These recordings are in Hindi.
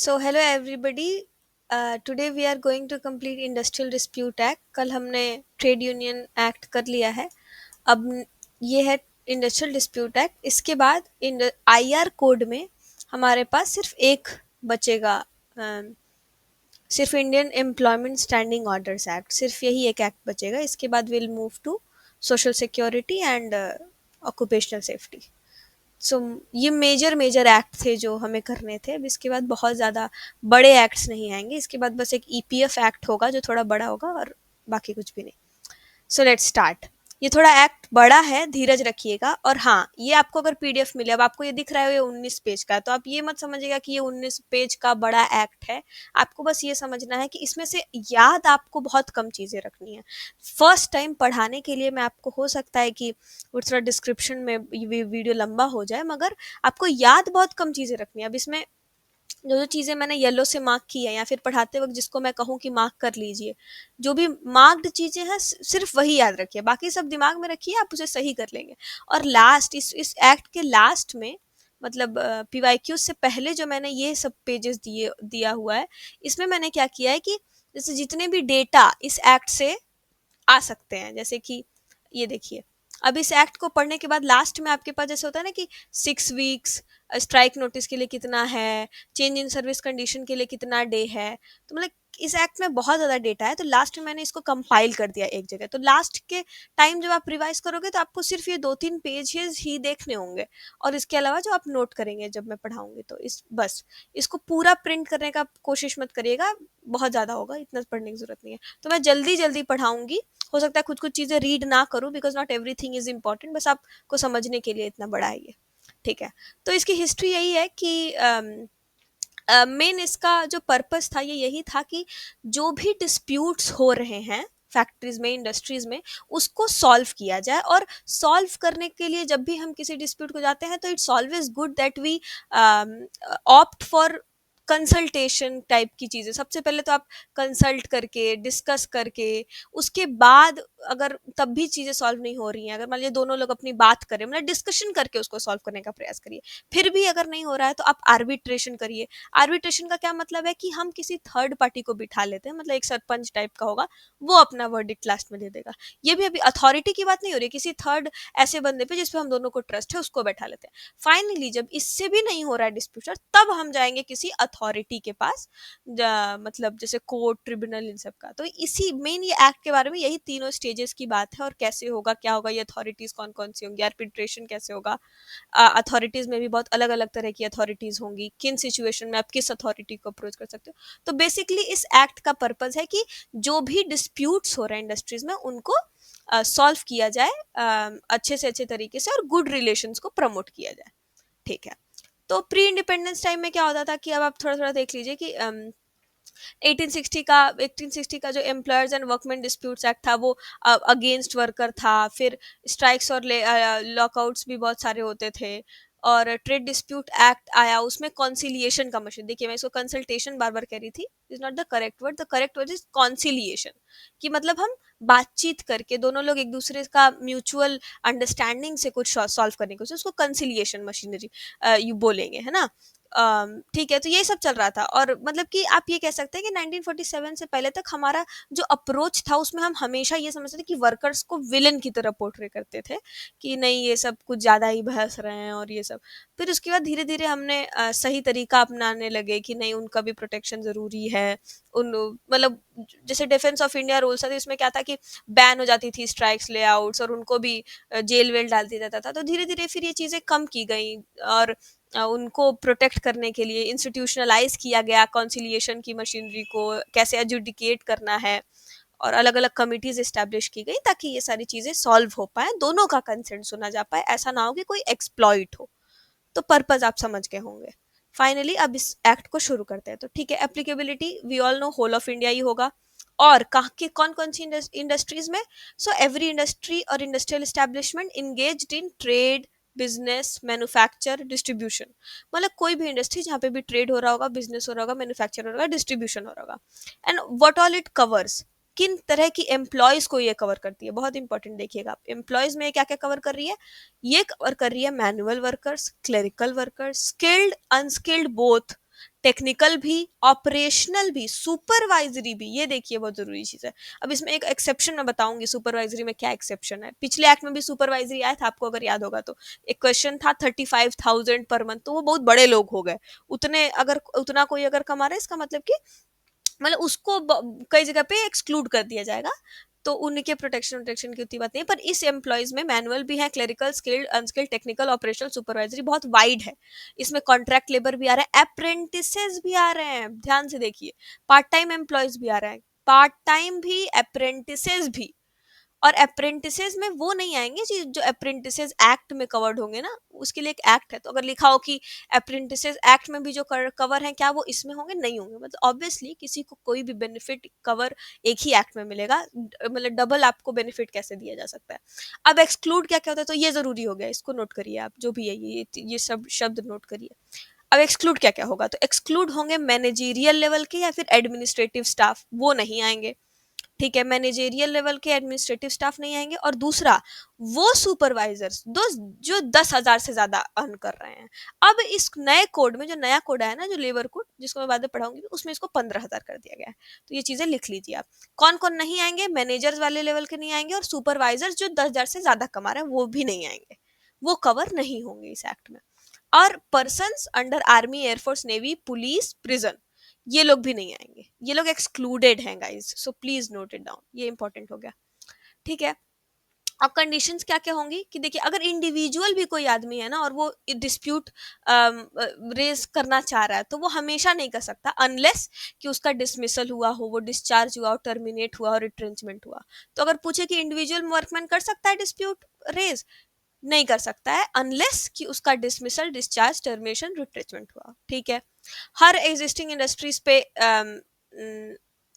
So hello everybody. Today we are going to complete industrial dispute act. कल हमने ट्रेड यूनियन एक्ट कर लिया है। अब ये है इंडस्ट्रियल डिस्प्यूट एक्ट। इसके बाद आईआर कोड में हमारे पास सिर्फ एक बचेगा, सिर्फ Indian employment standing orders act, सिर्फ यही एक एक्ट बचेगा। इसके बाद will move to social security and occupational safety. So ये मेजर मेजर एक्ट थे जो हमें करने थे। अब इसके बाद बहुत ज़्यादा बड़े एक्ट्स नहीं आएंगे। इसके बाद बस एक ईपीएफ एक्ट होगा जो थोड़ा बड़ा होगा, और बाकी कुछ भी नहीं। So let's start. ये थोड़ा एक्ट बड़ा है, धीरज रखिएगा। और हाँ, ये आपको अगर पीडीएफ मिले, अब आपको ये दिख रहा है ये 19 पेज का है, तो आप ये मत समझिएगा कि ये 19 पेज का बड़ा एक्ट है। आपको बस ये समझना है कि इसमें से याद आपको बहुत कम चीज़ें रखनी है। फर्स्ट टाइम पढ़ाने के लिए मैं आपको, हो सकता है कि वो थोड़ा डिस्क्रिप्शन में वीडियो लंबा हो जाए, मगर आपको याद बहुत कम चीज़ें रखनी है। अब इसमें जो जो चीज़ें मैंने येलो से मार्क की है, या फिर पढ़ाते वक्त जिसको मैं कहूँ कि मार्क कर लीजिए, जो भी मार्क्ड चीज़ें हैं सिर्फ वही याद रखिए, बाकी सब दिमाग में रखिए, आप उसे सही कर लेंगे। और लास्ट, इस एक्ट के लास्ट में, मतलब पीवाईक्यू से पहले जो मैंने ये सब पेजेस दिया हुआ है, इसमें मैंने क्या किया है कि जैसे जितने भी डेटा इस एक्ट से आ सकते हैं, जैसे कि ये देखिए। अब इस एक्ट को पढ़ने के बाद लास्ट में आपके पास जैसे होता है ना कि 6 वीक्स, स्ट्राइक नोटिस के लिए कितना है, चेंज इन सर्विस कंडीशन के लिए कितना डे है, तो मतलब इस एक्ट में बहुत ज़्यादा डेटा है। तो लास्ट में मैंने इसको कंपाइल कर दिया एक जगह। तो लास्ट के टाइम जब आप रिवाइज करोगे तो आपको सिर्फ ये 2-3 पेजेस ही देखने होंगे, और इसके अलावा जो आप नोट करेंगे जब मैं पढ़ाऊंगी, तो इस बस इसको पूरा प्रिंट करने का कोशिश मत करिएगा, बहुत ज़्यादा होगा, इतना पढ़ने की ज़रूरत नहीं है। तो मैं जल्दी जल्दी पढ़ाऊंगी। हो सकता है कुछ कुछ चीज़ें रीड ना करूँ, because not everything is important, बस आपको समझने के लिए इतना बड़ा है ये। ठीक है। तो इसकी हिस्ट्री यही है कि मेन इसका जो पर्पस था ये यही था कि जो भी डिस्प्यूट्स हो रहे हैं फैक्ट्रीज में, इंडस्ट्रीज में, उसको सॉल्व किया जाए। और सॉल्व करने के लिए जब भी हम किसी डिस्प्यूट को जाते हैं, तो it's always good that we opt for consultation type की चीज़ें। सबसे पहले तो आप कंसल्ट करके, डिस्कस करके, उसके बाद अगर तब भी चीज़ें सॉल्व नहीं हो रही हैं, अगर मान लीजिए दोनों लोग अपनी बात करें, मतलब डिस्कशन करके उसको सॉल्व करने का प्रयास करिए। फिर भी अगर नहीं हो रहा है तो आप आर्बिट्रेशन करिए। आर्बिट्रेशन का क्या मतलब है कि हम किसी थर्ड पार्टी को बिठा लेते हैं, मतलब एक सरपंच टाइप का होगा, वो अपना वर्डिक्ट लास्ट में दे देगा। ये भी अभी अथॉरिटी की बात नहीं हो रही है, किसी थर्ड ऐसे बंदे पे जिसपे हम दोनों को ट्रस्ट है, उसको बैठा लेते हैं। फाइनली जब इससे भी नहीं हो रहा है डिस्प्यूट, तब हम जाएंगे किसी अथॉरिटी के पास, मतलब जैसे कोर्ट, ट्रिब्यूनल, इन सब का। तो इसी मेन ये एक्ट के बारे में यही तीनों स्टेजेस की बात है, और कैसे होगा, क्या होगा, ये अथॉरिटीज कौन कौन सी होंगी, आर्बिट्रेशन कैसे होगा। अथॉरिटीज में भी बहुत अलग अलग तरह की अथॉरिटीज होंगी, किन सिचुएशन में आप किस अथॉरिटी को अप्रोच कर सकते हो। तो बेसिकली इस एक्ट का पर्पज है कि जो भी डिस्प्यूट्स हो रहे हैं इंडस्ट्रीज में, उनको सॉल्व किया जाए अच्छे से अच्छे तरीके से, और गुड रिलेशंस को प्रमोट किया जाए। ठीक है। तो प्री इंडिपेंडेंस टाइम में क्या होता था कि अब आप थोड़ा थोड़ा देख लीजिए कि 1860 का जो employers and workman disputes act था, वो अगेंस्ट वर्कर था। फिर स्ट्राइक्स और लॉकआउट्स भी बहुत सारे होते थे। और ट्रेड डिस्प्यूट एक्ट आया, उसमें कॉन्सिलिएशन का मशीन, देखिए मैं इसको कंसल्टेशन बार बार कह रही थी, is not the correct word, the correct word is conciliation. कि मतलब हम बातचीत करके, दोनों लोग एक दूसरे का म्यूचुअल अंडरस्टैंडिंग से कुछ सॉल्व करने की कोशिश, उसको कंसिलिएशन मशीनरी यू बोलेंगे, है ना। ठीक है। तो ये सब चल रहा था, और मतलब कि आप ये कह सकते हैं कि 1947 से पहले तक हमारा जो अप्रोच था, उसमें हम हमेशा ये समझते थे कि वर्कर्स को विलन की तरह पोर्ट्रे करते थे, कि नहीं ये सब कुछ ज़्यादा ही बहस रहे हैं और ये सब। फिर उसके बाद धीरे धीरे हमने सही तरीका अपनाने लगे कि नहीं, उनका भी प्रोटेक्शन ज़रूरी है। उन मतलब जैसे डिफेंस ऑफ इंडिया रूल्स था, इसमें क्या था कि बैन हो जाती थी स्ट्राइक्स, लेआउट्स, और उनको भी जेल वेल डाल दिया जाता था। तो धीरे धीरे फिर ये चीज़ें कम की गई, और उनको प्रोटेक्ट करने के लिए इंस्टीट्यूशनलाइज किया गया कॉन्सिलिएशन की मशीनरी को, कैसे एजुडिकेट करना है, और अलग अलग कमिटीज इस्टेब्लिश की गई, ताकि ये सारी चीज़ें सॉल्व हो पाए, दोनों का कंसेंट सुना जा पाए, ऐसा ना हो कि कोई एक्सप्लॉइट हो। तो पर्पज आप समझ गए होंगे। फाइनली अब इस एक्ट को शुरू करते हैं। तो ठीक है, applicability we all know whole of India ही होगा। और कहाँ के कौन कौन सी इंडस्ट्रीज में? सो एवरी इंडस्ट्री और industrial establishment engaged in trade, business, manufacture, distribution. मतलब कोई भी इंडस्ट्री जहाँ पे भी ट्रेड हो रहा होगा, बिजनेस हो रहा होगा, मैन्युफैक्चर हो रहा होगा, डिस्ट्रीब्यूशन हो रहा होगा। And what all it covers, किन तरह की एम्प्लॉयज को ये कवर करती है, बहुत इंपॉर्टेंट देखिएगा आप। एम्प्लॉयज में क्या क्या कवर कर रही है? ये कवर कर रही है manual workers, clerical workers, skilled, unskilled both, technical भी, ऑपरेशनल भी, सुपरवाइजरी भी। ये देखिए बहुत जरूरी चीज है। अब इसमें एक एक्सेप्शन मैं बताऊंगी सुपरवाइजरी में क्या एक्सेप्शन है। पिछले एक्ट में भी सुपरवाइजरी आया था, आपको अगर याद होगा तो। एक क्वेश्चन था 35,000 पर मंथ, तो वो बहुत बड़े लोग हो गए। उतने अगर उतना कोई अगर कमा रहा है, इसका मतलब कि मतलब उसको कई जगह पे एक्सक्लूड कर दिया जाएगा। तो उनके प्रोटेक्शन की उतनी बात नहीं है, पर इस एम्प्लॉयज में मैनुअल भी है, clerical, skilled, unskilled, technical, operational, supervisory, बहुत वाइड है। इसमें कॉन्ट्रैक्ट लेबर भी आ रहा है, अप्रेंटिसेस भी आ रहे हैं, ध्यान से देखिए, पार्ट टाइम एम्प्लॉयज भी आ रहे हैं, पार्ट टाइम भी, अप्रेंटिसेस भी। और अप्रेंटिसेस में वो नहीं आएंगे जो अप्रेंटिसेस एक्ट में कवर्ड होंगे ना, उसके लिए एक एक्ट है। तो अगर लिखा हो कि अप्रेंटिसेस एक्ट में भी जो कवर है, क्या वो इसमें होंगे? नहीं होंगे। मतलब ऑब्वियसली किसी को कोई भी बेनिफिट कवर एक ही एक्ट में मिलेगा, मतलब डबल आपको बेनिफिट कैसे दिया जा सकता है। अब एक्सक्लूड क्या क्या होता है, तो ये जरूरी हो गया, इसको नोट करिए आप, जो भी है ये सब शब्द नोट करिए। अब एक्सक्लूड क्या क्या होगा, तो एक्सक्लूड होंगे मैनेजेरियल लेवल के या फिर एडमिनिस्ट्रेटिव स्टाफ, वो नहीं आएंगे। ठीक है, मैनेजेरियल लेवल के एडमिनिस्ट्रेटिव स्टाफ नहीं आएंगे। और दूसरा, वो सुपरवाइजर्स दो जो 10,000 से ज्यादा अर्न कर रहे हैं। अब इस नए कोड में, जो नया कोड है ना, जो लेबर कोड, जिसको मैं बाद में पढ़ाऊंगी, उसमें इसको 15,000 कर दिया गया है। तो ये चीजें लिख लीजिए आप। कौन कौन नहीं आएंगे? मैनेजर्स वाले लेवल के नहीं आएंगे, और सुपरवाइजर्स जो 10,000 से ज्यादा कमा रहे हैं वो भी नहीं आएंगे, वो कवर नहीं होंगे इस एक्ट में। और persons under army, air force, navy, police, prison, ये लोग भी नहीं आएंगे, ये लोग एक्सक्लूडेड हैं guys, so please note it down, ये इंपॉर्टेंट हो गया। ठीक है। अब कंडीशंस क्या क्या होंगी कि देखिए, अगर इंडिविजुअल भी कोई आदमी है ना, और वो डिस्प्यूट रेज करना चाह रहा है, तो वो हमेशा नहीं कर सकता, अनलेस कि उसका डिसमिसल हुआ हो, वो डिस्चार्ज हुआ हो, टर्मिनेट हुआ और रिट्रेंचमेंट हुआ। तो अगर पूछे कि इंडिविजुअल वर्कमैन कर सकता है डिस्प्यूट रेज, नहीं कर सकता है, अनलेस कि उसका डिसमिसल, डिस्चार्ज, टर्मिनेशन, रिट्रेचमेंट हुआ। ठीक है। हर एग्जिस्टिंग इंडस्ट्रीज पे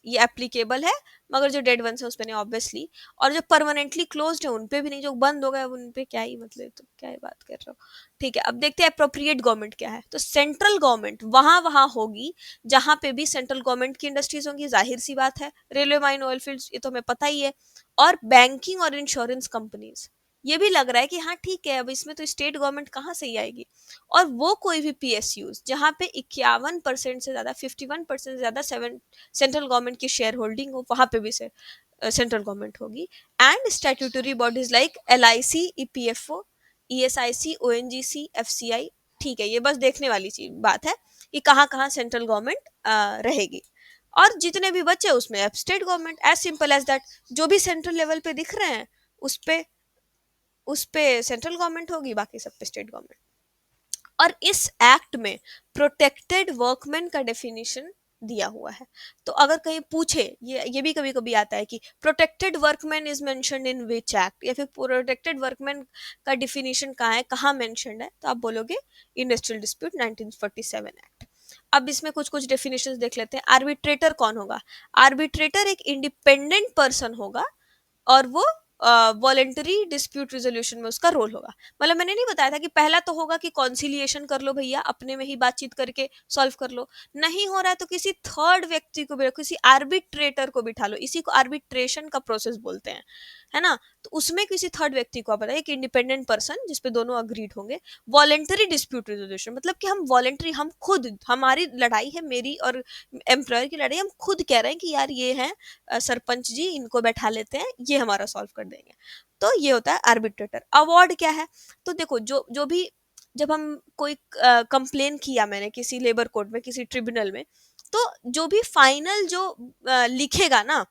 ये एप्लीकेबल है, मगर जो डेड वंस है उस पे नहीं ऑब्वियसली। और जो परमानेंटली क्लोज्ड है उन पे भी नहीं, जो बंद हो गए उन पे क्या ही मतलब, तो क्या ही बात कर रहे हो। ठीक है। अब देखते हैं अप्रोप्रिएट गवर्नमेंट क्या है। तो सेंट्रल गवर्नमेंट वहां वहां होगी जहां पे भी सेंट्रल गवर्नमेंट की इंडस्ट्रीज होंगी, जाहिर सी बात है। रेलवे, माइन, ऑयल फील्ड्स, ये तो हमें पता ही है। और बैंकिंग और इंश्योरेंस कंपनीज, ये भी लग रहा है कि हाँ ठीक है, अब इसमें तो स्टेट गवर्नमेंट कहाँ से ही आएगी। और वो कोई भी पीएसयूज जहाँ पे 51% से ज्यादा, 51% से ज्यादा सेंट्रल गवर्नमेंट की शेयर होल्डिंग हो, वहां पे भी से सेंट्रल गवर्नमेंट होगी। And statutory bodies like LIC, EPFO, ESIC, ONGC, FCI। ठीक है, ये बस देखने वाली चीज बात है कि कहाँ कहाँ सेंट्रल गवर्नमेंट रहेगी। और जितने भी बच्चे उसमें अब state government, as simple as that. जो भी सेंट्रल लेवल पे दिख रहे हैं उस पे सेंट्रल गवर्नमेंट होगी, बाकी सब पे स्टेट गवर्नमेंट। और इस एक्ट में प्रोटेक्टेड वर्कमैन का डेफिनेशन दिया हुआ है। तो अगर कहीं पूछे, ये भी कभी कभी आता है कि protected workman is mentioned in which act, या फिर प्रोटेक्टेड वर्कमैन का डिफिनेशन कहाँ है, कहाँ मेंशन्ड है, तो आप बोलोगे इंडस्ट्रियल डिस्प्यूट 1947 एक्ट। अब इसमें कुछ कुछ डेफिनेशंस देख लेते हैं। आर्बिट्रेटर कौन होगा? आर्बिट्रेटर एक इंडिपेंडेंट पर्सन होगा, और वो वॉलेंटरी डिस्प्यूट रिजोल्यूशन में उसका रोल होगा। मतलब मैंने नहीं बताया था कि पहला तो होगा कि कॉन्सिलिएशन कर लो भैया, अपने में ही बातचीत करके सॉल्व कर लो। नहीं हो रहा है तो किसी थर्ड व्यक्ति को भी, किसी आर्बिट्रेटर को बिठा लो, इसी को आर्बिट्रेशन का प्रोसेस बोलते हैं, है ना। तो उसमें किसी थर्ड व्यक्ति को आप बताइए, एक इंडिपेंडेंट पर्सन जिसपे दोनों अग्रीड होंगे। वॉलेंटरी डिस्प्यूट रिजोल्यूशन मतलब कि हम वॉलेंटरी, हम खुद, हमारी लड़ाई है, मेरी और एम्प्लॉयर की लड़ाई, हम खुद कह रहे हैं कि यार ये है सरपंच जी, इनको बैठा लेते हैं, ये हमारा सॉल्व कर देंगे। तो ये होता है आर्बिट्रेटर। अवार्ड क्या है? तो देखो, जो जो भी, जब हम कोई कंप्लेन किया मैंने किसी लेबर कोर्ट में, किसी ट्रिब्यूनल में, तो जो भी फाइनल जो लिखेगा ना,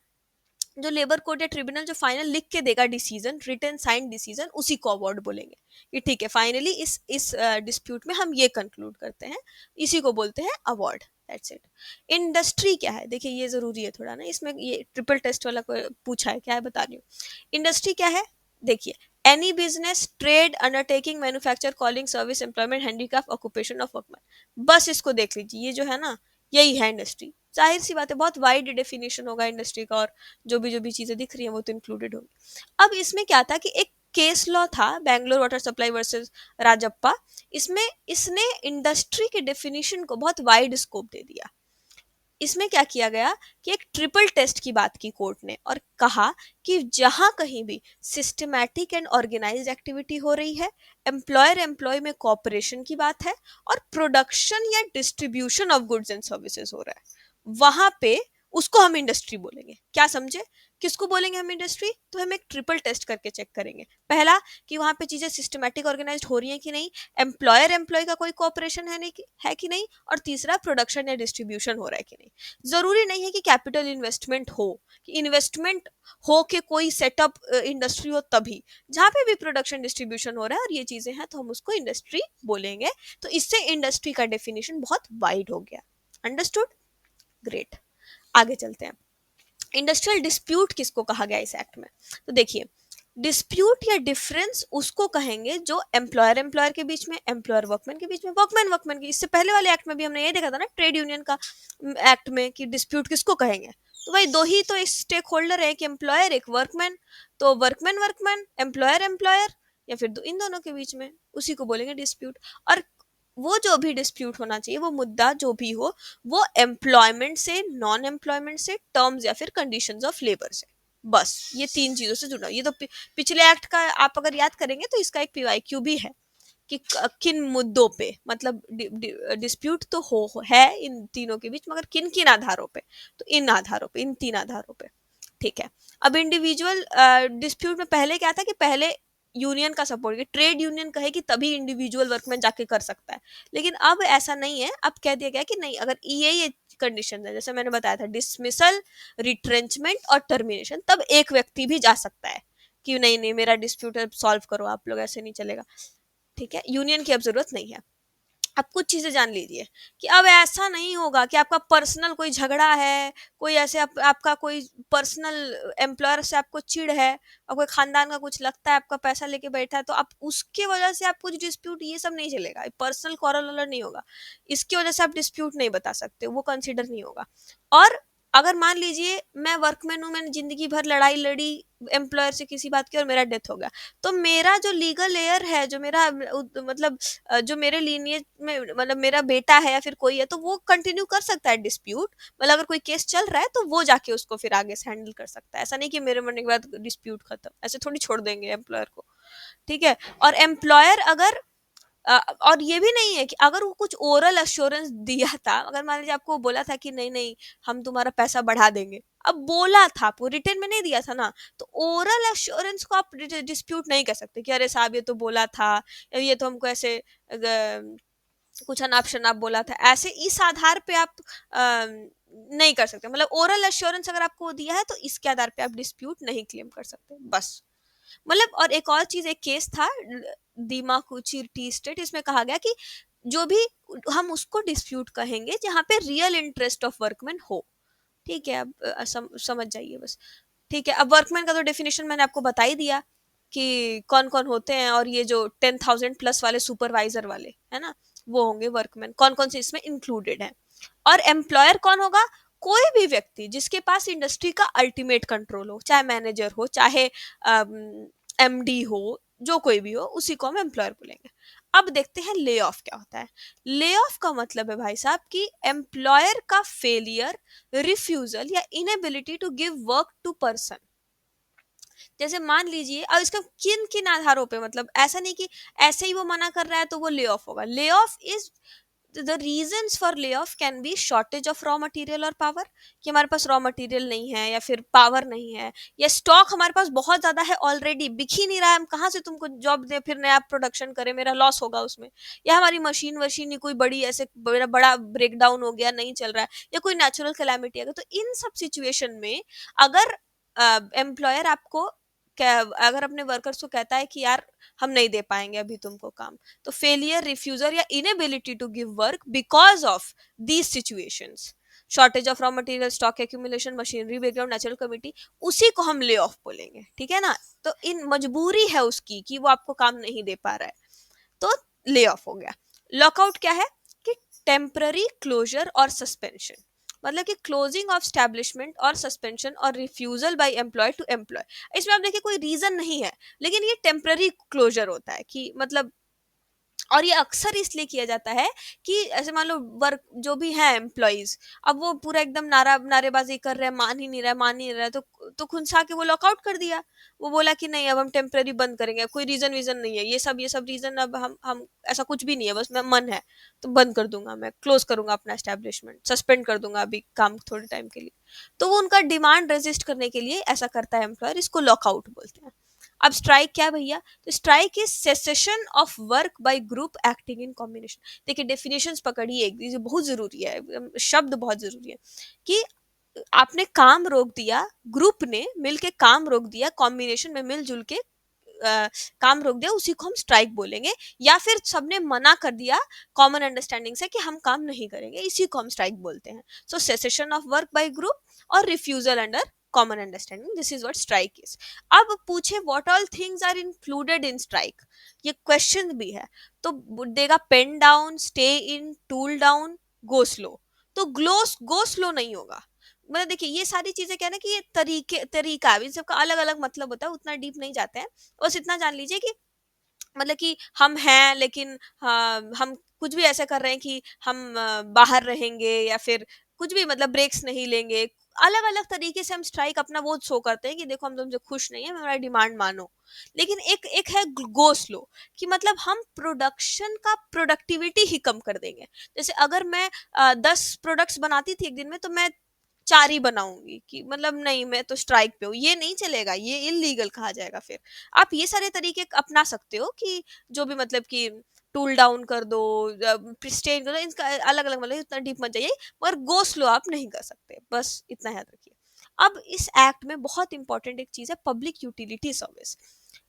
जो लेबर कोर्ट या ट्रिब्यूनल जो फाइनल लिख के देगा डिसीजन, रिटन साइंड डिसीजन, उसी को अवार्ड बोलेंगे कि ठीक है, फाइनली इस डिस्प्यूट में हम ये कंक्लूड करते हैं, इसी को बोलते हैं अवार्ड। That's it. इंडस्ट्री क्या है? देखिए ये जरूरी है थोड़ा ना, इसमें ये ट्रिपल टेस्ट वाला को पूछा है, क्या है बता रही हूँ। इंडस्ट्री क्या है? देखिए, any business, trade, undertaking, manufacture, calling, service, employment, handicraft, occupation of workman, बस इसको देख लीजिए, ये जो है ना, यही है इंडस्ट्री। जाहिर सी बात है, बहुत वाइड डेफिनेशन होगा इंडस्ट्री का, और जो भी चीजें दिख रही हैं वो तो इंक्लूडेड होंगी। अब इसमें क्या था कि एक केस लॉ था, Bangalore water supply versus Rajappa. इसमें इसने इंडस्ट्री के डेफिनेशन को बहुत वाइड स्कोप दे दिया। इसमें क्या किया गया कि एक ट्रिपल टेस्ट की बात की कोर्ट ने और कहा कि जहां कहीं भी सिस्टमैटिक एंड ऑर्गेनाइज्ड एक्टिविटी हो रही है, एम्प्लॉयर एम्प्लॉय में कॉपरेशन की बात है और प्रोडक्शन या distribution of goods and services हो रहा है, वहां पे उसको हम इंडस्ट्री बोलेंगे। क्या समझे? किसको बोलेंगे हम इंडस्ट्री? तो हम एक ट्रिपल टेस्ट करके चेक करेंगे। पहला कि वहां पे चीजें सिस्टमैटिक ऑर्गेनाइज्ड हो रही हैं कि नहीं, एम्प्लॉयर एम्प्लॉय का कोई कॉपरेशन है कि नहीं, और तीसरा प्रोडक्शन या डिस्ट्रीब्यूशन हो रहा है कि नहीं। जरूरी नहीं है कि कैपिटल इन्वेस्टमेंट हो, कि इन्वेस्टमेंट हो के कोई सेटअप इंडस्ट्री हो, तभी जहां पे भी प्रोडक्शन डिस्ट्रीब्यूशन हो रहा है और ये चीजें हैं तो हम उसको इंडस्ट्री बोलेंगे। तो इससे इंडस्ट्री का डेफिनेशन बहुत वाइड हो गया। अंडरस्टूड? ग्रेट। आगे चलते हैं। इंडस्ट्रियल डिस्प्यूट किसको कहा गया इस एक्ट में? तो देखिए, डिस्प्यूट या डिफरेंस उसको कहेंगे जो एम्प्लॉयर एम्प्लॉयर के बीच में, एम्प्लॉयर वर्कमैन के बीच में, वर्कमैन वर्कमैन के। इससे पहले वाले एक्ट में भी हमने ये देखा था ना, ट्रेड यूनियन का एक्ट में, कि डिस्प्यूट किसको कहेंगे। तो भाई दो ही तो स्टेक होल्डर है, एक एम्प्लॉयर एक वर्कमैन। तो वर्कमैन वर्कमैन, एम्प्लॉयर एम्प्लॉयर, या फिर इन दोनों के बीच में, उसी को बोलेंगे डिस्प्यूट। और वो जो भी डिस्प्यूट होना चाहिए, वो मुद्दा जो भी हो, वो एम्प्लॉयमेंट से, नॉन एम्प्लॉयमेंट से, टर्म्स या फिर कंडीशंस ऑफ लेबर से, बस ये तीन चीजों से जुड़ा। ये तो पिछले एक्ट का आप अगर याद करेंगे तो इसका एक पीवाईक्यू भी है कि किन मुद्दों पे, मतलब डिस्प्यूट तो है इन तीनों के बीच, मगर किन किन आधारों पे? तो इन आधारों पे, इन तीन आधारों पे। ठीक है। अब इंडिविजुअल डिस्प्यूट में पहले क्या था कि पहले यूनियन का सपोर्ट, कि ट्रेड यूनियन कहे कि तभी इंडिविजुअल वर्कमैन जाके कर सकता है। लेकिन अब ऐसा नहीं है, अब कह दिया गया कि नहीं, अगर ये कंडीशन है, जैसे मैंने बताया था, डिसमिसल, रिट्रेंचमेंट और टर्मिनेशन, तब एक व्यक्ति भी जा सकता है कि नहीं नहीं मेरा डिस्प्यूट सॉल्व करो आप लोग, ऐसे नहीं चलेगा। ठीक है, यूनियन की अब जरूरत नहीं है। अब कुछ चीजें जान लीजिए कि अब ऐसा नहीं होगा कि आपका पर्सनल कोई झगड़ा है, कोई ऐसे आपका कोई पर्सनल एम्प्लॉयर से आपको चिढ़ है, और कोई खानदान का कुछ लगता है, आपका पैसा लेके बैठा है, तो आप उसके वजह से आप कुछ डिस्प्यूट, ये सब नहीं चलेगा, पर्सनल क्वारल नहीं होगा, इसकी वजह से आप डिस्प्यूट नहीं बता सकते, वो कंसिडर नहीं होगा। और अगर मान लीजिए मैं वर्कमैन हूँ, मैंने जिंदगी भर लड़ाई लड़ी एम्प्लॉयर से किसी बात की और मेरा डेथ हो गया, तो मेरा जो लीगल एयर है, जो मेरा मतलब जो मेरे लीनिएज में, मतलब मेरा बेटा है या फिर कोई है, तो वो कंटिन्यू कर सकता है डिस्प्यूट। मतलब अगर कोई केस चल रहा है तो वो जाके उसको फिर आगे से हैंडल कर सकता है। ऐसा नहीं कि मेरे मरने के बाद डिस्प्यूट खत्म, ऐसे थोड़ी छोड़ देंगे एम्प्लॉयर को। ठीक है। और एम्प्लॉयर अगर और ये भी नहीं है कि अगर वो कुछ ओरल अश्योरेंस दिया था, अगर मान लीजिए आपको बोला था कि नहीं नहीं हम तुम्हारा पैसा बढ़ा देंगे, अब बोला था, आपको रिटर्न में नहीं दिया था ना, तो ओरल अश्योरेंस को आप डिस्प्यूट नहीं कर सकते कि अरे साहब ये तो बोला था, ये तो हमको ऐसे कुछ अनाप शनाप बोला था, ऐसे इस आधार पे आप नहीं कर सकते। मतलब ओरल अश्योरेंस अगर आपको दिया है तो इसके आधार पे आप डिस्प्यूट नहीं क्लेम कर सकते, बस। मतलब और एक और चीज, एक केस था दीमाकुची टी स्टेट, इसमें कहा गया कि जो भी, हम उसको डिस्प्यूट कहेंगे जहां पे रियल इंटरेस्ट ऑफ वर्कमैन हो। ठीक है, अब समझ जाइए बस। ठीक है, अब वर्कमैन का तो डेफिनेशन मैंने आपको बता ही दिया कि कौन कौन होते हैं, और ये जो 10,000 प्लस वाले सुपरवाइजर वाले है ना, वो होंगे वर्कमैन, कौन कौन से इसमें इंक्लूडेड है। और एम्प्लॉयर कौन होगा? कोई भी व्यक्ति जिसके पास इंडस्ट्री का अल्टीमेट कंट्रोल हो, चाहे मैनेजर हो, चाहे एमडी हो, जो कोई भी हो, उसी को हम एम्प्लॉयर बोलेंगे। अब देखते हैं ले ऑफ क्या होता है। ले ऑफ का मतलब है भाई साहब कि एम्प्लॉयर का फेलियर, रिफ्यूजल या inability to give work to person. जैसे मान लीजिए, अब इसका किन किन आधारों पे, मतलब ऐसा नहीं कि ऐसे ही वो मना कर रहा है तो वो ले ऑफ होगा। Lay off is the reasons for lay off can be shortage of raw material और पावर, कि हमारे पास रॉ मटेरियल नहीं है या फिर पावर नहीं है, या स्टॉक हमारे पास बहुत ज्यादा है ऑलरेडी, बिक ही नहीं रहा है, हम कहाँ से तुमको जॉब दे फिर नया प्रोडक्शन करें, मेरा लॉस होगा उसमें, या हमारी मशीन वशीन ही कोई बड़ी ऐसे बड़ा बड़ा ब्रेक डाउन हो गया, नहीं चल रहा है, या कोई नेचुरल कैलामिटी आ गया। तो इन सब सिचुएशन में अगर एम्प्लॉयर आपको अगर अपने वर्कर्स को कहता है कि यार हम नहीं दे पाएंगे अभी तुमको काम, तो फेलियर, रिफ्यूजर या inability to give work because of these situations, shortage of raw material, stock accumulation, machinery breakdown, natural committee, उसी को हम ले ऑफ बोलेंगे। ठीक है ना? तो इन मजबूरी है उसकी कि वो आपको काम नहीं दे पा रहा है, तो ले ऑफ हो गया। लॉकआउट क्या है? कि टेम्पररी क्लोजर और सस्पेंशन, मतलब कि क्लोजिंग ऑफ स्टैब्लिशमेंट और सस्पेंशन और refusal by employ to employ. इसमें आप देखिए कोई रीजन नहीं है, लेकिन ये टेम्पररी क्लोजर होता है कि मतलब और ये अक्सर इसलिए किया जाता है कि ऐसे मान लो वर्क जो भी है एम्प्लॉइज, अब वो पूरा एकदम नारेबाजी कर रहे हैं, मान ही नहीं रहा है, तो खुनसा के वो लॉकआउट कर दिया। वो बोला कि नहीं अब हम टेम्पररी बंद करेंगे, कोई रीजन वीजन नहीं है, ये सब रीजन अब हम ऐसा कुछ भी नहीं है, बस मैं मन है तो बंद कर दूंगा, मैं क्लोज करूंगा अपना एस्टेब्लिशमेंट, सस्पेंड कर दूंगा अभी काम थोड़े टाइम के लिए। तो वो उनका डिमांड रेजिस्ट करने के लिए ऐसा करता है एम्प्लॉयर, इसको लॉकआउट बोलते हैं। अब स्ट्राइक क्या है भैया? तो strike is cessation of work by group acting in combination. देखिए डेफिनेशंस पकड़िए, ये बहुत जरूरी है, शब्द बहुत जरूरी है कि आपने काम रोक दिया, ग्रुप ने मिलके काम रोक दिया, कॉम्बिनेशन में मिलजुल के काम रोक दिया, उसी को हम स्ट्राइक बोलेंगे। या फिर सबने मना कर दिया कॉमन अंडरस्टैंडिंग से कि हम काम नहीं करेंगे, इसी को हम स्ट्राइक बोलते हैं। So cessation of work by group और refusal under common understanding, this is what strike is. अब पूछे what all things are included in strike, ये क्वेश्चन भी है। तो देगा pen down, stay in, tool down, go slow. तो गो स्लो नहीं होगा। मतलब देखिए ये सारी चीजें क्या है ना कि ये तरीका है, इन सबका अलग अलग मतलब होता है, उतना डीप नहीं जाते हैं। बस इतना जान लीजिए कि मतलब कि हम हैं लेकिन हम कुछ भी ऐसा कर रहे हैं कि हम बाहर रहेंगे, या फिर कुछ भी मतलब ब्रेक्स नहीं लेंगे। अलग अलग तरीके से हम स्ट्राइक अपना वो शो करते हैं कि देखो हम तुमसे खुश नहीं है, हमारा डिमांड मानो। लेकिन एक एक है गो स्लो, कि मतलब हम प्रोडक्शन का प्रोडक्टिविटी ही कम कर देंगे। जैसे अगर मैं 10 प्रोडक्ट्स बनाती थी एक दिन में, तो मैं 4 ही बनाऊंगी, कि मतलब नहीं मैं तो स्ट्राइक पे हूँ, ये नहीं चलेगा, ये इलीगल कहा जाएगा फिर। आप ये सारे तरीके अपना सकते हो कि जो भी मतलब कि टूल डाउन कर दो, स्टेन कर दो, इनका अलग अलग मतलब इतना डीप मत जाइए, मगर गो स्लो आप नहीं कर सकते, बस इतना याद रखिए। अब इस एक्ट में बहुत इंपॉर्टेंट एक चीज है, पब्लिक यूटिलिटी सर्विस।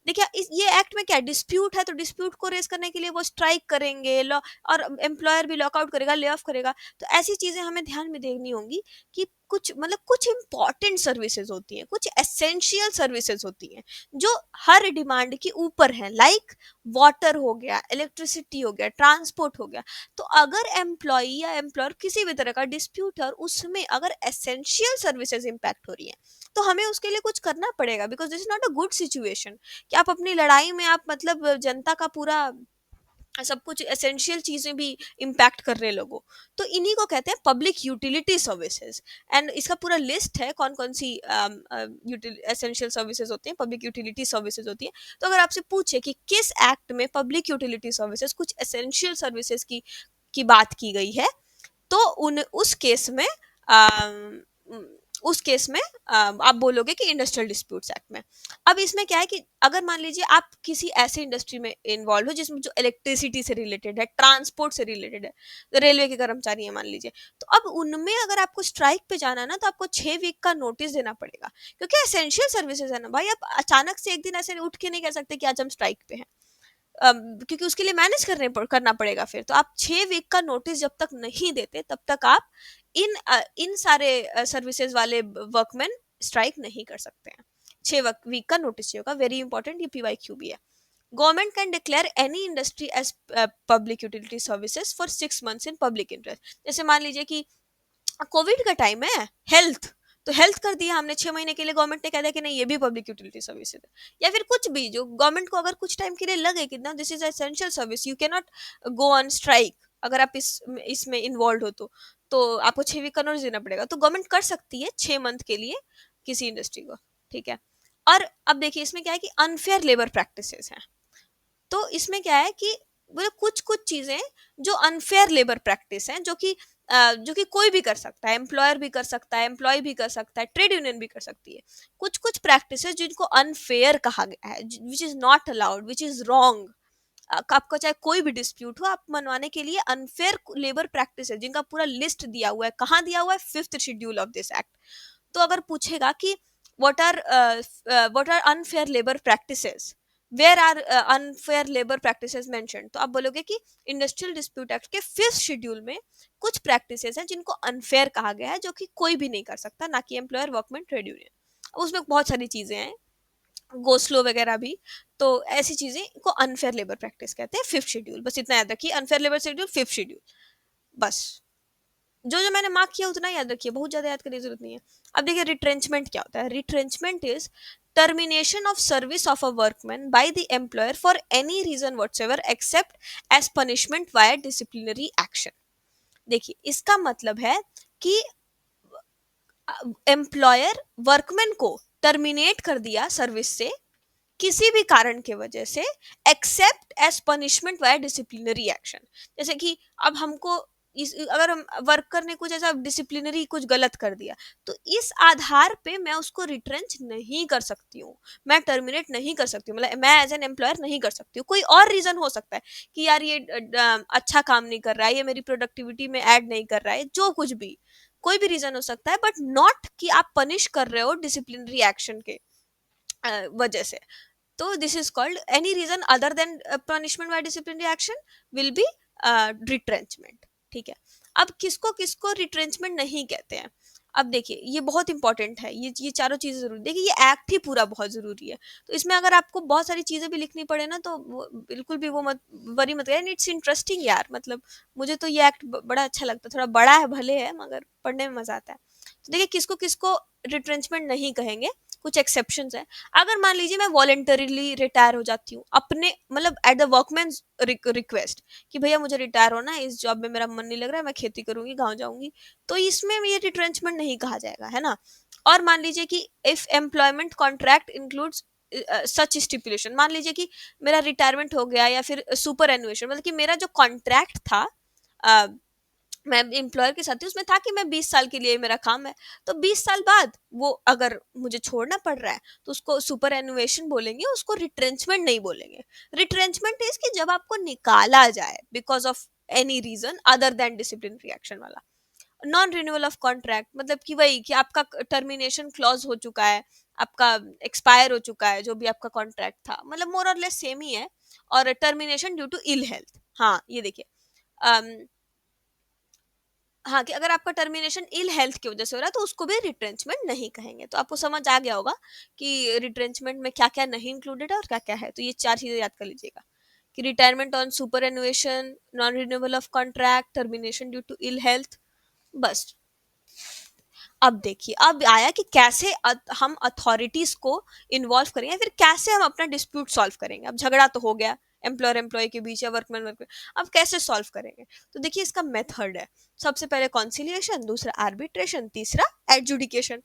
देखिए ये एक्ट में क्या डिस्प्यूट है, तो डिस्प्यूट को रेज करने के लिए वो स्ट्राइक करेंगे, लॉ और एम्प्लॉयर भी लॉकआउट करेगा, ले ऑफ करेगा। तो ऐसी चीजें हमें ध्यान में देनी होंगी कि कुछ मतलब कुछ इंपॉर्टेंट सर्विसेज होती हैं, कुछ एसेंशियल सर्विसेज होती हैं जो हर डिमांड के ऊपर है, लाइक वाटर हो गया, इलेक्ट्रिसिटी हो गया, ट्रांसपोर्ट हो गया। तो अगर एम्प्लॉय या एम्प्लॉयर किसी भी तरह का डिस्प्यूट है और उसमें अगर एसेंशियल सर्विसेज इंपैक्ट हो रही हैं, तो हमें उसके लिए कुछ करना पड़ेगा, because this is not a good situation कि आप अपनी लड़ाई में आप मतलब जनता का पूरा सब कुछ एसेंशियल चीजें भी इम्पैक्ट कर रहे हैं लोगों। तो इन्हीं को कहते हैं पब्लिक यूटिलिटी सर्विसेज। एंड इसका पूरा लिस्ट है कौन कौन सी एसेंशियल सर्विसेज होती हैं, पब्लिक यूटिलिटी सर्विसेज होती हैं। तो अगर आपसे पूछे कि किस एक्ट में पब्लिक यूटिलिटी सर्विसेज, कुछ एसेंशियल सर्विसेज की बात की गई है, तो उन उस केस में आप बोलोगे कि इंडस्ट्रियल डिस्प्यूट्स एक्ट में। अब इसमें क्या है कि अगर मान लीजिए आप किसी ऐसे इंडस्ट्री में इन्वॉल्व हो जिसमें जो इलेक्ट्रिसिटी से रिलेटेड है, ट्रांसपोर्ट से रिलेटेड है, तो रेलवे के कर्मचारी हैं मान लीजिए, तो अब उनमें अगर आपको स्ट्राइक पे जाना है ना, तो आपको 6 वीक का नोटिस देना पड़ेगा, क्योंकि एसेंशियल सर्विसेज है ना भाई। आप अचानक से एक दिन ऐसे उठ के नहीं कह सकते कि आज हम स्ट्राइक पे हैं, क्योंकि उसके लिए मैनेज करना पड़ेगा फिर। तो आप 6 वीक का नोटिस जब तक नहीं देते, तब तक आप इन सारे सर्विसेज वाले वर्कमैन स्ट्राइक नहीं कर सकते हैं। 6 वीक का नोटिस चाहिए होगा, वेरी इंपॉर्टेंट, ये PYQ भी है। Government can declare any industry as public utility services for 6 months in public interest. जैसे मान लीजिए कि कोविड का टाइम है, हेल्थ, तो हेल्थ कर दिया हमने 6 महीने के लिए, गवर्नमेंट ने कह दिया कि नहीं ये भी पब्लिक यूटिलिटी सर्विस है। या फिर कुछ भी जो गवर्नमेंट को अगर कुछ टाइम के लिए लगे कि ना this is essential service, you can not go on strike, अगर आप इसमें इन्वॉल्व हो तो आपको 6 वीक का नोटिस देना पड़ेगा। तो गवर्नमेंट कर सकती है 6 मंथ के लिए किसी इंडस्ट्री को, ठीक है। और अब देखिए इसमें क्या है कि अनफेयर लेबर प्रैक्टिसेस हैं। तो इसमें क्या है कि मतलब कुछ कुछ चीजें जो अनफेयर लेबर प्रैक्टिस हैं, जो कि कोई भी कर सकता है, एम्प्लॉयर भी कर सकता है, एम्प्लॉय भी कर सकता है, ट्रेड यूनियन भी कर सकती है। कुछ कुछ प्रैक्टिसेस जिनको अनफेयर कहा गया है, which is not allowed, which is wrong. आपका चाहे कोई भी डिस्प्यूट हो, आप मनवाने के लिए अनफेयर लेबर प्रैक्टिस है जिनका पूरा लिस्ट दिया हुआ है। कहाँ दिया हुआ है? 5th schedule of this act. तो अगर पूछेगा कि what are unfair labour practices, where are unfair labour practices mentioned, तो आप बोलोगे कि इंडस्ट्रियल डिस्प्यूट एक्ट के 5th शेड्यूल में कुछ प्रैक्टिसेस हैं जिनको अनफेयर कहा गया है, जो कि कोई भी नहीं कर सकता, ना कि एम्प्लॉयर, वर्कमैन, ट्रेड यूनियन। उसमें बहुत सारी चीजें हैं, गोस्लो वगैरह भी। तो ऐसी चीजें को अनफेयर लेबर प्रैक्टिस कहते हैं। 5th शेड्यूल, बस इतना याद रखिए, unfair labour schedule, 5th schedule, बस। जो जो मैंने मार्क किया उतना याद रखिए, बहुत ज्यादा याद करने की जरूरत नहीं है। अब देखिए रिट्रेंचमेंट क्या होता है। Retrenchment is termination of service of a workman by the employer for any reason whatsoever except as punishment via disciplinary action. देखिए इसका मतलब है कि एम्प्लॉयर वर्कमैन को टर्मिनेट कर दिया सर्विस से किसी भी कारण के वजह से except as punishment via disciplinary action. जैसे कि अब हमको अगर हम वर्कर ने कुछ ऐसा डिसिप्लिनरी कुछ गलत कर दिया तो इस आधार पे मैं उसको रिट्रेंच नहीं कर सकती हूँ, मैं टर्मिनेट नहीं कर सकती हूँ, मतलब मैं एज एन एम्प्लॉयर नहीं कर सकती हूँ। कोई और रीजन हो सकता है कि यार ये अच्छा काम नहीं कर रहा है, ये मेरी प्रोडक्टिविटी में ऐड नहीं कर रहा है, जो कुछ भी कोई भी रीजन हो सकता है, बट नॉट कि आप पनिश कर रहे हो डिसिप्लिनरी एक्शन के वजह से। तो this is called any reason other than punishment by disciplinary action will be retrenchment. ठीक है, अब किसको किसको रिट्रेंचमेंट नहीं कहते हैं। अब देखिए ये बहुत इंपॉर्टेंट है, ये चारों चीजें जरूरी, देखिए ये एक्ट ही पूरा बहुत जरूरी है। तो इसमें अगर आपको बहुत सारी चीजें भी लिखनी पड़े ना तो बिल्कुल भी वो मत वरी मत करें, इट्स इंटरेस्टिंग यार, मतलब मुझे तो ये एक्ट बड़ा अच्छा लगता है, थोड़ा बड़ा है भले है मगर पढ़ने में मजा आता है। तो देखिए किसको किसको रिट्रेंचमेंट नहीं कहेंगे, कुछ एक्सेप्शंस है। अगर मान लीजिए मैं वॉलेंटरीली रिटायर हो जाती हूँ अपने मतलब एट द वर्कमैन रिक्वेस्ट कि भैया मुझे रिटायर होना है, इस जॉब में मेरा मन नहीं लग रहा है, मैं खेती करूंगी, गाँव जाऊंगी, तो इसमें ये रिट्रेंचमेंट नहीं कहा जाएगा, है ना। और मान लीजिए कि if employment contract includes such stipulation, मान लीजिए कि मेरा रिटायरमेंट हो गया या फिर सुपर एनुएशन, मतलब कि मेरा जो कॉन्ट्रैक्ट था मैं एम्प्लॉयर के साथ थी, उसमें था कि मैं 20 साल के लिए मेरा काम है, तो 20 साल बाद वो अगर मुझे छोड़ना पड़ रहा है तो उसको सुपर एनुएशन बोलेंगे, उसको रिट्रेंचमेंट नहीं बोलेंगे। रिट्रेंचमेंट इज कि जब आपको निकाला जाए because of any reason other than disciplinary action वाला। नॉन रिन्यूअल ऑफ कॉन्ट्रैक्ट मतलब कि वही कि आपका टर्मिनेशन क्लॉज हो चुका है, आपका एक्सपायर हो चुका है जो भी आपका कॉन्ट्रैक्ट था, मतलब मोर और लेस सेम ही है। और termination due to ill health, हाँ ये देखिए हाँ कि अगर आपका टर्मिनेशन इल हेल्थ की वजह से हो रहा है तो उसको भी रिट्रेंचमेंट नहीं कहेंगे। तो आपको समझ आ गया होगा कि रिट्रेंचमेंट में क्या क्या नहीं इंक्लूडेड है और क्या क्या है। तो ये चार चीजें याद कर लीजिएगा कि retirement on superannuation, non renewal of contract, termination due to ill health, बस। अब देखिए अब आया कि कैसे हम अथॉरिटीज को इन्वॉल्व करेंगे, फिर कैसे हम अपना डिस्प्यूट सॉल्व करेंगे। अब झगड़ा तो हो गया एम्प्लॉयर एम्प्लॉय के बीच या वर्कमैन वर्कमैन, अब कैसे सॉल्व करेंगे। तो देखिए इसका मेथड है, सबसे पहले कॉन्सिलिएशन, दूसरा आर्बिट्रेशन, तीसरा एडजुडिकेशन।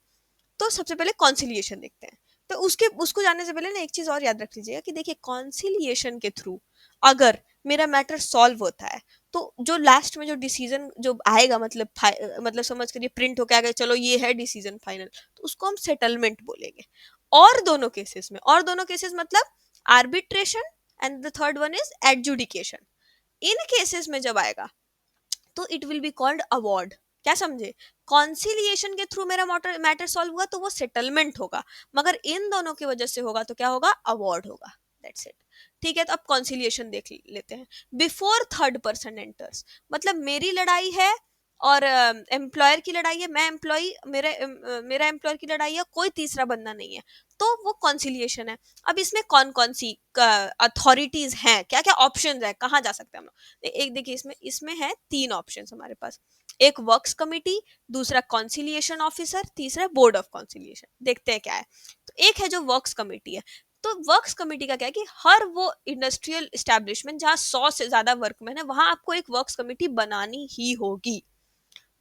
तो सबसे पहले कॉन्सिलिएशन देखते हैं। तो उसके उसको जानने से पहले ना एक चीज और याद रख लीजिएगा कि देखिए कॉन्सिलिएशन के थ्रू अगर मेरा मैटर सॉल्व होता है तो जो लास्ट में जो डिसीजन जो आएगा, मतलब समझ करिए प्रिंट होके आ गया चलो ये है डिसीजन फाइनल, तो उसको हम सेटलमेंट बोलेंगे। और दोनों केसेस मतलब arbitration and the third one is adjudication. In cases में जब आएगा तो it will be called award. क्या समझे, कॉन्सिलिएशन के थ्रू मेरा मैटर सॉल्व हुआ तो वो सेटलमेंट होगा, मगर इन दोनों की वजह से होगा तो क्या होगा, अवॉर्ड होगा। That's it. ठीक है, तो अब कॉन्सिलिएशन देख लेते हैं। बिफोर थर्ड पर्सन एंटर्स, मतलब मेरी लड़ाई है और एम्प्लॉयर की लड़ाई है, मैं एम्प्लॉय मेरा एम्प्लॉयर की लड़ाई है, कोई तीसरा बंदा नहीं है, तो वो कॉन्सिलिएशन है। अब इसमें कौन कौन सी अथॉरिटीज हैं, क्या क्या ऑप्शंस है, कहाँ जा सकते हैं हम लोग। एक देखिए इसमें इसमें है तीन ऑप्शंस हमारे पास, एक वर्क्स कमिटी, दूसरा कॉन्सिलिएशन ऑफिसर, तीसरा बोर्ड ऑफ कॉन्सिलिएशन। देखते हैं क्या है। तो एक है जो वर्क्स कमिटी है, तो वर्क्स कमिटी का क्या है कि हर वो इंडस्ट्रियल एस्टेब्लिशमेंट जहाँ 100 से ज्यादा वर्कमैन है वहां आपको एक वर्क्स कमिटी बनानी ही होगी।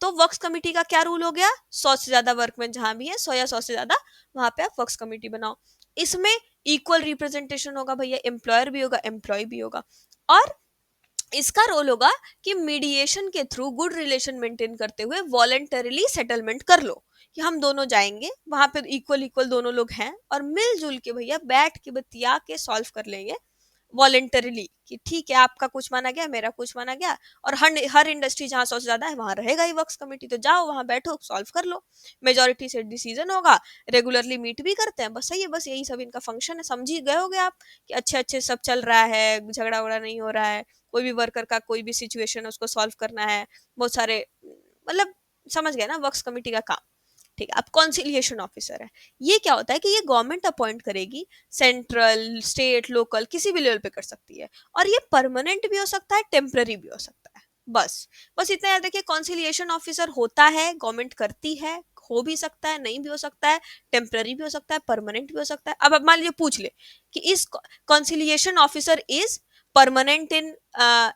तो वर्क्स कमिटी का क्या रूल हो गया, 100 से ज्यादा वर्कमैन जहां भी है, 100 या 100 से ज्यादा, वहां पे आप वर्क्स कमिटी बनाओ। इसमें इक्वल रिप्रेजेंटेशन होगा भैया, एम्प्लॉयर भी होगा एम्प्लॉय भी होगा। और इसका रोल होगा कि मीडिएशन के थ्रू गुड रिलेशन मेंटेन करते हुए वॉलेंटरीली सेटलमेंट कर लो, कि हम दोनों जाएंगे वहां पे इक्वल इक्वल दोनों लोग हैं और मिलजुल के भैया बैठ के बतिया के सॉल्व कर लेंगे वॉलेंटरीली, कि ठीक है आपका कुछ माना गया मेरा कुछ माना गया। और हर इंडस्ट्री जहां 100 से ज्यादा है वहां रहेगा ही वर्क्स कमेटी, तो जाओ वहां बैठो सॉल्व कर लो, मेजोरिटी से डिसीजन होगा, रेगुलरली मीट भी करते हैं, बस सही है, बस यही सब इनका फंक्शन है। समझ ही गए होगे आप कि अच्छे अच्छे सब चल रहा है, झगड़ा वगड़ा नहीं हो रहा है, कोई भी वर्कर का कोई भी सिचुएशन है उसको सॉल्व करना है, बहुत सारे मतलब समझ गए ना वर्क्स कमेटी का काम। ठीक है, अब कॉन्सिलिएशन ऑफिसर है, ये क्या होता है कि ये गवर्नमेंट अपॉइंट करेगी, सेंट्रल स्टेट लोकल किसी भी लेवल पे कर सकती है, और ये परमानेंट भी हो सकता है टेम्पररी भी हो सकता है, बस बस इतना याद रखिए, कॉन्सिलिएशन ऑफिसर होता है, गवर्नमेंट करती है, हो भी सकता है, नहीं भी हो सकता है, टेम्पररी भी हो सकता है, परमानेंट भी हो सकता है। अब मान लीजिए पूछ ले कि इस conciliation officer is permanent in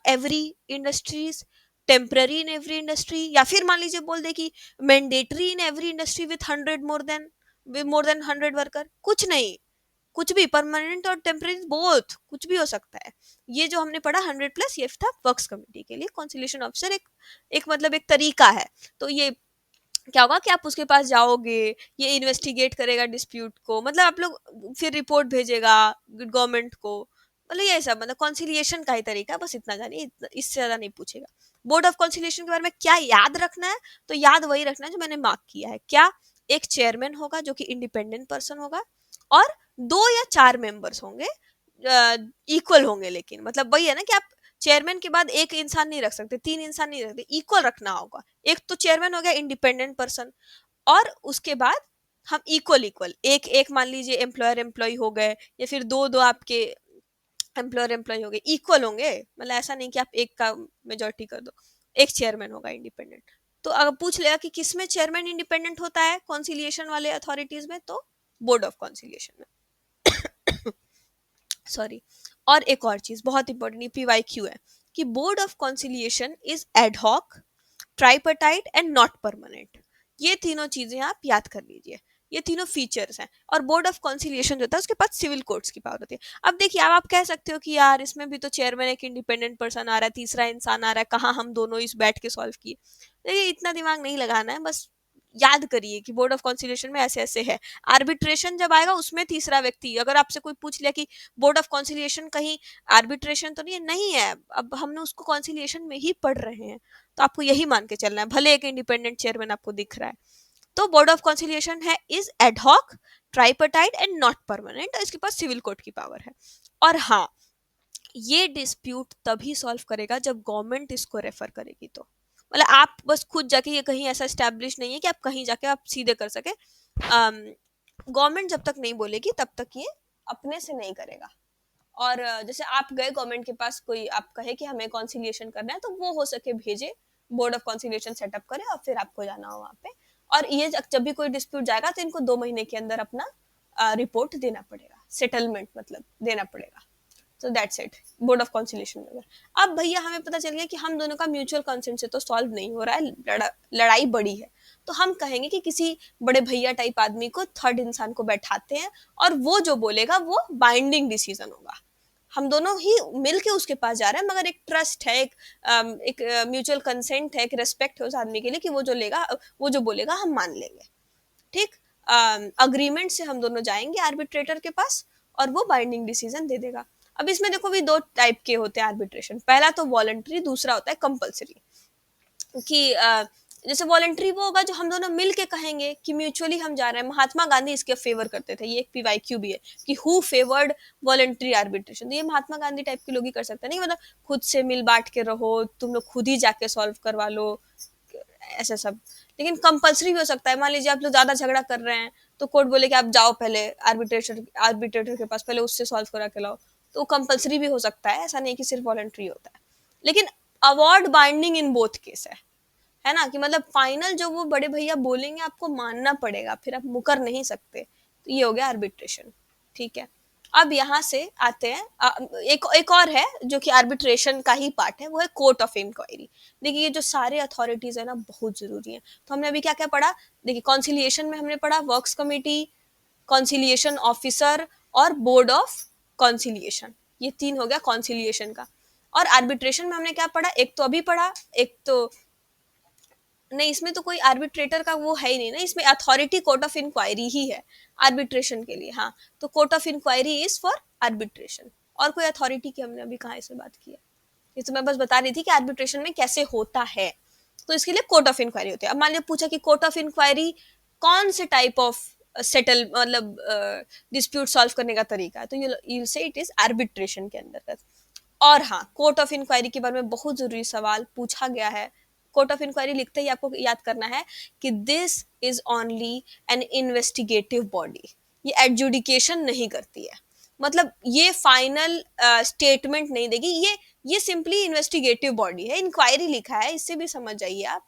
every industries, temporary in every industry, या फिर मान लीजिए बोल दे कि mandatory in every industry with 100 more than 100 worker, कुछ नहीं, कुछ भी, परमानेंट और टेम्पररी बोथ, कुछ भी हो सकता है। ये जो हमने पढ़ा 100+, ये था वर्क्स कमेटी के लिए। कॉन्सिलेशन ऑफिसर एक मतलब एक तरीका है। तो ये क्या होगा कि आप उसके पास जाओगे, ये इन्वेस्टिगेट करेगा डिस्प्यूट को, मतलब आप लोग फिर रिपोर्ट भेजेगा गवर्नमेंट को, मतलब ये सब, मतलब कॉन्सिलिएशन का ही तरीका है, बस इतना जानिए, इससे ज्यादा नहीं पूछेगा। बोर्ड ऑफ कॉन्सिलिएशन के बारे में क्या याद रखना है, तो याद वही रखना है जो मैंने मार्क किया है। क्या? एक चेयरमैन होगा जो कि इंडिपेंडेंट पर्सन होगा, और 2 या 4 मेंबर्स होंगे, इक्वल होंगे, लेकिन मतलब वही है ना कि आप चेयरमैन के बाद एक इंसान नहीं रख सकते, 3 इंसान नहीं रखते, इक्वल रखना होगा। एक तो चेयरमैन हो गया इंडिपेंडेंट पर्सन, और उसके बाद हम इक्वल इक्वल, एक एक मान लीजिए एम्प्लॉयर एम्प्लॉय हो गए, या फिर दो दो आपके एम्प्लॉयर एम्प्लॉय हो गए, इक्वल होंगे, मतलब ऐसा नहीं कि आप एक का मेजोरिटी कर दो। एक चेयरमैन होगा इंडिपेंडेंट। तो अगर पूछ लेगा कि किसमें चेयरमैन इंडिपेंडेंट होता है कॉन्सिलिएशन वाले अथॉरिटीज में, तो बोर्ड ऑफ कॉन्सिलिएशन में। सॉरी। और एक और चीज बहुत इंपॉर्टेंट पीवाईक्यू है कि board of conciliation is ad hoc, tripartite and not permanent. ये तीनों चीजें आप याद कर लीजिए, ये तीनों फीचर्स हैं। और बोर्ड ऑफ कॉन्सिलिएशन जो होता है उसके पास सिविल कोर्ट्स की पावर होती है। अब देखिए, अब आप कह सकते हो कि यार इसमें भी तो चेयरमैन एक इंडिपेंडेंट पर्सन आ रहा है, तीसरा इंसान आ रहा है, कहाँ हम दोनों इस बैठ के सॉल्व किए। देखिए, इतना दिमाग नहीं लगाना है, बस याद करिए कि बोर्ड ऑफ कॉन्सिलिएशन में ऐसे ऐसे है। आर्बिट्रेशन जब आएगा उसमें तीसरा व्यक्ति, अगर आपसे कोई पूछ लिया कि बोर्ड ऑफ कॉन्सिलिएशन कहीं आर्बिट्रेशन तो नहीं है, नहीं है, अब हमने उसको कॉन्सिलिएशन में ही पढ़ रहे हैं, तो आपको यही मान के चलना है, भले एक इंडिपेंडेंट चेयरमैन आपको दिख रहा है। तो बोर्ड ऑफ कॉन्सिलिएशन है is ad hoc, tripartite and not permanent, इसके पास सिविल कोर्ट की पावर है। और हाँ, ये डिस्प्यूट तभी सॉल्व करेगा जब गवर्नमेंट इसको रेफर करेगी, तो मतलब आप बस खुद जाके, ये कहीं ऐसा स्टैब्लिश नहीं है कि आप कहीं जाके आप सीधे कर सके। गवर्नमेंट जब तक नहीं बोलेगी तब तक ये अपने से नहीं करेगा। और जैसे आप गए गवर्नमेंट के पास, कोई आप कहे कि हमें कॉन्सिलिएशन करना है, तो वो हो सके भेजे, बोर्ड ऑफ कॉन्सिलिएशन सेटअप करे और फिर आपको जाना हो वहाँ पे। और ये जब भी कोई डिस्प्यूट जाएगा तो इनको 2 महीने के अंदर अपना रिपोर्ट देना पड़ेगा, सेटलमेंट मतलब देना पड़ेगा। सो that's it, board of conciliation में। अब भैया हमें पता चल गया कि हम दोनों का म्यूचुअल कंसेंट से तो सॉल्व नहीं हो रहा है, लड़ाई बड़ी है, तो हम कहेंगे कि किसी बड़े भैया टाइप आदमी को, थर्ड इंसान को बैठाते हैं, और वो जो बोलेगा वो बाइंडिंग डिसीजन होगा। हम दोनों ही मिल के उसके पास जा रहे हैं, मगर एक ट्रस्ट है, एक म्यूचुअल कंसेंट है, एक रेस्पेक्ट है उस आदमी के लिए कि वो जो लेगा, वो जो बोलेगा हम मान लेंगे। ठीक, अग्रीमेंट से हम दोनों जाएंगे आर्बिट्रेटर के पास, और वो बाइंडिंग डिसीजन दे देगा। अब इसमें देखो भी 2 टाइप के होते हैं आर्बिट्रेशन, पहला तो वॉलंटरी, दूसरा होता है कंपल्सरी। कि जैसे वॉलंटरी वो होगा जो हम दोनों मिल के कहेंगे कि म्यूचुअली हम जा रहे हैं। महात्मा गांधी इसके फेवर करते थे, ये एक पीवाईक्यू भी है कि हु फेवर्ड वॉलंटरी आर्बिट्रेशन, तो ये महात्मा गांधी टाइप के लोग ही कर सकते हैं, नहीं मतलब खुद से मिल बांट के रहो, तुम लोग खुद ही जाके सॉल्व करवा लो, ऐसा सब। लेकिन कंपल्सरी भी हो सकता है, मान लीजिए आप लोग ज्यादा झगड़ा कर रहे हैं, तो कोर्ट बोले कि आप जाओ पहले आर्बिट्रेटर के पास, पहले उससे सॉल्व करा के लाओ, तो कंपल्सरी भी हो सकता है, ऐसा नहीं कि सिर्फ वॉलंटरी होता है। लेकिन award binding in both case है ना, कि मतलब फाइनल जो वो बड़े भैया बोलेंगे आपको मानना पड़ेगा, फिर आप मुकर नहीं सकते, तो ये हो गया आर्बिट्रेशन। ठीक है, अब यहाँ से आते हैं एक एक और है जो कि आर्बिट्रेशन का ही पार्ट है, वो है कोर्ट ऑफ इंक्वायरी। देखिए, ये जो सारे अथॉरिटीज है ना बहुत जरूरी है। तो हमने अभी क्या क्या पढ़ा, देखिए कॉन्सिलिएशन में हमने पढ़ा वर्क्स कमेटी, कॉन्सिलिएशन ऑफिसर और बोर्ड ऑफ कॉन्सिलिएशन, ये 3 हो गया कॉन्सिलिएशन का। और आर्बिट्रेशन में हमने क्या पढ़ा, एक तो अभी पढ़ा, एक तो नहीं, इसमें तो कोई आर्बिट्रेटर का वो है ही नहीं ना, इसमें अथॉरिटी कोर्ट ऑफ इंक्वायरी ही है आर्बिट्रेशन के लिए। हाँ, तो court of inquiry is for arbitration. और कोई अथॉरिटी की हमने अभी कहाँ इसमें बात की है, ये तो मैं बस बता रही थी कि आर्बिट्रेशन में कैसे होता है, तो इसके लिए कोर्ट ऑफ इंक्वायरी होती है। अब मान लिया पूछा कि कोर्ट ऑफ इंक्वायरी कौन से टाइप ऑफ सेटल मतलब डिस्प्यूट सॉल्व करने का तरीका है, तो यू से इट इज आर्बिट्रेशन के अंदर। और हाँ, कोर्ट ऑफ इंक्वायरी के बारे में बहुत जरूरी सवाल पूछा गया है। कोर्ट ऑफ इंक्वायरी लिखते ही आपको याद करना है कि this is only an investigative body, ये एडजुडिकेशन नहीं करती है, मतलब ये फाइनल स्टेटमेंट नहीं देगी, ये ये सिंपली इन्वेस्टिगेटिव बॉडी है, इंक्वायरी लिखा है, इससे भी समझ जाइए आप।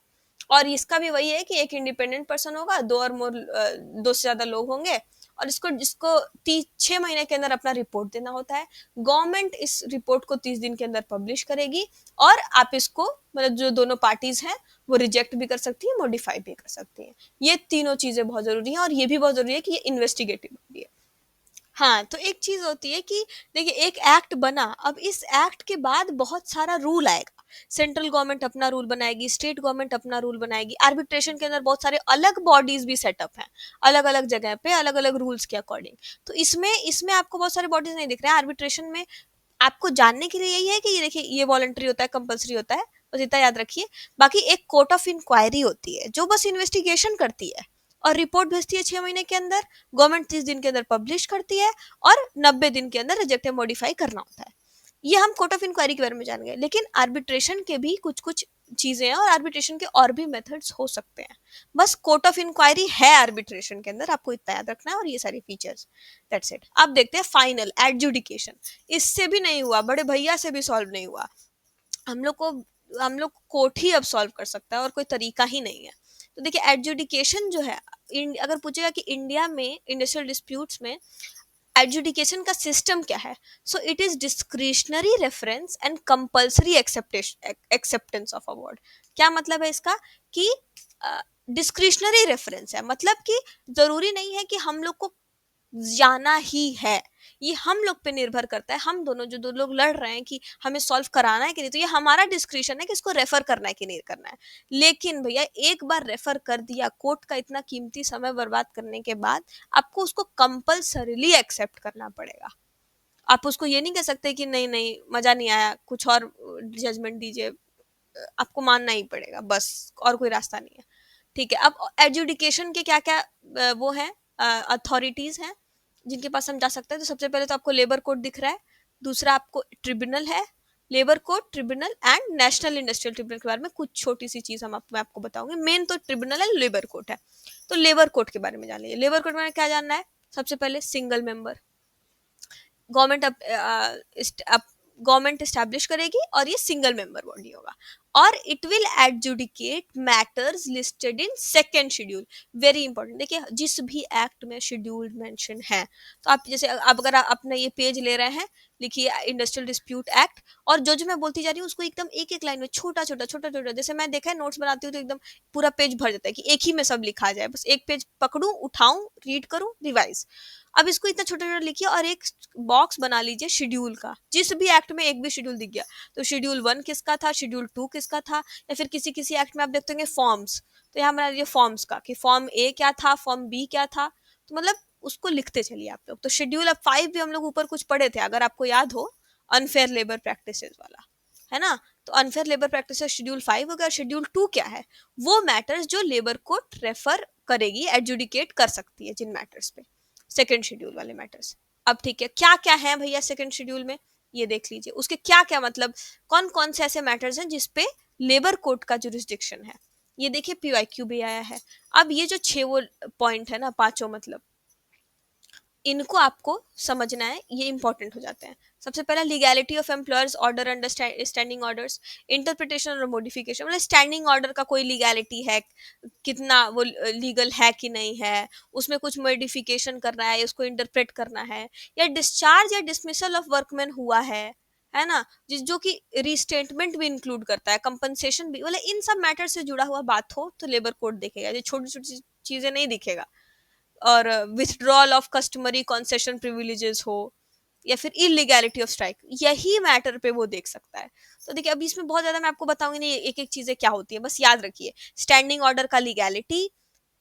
और इसका भी वही है कि एक इंडिपेंडेंट पर्सन होगा, दो से ज्यादा लोग होंगे, और इसको जिसको 6 महीने के अंदर अपना रिपोर्ट देना होता है। गवर्नमेंट इस रिपोर्ट को 30 दिन के अंदर पब्लिश करेगी, और आप इसको मतलब जो दोनों पार्टीज हैं वो रिजेक्ट भी कर सकती है, मॉडिफाई भी कर सकती है। ये तीनों चीजें बहुत जरूरी हैं, और ये भी बहुत जरूरी है कि ये इन्वेस्टिगेटिव बॉडी है। हाँ, तो एक चीज होती है कि देखिए एक एक्ट बना, अब इस एक्ट के बाद बहुत सारा रूल आएगा। सेंट्रल गवर्नमेंट अपना रूल बनाएगी, स्टेट गवर्नमेंट अपना रूल बनाएगी, आर्बिट्रेशन के अंदर बहुत सारे अलग बॉडीज भी सेटअप हैं, अलग अलग जगह पे अलग अलग रूल्स के अकॉर्डिंग। तो इसमें इसमें आपको बहुत सारे बॉडीज नहीं दिख रहे हैं आर्बिट्रेशन में। आपको जानने के लिए यही है कि ये देखिए ये वॉलंटरी होता है, कंपलसरी होता है, बस इतना याद रखिए। बाकी एक कोर्ट ऑफ इंक्वायरी होती है जो बस इन्वेस्टिगेशन करती है और रिपोर्ट भेजती है 6 महीने के अंदर, गवर्नमेंट 30 दिन के अंदर पब्लिश करती है, और 90 दिन के अंदर रिजेक्ट या मॉडिफाई करना होता है। ये हम कोर्ट ऑफ इंक्वायरी के बारे में जान गए, लेकिन आर्बिट्रेशन के भी कुछ कुछ चीजें हैं, और आर्बिट्रेशन के और भी मेथड्स हो सकते हैं। बस कोर्ट ऑफ इंक्वायरी है आर्बिट्रेशन के अंदर, आपको इतना याद रखना है, और ये सारी फीचर्स, दैट्स इट। अब देखते हैं फाइनल एडजुडिकेशन। इससे भी नहीं हुआ, बड़े भैया से भी सॉल्व नहीं हुआ, हम लोग को हम लोग कोर्ट ही अब सॉल्व कर सकता है, और कोई तरीका ही नहीं है। तो देखिए एडजुडिकेशन जो है, अगर पूछेगा कि इंडिया में इंडस्ट्रियल डिस्प्यूट्स में एडजुडिकेशन का सिस्टम क्या है, so it is discretionary reference and compulsory acceptance of award. क्या मतलब है इसका कि डिस्क्रिशनरी रेफरेंस है, मतलब कि जरूरी नहीं है कि हम लोग को जाना ही है, ये हम लोग पे निर्भर करता है, हम दोनों जो दो लोग लड़ रहे हैं कि हमें सॉल्व कराना है कि नहीं, तो ये हमारा डिस्क्रिशन है कि इसको रेफर करना है कि नहीं करना है। लेकिन भैया एक बार रेफर कर दिया, कोर्ट का इतना कीमती समय बर्बाद करने के बाद आपको उसको कंपल्सरीली एक्सेप्ट करना पड़ेगा। आप उसको ये नहीं कह सकते कि नहीं नहीं मजा नहीं आया, कुछ और जजमेंट दीजिए, आपको मानना ही पड़ेगा, बस और कोई रास्ता नहीं है। ठीक है, अब एजुडिकेशन के क्या क्या वो है अथॉरिटीज हैं जिनके पास हम जा सकते हैं। तो सबसे पहले तो आपको लेबर कोड दिख रहा है, दूसरा आपको ट्रिब्यूनल है, labour code, tribunal and national industrial tribunal के बारे में कुछ छोटी सी चीज मैं आपको बताऊंगी। मेन तो ट्रिब्यूनल है, लेबर कोड है। तो लेबर कोड के बारे में जान लीजिए। लेबर कोड में क्या जानना है, सबसे पहले सिंगल मेंबर, गवर्नमेंट अब गवर्नमेंट स्टैब्लिश करेगी और ये सिंगल मेंबर बॉडी होगा, और it will adjudicate matters listed in second schedule. Very important, देखिए जिस भी एक्ट में शेड्यूल मेंशन है, तो आप जैसे अब अगर आप अपना ये पेज ले रहे हैं, लिखिए इंडस्ट्रियल डिस्प्यूट एक्ट, और जो मैं बोलती जा रही हूँ उसको एकदम एक एक लाइन में छोटा छोटा छोटा छोटा, जैसे मैं देखा है नोट्स बनाती हूँ तो एकदम पूरा पेज भर जाता है कि एक ही में सब लिखा जाए, बस एक पेज पकड़ू, उठाऊं, रीड करूं, रिवाइज। अब इसको इतना छोटा छोटा लिखिए, और एक बॉक्स बना लीजिए शेड्यूल का, जिस भी एक्ट में एक भी शेड्यूल दिख गया, तो शेड्यूल 1 किसका था, शेड्यूल 2 किसका था, या फिर किसी किसी एक्ट में आप देखते होंगे फॉर्म्स, तो यहाँ बना लीजिए फॉर्म्स का कि फॉर्म ए क्या था, फॉर्म बी क्या था, तो मतलब उसको लिखते चलिए आप लोग। तो शेड्यूल अब 5 भी हम लोग ऊपर कुछ पढ़े थे, अगर आपको याद हो, अनफेयर लेबर प्रैक्टिसेस वाला, है ना। तो अनफेयर लेबर प्रैक्टिस शेड्यूल 5 हो गया। शेड्यूल 2 क्या है, वो मैटर्स जो लेबर कोर्ट रेफर करेगी, एडजुडिकेट कर सकती है जिन मैटर्स पे, सेकेंड शेड्यूल वाले मैटर्स। अब ठीक है, क्या क्या है भैया सेकेंड शेड्यूल में, ये देख लीजिए उसके क्या क्या मतलब, कौन कौन से ऐसे मैटर्स हैं जिसपे लेबर कोर्ट का जुरिस्डिक्शन है। ये देखिए पीवाईक्यू भी आया है। अब ये जो 6 वो पॉइंट है ना, पांचों मतलब, इनको आपको समझना है, ये इंपॉर्टेंट हो जाते हैं। सबसे पहला legality of employers order under standing orders, interpretation और मॉडिफिकेशन, मतलब स्टैंडिंग ऑर्डर का कोई लीगैलिटी है, कितना वो लीगल है कि नहीं है, उसमें कुछ मॉडिफिकेशन करना है, उसको इंटरप्रेट करना है, या डिस्चार्ज या डिसमिसल ऑफ वर्कमैन हुआ है ना, जो कि रिस्टेटमेंट भी इंक्लूड करता है, कंपनसेशन भी, मतलब इन सब मैटर से जुड़ा हुआ बात हो तो लेबर कोड देखेगा, जो छोटी छोटी चीजें नहीं दिखेगा। और withdrawal of customary concession privileges हो, या फिर इलीगैलिटी ऑफ स्ट्राइक, यही मैटर पे वो देख सकता है। तो देखिए अभी इसमें बहुत ज्यादा मैं आपको बताऊंगी नहीं, एक एक चीजें क्या होती है, बस याद रखिए स्टैंडिंग ऑर्डर का लीगैलिटी,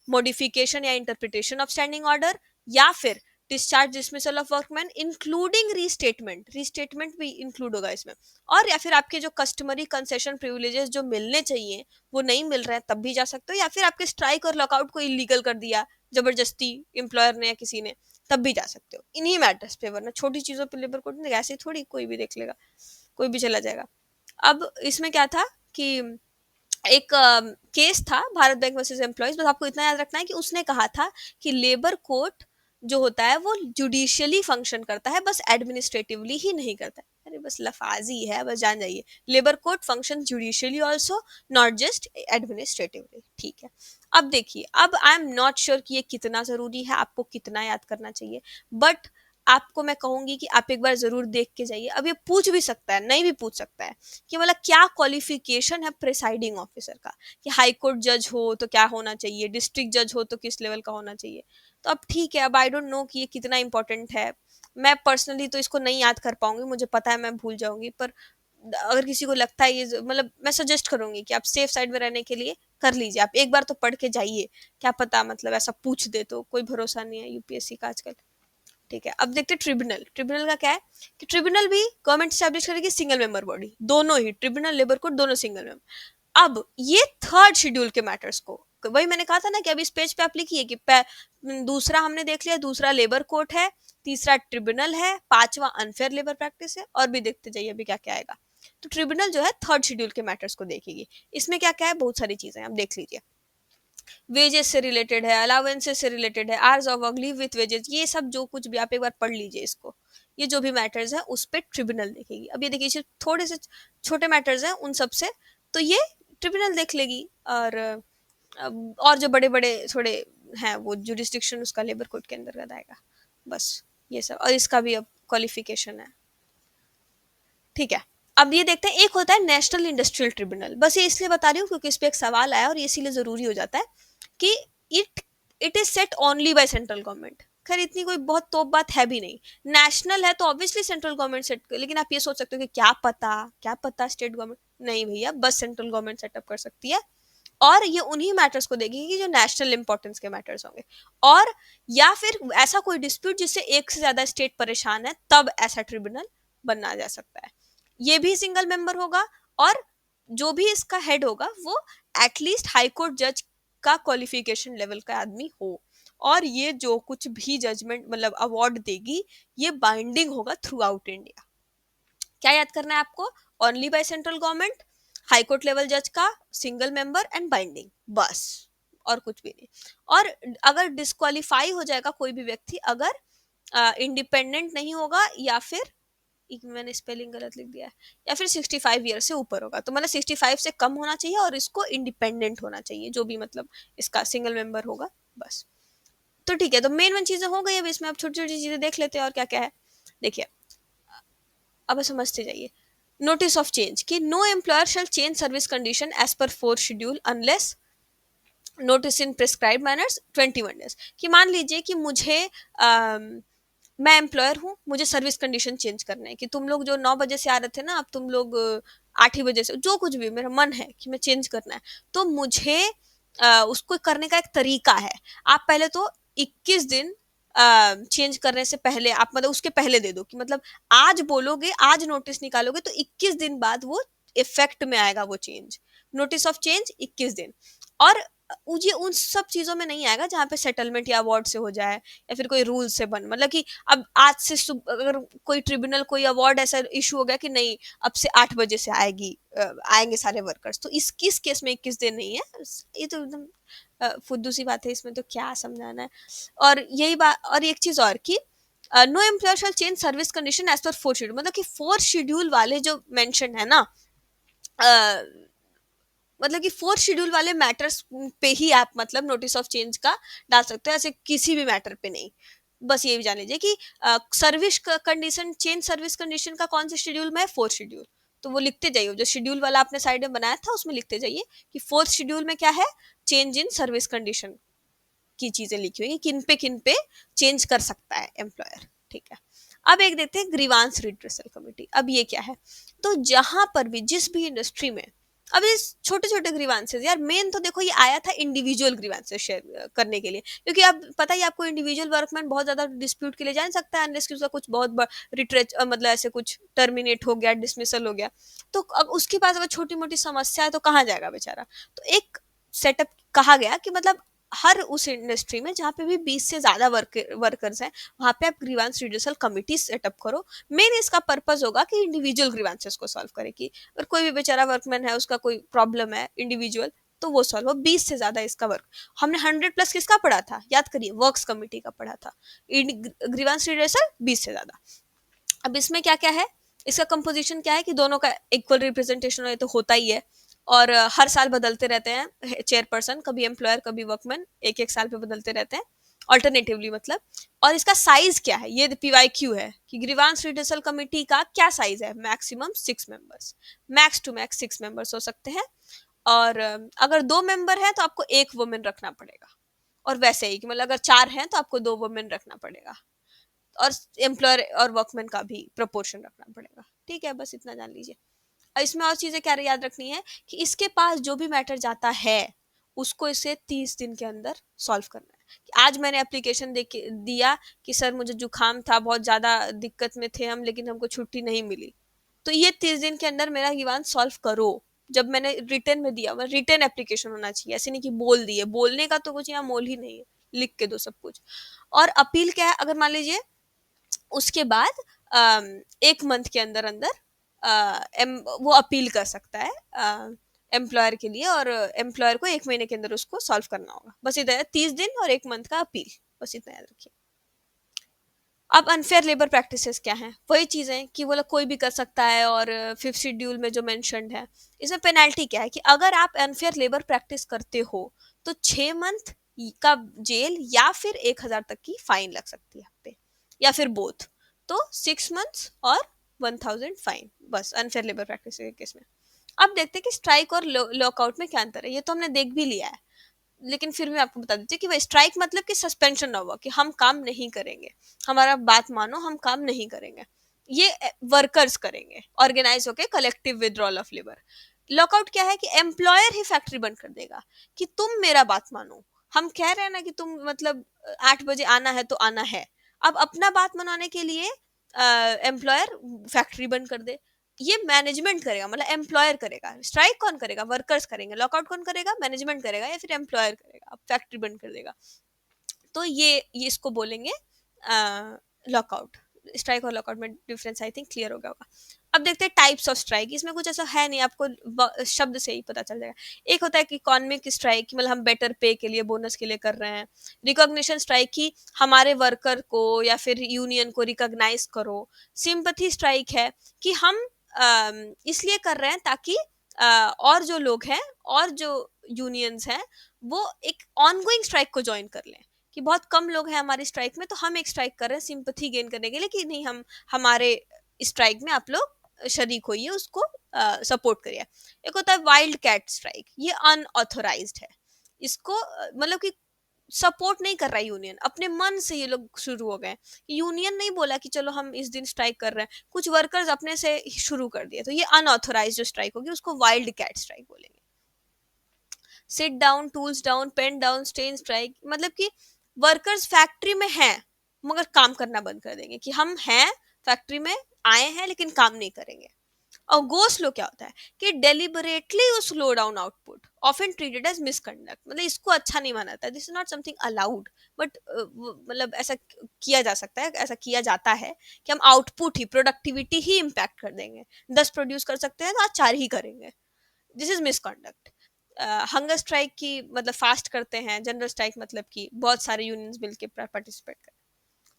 मॉडिफिकेशन या इंटरप्रिटेशन ऑफ स्टैंडिंग ऑर्डर, या फिर discharge dismissal of workman including restatement, restatement भी इंक्लूड होगा इसमें, और या फिर आपके जो कस्टमरी कंसेशन प्रिविलेजेस जो मिलने चाहिए वो नहीं मिल रहे हैं तब भी जा सकते हो, या फिर आपके स्ट्राइक और लॉकआउट को इलीगल कर दिया जबरदस्ती एम्प्लॉयर ने या किसी ने, तब भी जा सकते हो इन्हीं मैटर्स पे, वरना छोटी चीजों पे लेबर कोड नहीं, ऐसे थोड़ी कोई भी देख लेगा, कोई भी चला जाएगा। अब इसमें क्या था कि एक केस था भारत बैंक वर्सेस एम्प्लॉयज, बस आपको इतना याद रखना है कि उसने कहा था कि लेबर कोर्ट जो होता है वो जुडिशियली फंक्शन करता है, बस एडमिनिस्ट्रेटिवली ही नहीं करता है। अरे बस लफाजी है, बस जान जाइए। Labour code function judicially also, not just administratively, ठीक है। अब देखिए, अब आई एम नॉट श्योर कि ये कितना जरूरी है, आपको कितना याद करना चाहिए, बट आपको मैं कहूंगी कि आप एक बार जरूर देख के जाइए। अब ये पूछ भी सकता है, नहीं भी पूछ सकता है, कि मतलब क्या क्वालिफिकेशन है प्रिसाइडिंग ऑफिसर का, कि हाई कोर्ट जज हो तो क्या होना चाहिए, डिस्ट्रिक्ट जज हो तो किस लेवल का होना चाहिए। तो अब ठीक है, अब आई डोंट नो कि ये कितना इंपॉर्टेंट है। मैं पर्सनली तो इसको नहीं याद कर पाऊंगी, मुझे पता है मैं भूल जाऊंगी, पर अगर किसी को लगता है ये मतलब मैं सजेस्ट करूंगी कि आप सेफ साइड में रहने के लिए कर लीजिए, आप एक बार तो पढ़ के जाइए, क्या पता मतलब ऐसा पूछ दे, तो कोई भरोसा नहीं है यूपीएससी का आजकल। ठीक है, अब देखते हैं ट्रिब्यूनल। ट्रिब्यूनल का क्या है कि ट्रिब्यूनल भी गवर्नमेंट स्टैब्लिश करेगी, सिंगल मेंबर बॉडी, दोनों ही ट्रिब्यूनल लेबर कोर्ट दोनों सिंगल मेंबर। अब ये थर्ड शेड्यूल के मैटर्स को, वही मैंने कहा था ना कि अभी इस पेज पे आप लिखिए कि दूसरा हमने देख लिया, दूसरा लेबर कोर्ट है, तीसरा ट्रिब्यूनल है, पांचवा अनफेयर लेबर प्रैक्टिस है, और भी देखते जाइए अभी क्या क्या आएगा। तो ट्रिब्यूनल जो है थर्ड शेड्यूल के मैटर्स को देखेगी। इसमें क्या क्या है, बहुत सारी चीजें आप देख लीजिए। वेजेस से रिलेटेड है, अलाउंसेस से रिलेटेड है, hours of work, leave with wages, ये सब जो कुछ भी आप एक बार पढ़ लीजिए इसको। ये जो भी मैटर्स है उस पर ट्रिब्यूनल देखेगी। अब ये देखिए थोड़े से छोटे मैटर्स हैं उन सब से, तो ये ट्रिब्यूनल देख लेगी, और जो बड़े बड़े थोड़े हैं वो जुरिस्डिक्शन उसका लेबर कोड के अंतर्गत आएगा। बस ये सब, और इसका भी अब क्वालिफिकेशन है। ठीक है, अब ये देखते हैं, एक होता है नेशनल इंडस्ट्रियल ट्रिब्यूनल। बस ये इसलिए बता रही हूँ क्योंकि इस पे एक सवाल आया और ये इसीलिए जरूरी हो जाता है कि it it is set only by central government. खैर इतनी कोई बहुत तोप बात है भी नहीं, नेशनल है तो ऑब्वियसली सेंट्रल गवर्नमेंट सेट, लेकिन आप ये सोच सकते हो कि क्या पता स्टेट गवर्नमेंट, नहीं भैया, बस सेंट्रल गवर्नमेंट सेटअप कर सकती है। और ये उन्हीं मैटर्स को देखेगी जो नेशनल इंपॉर्टेंस के मैटर्स होंगे, और या फिर ऐसा कोई डिस्प्यूट जिससे एक से ज्यादा स्टेट परेशान है, तब ऐसा ट्रिब्यूनल बनना जा सकता है। ये भी सिंगल मेंबर होगा, और जो भी इसका हेड होगा वो एटलीस्ट हाई कोर्ट जज का क्वालिफिकेशन लेवल का आदमी हो, और ये जो कुछ भी जजमेंट मतलब अवार्ड देगी ये बाइंडिंग होगा थ्रू आउट इंडिया। क्या याद करना है आपको, only by central government, high court level जज का, सिंगल मेंबर एंड बाइंडिंग, बस, और कुछ भी नहीं। और अगर डिस्क्वालीफाई हो जाएगा कोई भी व्यक्ति अगर इंडिपेंडेंट नहीं होगा, या फिर एक मैंने स्पेलिंग गलत लिख दिया है, या फिर 65 ईयर से ऊपर होगा, तो मतलब 65 से कम होना चाहिए और इसको इंडिपेंडेंट होना चाहिए, जो भी मतलब इसका सिंगल मेंबर होगा, बस। तो ठीक है, तो मेन वन चीजें हो गई, अब इसमें आप छोटी छोटी चीजें देख लेते हैं और क्या क्या है। देखिए, अब समझते जाइए। नोटिस ऑफ चेंज, कि no employer shall change service condition as per fourth schedule unless notice in prescribe manners 21 days. कि मान लीजिए कि मुझे मैं एम्प्लॉयर हूँ, मुझे सर्विस कंडीशन चेंज करना है, कि तुम लोग जो 9 बजे से आ रहे थे ना, अब तुम लोग 8 ही बजे से, जो कुछ भी मेरा मन है कि मैं चेंज करना है, तो मुझे उसको करने का एक तरीका है। आप पहले तो 21 दिन चेंज करने से पहले आप मतलब उसके पहले दे दो, कि मतलब आज बोलोगे, आज नोटिस निकालोगे तो 21 दिन बाद वो इफेक्ट में आएगा वो चेंज। नोटिस ऑफ चेंज 21 दिन। और ये उन सब चीजों में नहीं आएगा जहाँ पे सेटलमेंट या अवार्ड से हो जाए, या फिर कोई रूल से बन, मतलब कि अब आज से अगर कोई ट्रिब्यूनल कोई अवार्ड ऐसा इशू हो गया कि नहीं अब से 8 बजे से आएंगे सारे वर्कर्स, तो इस केस में 21 दिन नहीं है। ये तो एकदम फुद्दू सी बात है, इसमें तो क्या समझाना है। और यही बात, और एक चीज और कि no employer shall change service condition as per fourth schedule, मतलब कि फोर्थ शेड्यूल वाले जो मेंशन है ना, मतलब कि फोर्थ शेड्यूल वाले मैटर्स पे ही आप मतलब नोटिस ऑफ चेंज का डाल सकते हो, ऐसे किसी भी मैटर पे नहीं। बस ये भी जान लीजिए कि service condition, change service condition का कौन से शेड्यूल में है, फोर्थ शेड्यूल। तो वो लिखते जाइए, जो शेड्यूल वाला आपने साइड में बनाया था उसमें लिखते जाइए कि फोर्थ शेड्यूल में क्या है, चेंज इन सर्विस कंडीशन की चीजें लिखी हुई, किन पे चेंज कर सकता है एम्प्लॉयर। ठीक है, अब एक देखते हैं ग्रीवांस रिड्रेसल कमेटी। अब ये क्या है, तो जहां पर भी जिस भी इंडस्ट्री में, अब इस छोटे छोटे ग्रीवांसेस, यार मेन तो देखो ये आया था इंडिविजुअल ग्रीवांसेस शेयर करने के लिए, क्योंकि अब पता ही आपको इंडिविजुअल वर्कमैन बहुत ज्यादा डिस्प्यूट के लिए जा नहीं सकता है अनलेस कि उसका कुछ बहुत रिट्रेच मतलब ऐसे कुछ टर्मिनेट हो गया, डिसमिसल हो गया, तो अब उसके पास अगर छोटी मोटी समस्या है तो कहाँ जाएगा बेचारा। तो एक सेटअप कहा गया कि मतलब हर उस इंडस्ट्री में जहाँ पे भी 20 से ज्यादा वर्कर्स हैं वहां पे आप ग्रीवांस रिड्यूसल कमिटी सेटअप करो। मेन इसका पर्पस होगा कि इंडिविजुअल ग्रीवांसेस को सॉल्व करे, कि अगर कोई भी बेचारा वर्कमैन है उसका कोई प्रॉब्लम है इंडिविजुअल, तो वो सॉल्व हो। 20 से ज्यादा इसका वर्क, हमने 100+ किसका पढ़ा था याद करिए, वर्क्स कमिटी का पढ़ा था। ग्रीवांस रिड्यूसल 20 से ज्यादा। अब इसमें क्या क्या है, इसका कंपोजिशन क्या है कि दोनों का इक्वल रिप्रेजेंटेशन हो तो होता ही है, और हर साल बदलते रहते हैं चेयरपर्सन, कभी एम्प्लॉयर कभी वर्कमैन, एक एक साल पे बदलते रहते हैं ऑल्टरनेटिवली मतलब। और इसका साइज क्या है, ये पीवाईक्यू है कि ग्रीवांस रिड्यूसल कमेटी का क्या साइज है, maximum 6 members, max to max 6 members हो सकते हैं। और अगर 2 मेंबर है तो आपको एक वुमेन रखना पड़ेगा, और वैसे ही कि मतलब अगर 4 हैं तो आपको 2 वुमेन रखना पड़ेगा, और एम्प्लॉयर और वर्कमैन का भी प्रोपोर्शन रखना पड़ेगा। ठीक है, बस इतना जान लीजिए। और इसमें और चीजें क्या याद रखनी है कि इसके पास जो भी मैटर जाता है उसको इसे 30 दिन के अंदर सॉल्व करना है। कि आज मैंने एप्लीकेशन दे के दिया कि सर मुझे जुकाम था, बहुत ज्यादा दिक्कत में थे हम, लेकिन हमको छुट्टी नहीं मिली, तो ये 30 दिन के अंदर मेरा गिवान सॉल्व करो। जब मैंने रिटर्न में दिया, मैं रिटर्न एप्लीकेशन होना चाहिए, ऐसे नहीं कि बोल दिए, बोलने का तो कुछ यहाँ मोल ही नहीं है, लिख के दो सब कुछ। और अपील क्या है, अगर मान लीजिए उसके बाद 1 मंथ के अंदर अंदर वो अपील कर सकता है एम्प्लॉयर के लिए, और एम्प्लॉयर को 1 महीने के अंदर उसको सॉल्व करना होगा। बस इतना है, 30 दिन और 1 मंथ का अपील, बस इतना याद रखिए। अब अनफेयर लेबर प्रैक्टिसेस क्या हैं, वही चीज़ें कि वो लोग कोई भी कर सकता है, और फिफ्थ शेड्यूल में जो मेंशन्ड है, इसमें पेनल्टी क्या है कि अगर आप अनफेयर लेबर प्रैक्टिस करते हो तो 6 मंथ का जेल या फिर 1,000 तक की फाइन लग सकती है आप पे, या फिर बोथ। तो 6 मंथ्स और 1,000 फाइन, बस अनफेयर लेबर प्रैक्टिस के केस में। अब देखते हैं कि स्ट्राइक और लॉकआउट में क्या अंतर है, ये तो हमने देख भी लिया है, लेकिन फिर भी आपको बता देती हूँ कि वह स्ट्राइक मतलब कि सस्पेंशन ना हुआ, कि हम काम नहीं करेंगे, हमारा बात मानो, हम काम नहीं करेंगे, ये वर्कर्स करेंगे ऑर्गेनाइज होके, collective withdrawal of labour. Lockout क्या है कि एम्प्लॉयर ही फैक्ट्री बंद कर देगा कि तुम मेरा बात मानो, हम कह रहे हैं ना कि तुम मतलब 8 बजे आना है तो आना है, अब अपना बात मनाने के लिए एम्प्लॉयर फैक्ट्री बंद कर दे। ये मैनेजमेंट करेगा, मतलब एम्प्लॉयर करेगा। स्ट्राइक कौन करेगा, वर्कर्स करेंगे। लॉकआउट कौन करेगा, मैनेजमेंट करेगा, या फिर एम्प्लॉयर करेगा, फैक्ट्री बंद कर देगा। तो ये इसको बोलेंगे लॉकआउट। स्ट्राइक और लॉकआउट में डिफरेंस आई थिंक क्लियर हो गया होगा। अब देखते हैं टाइप्स ऑफ स्ट्राइक। इसमें कुछ ऐसा है नहीं, आपको शब्द से ही पता चल जाएगा। एक होता है कि इकोनॉमिक स्ट्राइक, मतलब हम बेटर पे के लिए, बोनस के लिए कर रहे हैं। रिकॉग्निशन स्ट्राइक की हमारे वर्कर को या फिर यूनियन को रिकॉग्नाइज करो। सिंपैथी स्ट्राइक है कि हम इसलिए कर रहे हैं ताकि और जो लोग हैं और जो यूनियंस हैं वो एक ऑनगोइंग स्ट्राइक को ज्वाइन कर लें, कि बहुत कम लोग हैं हमारी स्ट्राइक में तो हम एक स्ट्राइक कर रहे हैं सिंपैथी गेन करने के लिए, कि नहीं हम हमारे स्ट्राइक में आप लोग शरीक होइए, उसको सपोर्ट करिए। एक होता है वाइल्ड कैट स्ट्राइक, ये अनऑथोराइज्ड है। इसको मतलब कि सपोर्ट नहीं कर रहा है यूनियन, अपने मन से ये लोग शुरू हो गए। यूनियन नहीं बोला कि चलो हम इस दिन स्ट्राइक कर रहे हैं, कुछ वर्कर्स अपने से शुरू कर दिए, तो ये अनऑथोराइज्ड जो स्ट्राइक होगी उसको वाइल्ड कैट स्ट्राइक बोलेंगे। Sit down, tools down, pen down, stay in strike, मतलब कि वर्कर्स फैक्ट्री में हैं मगर काम करना बंद कर देंगे, कि हम हैं फैक्ट्री में, आए हैं लेकिन काम नहीं करेंगे। और गो स्लो क्या होता है कि deliberately you slow down output, often treated as misconduct, मतलब इसको अच्छा नहीं माना जाता, this is not something allowed, but मतलब ऐसा किया जा सकता है, ऐसा किया जाता है कि हम आउटपुट ही, प्रोडक्टिविटी ही इम्पैक्ट कर देंगे। 10 प्रोड्यूस कर सकते हैं तो आज 4 ही करेंगे, this is misconduct. Hunger strike की मतलब फास्ट करते हैं, जनरल स्ट्राइक मतलब कि बहुत सारे यूनियंस मिलकर पार्टिसिपेट करें।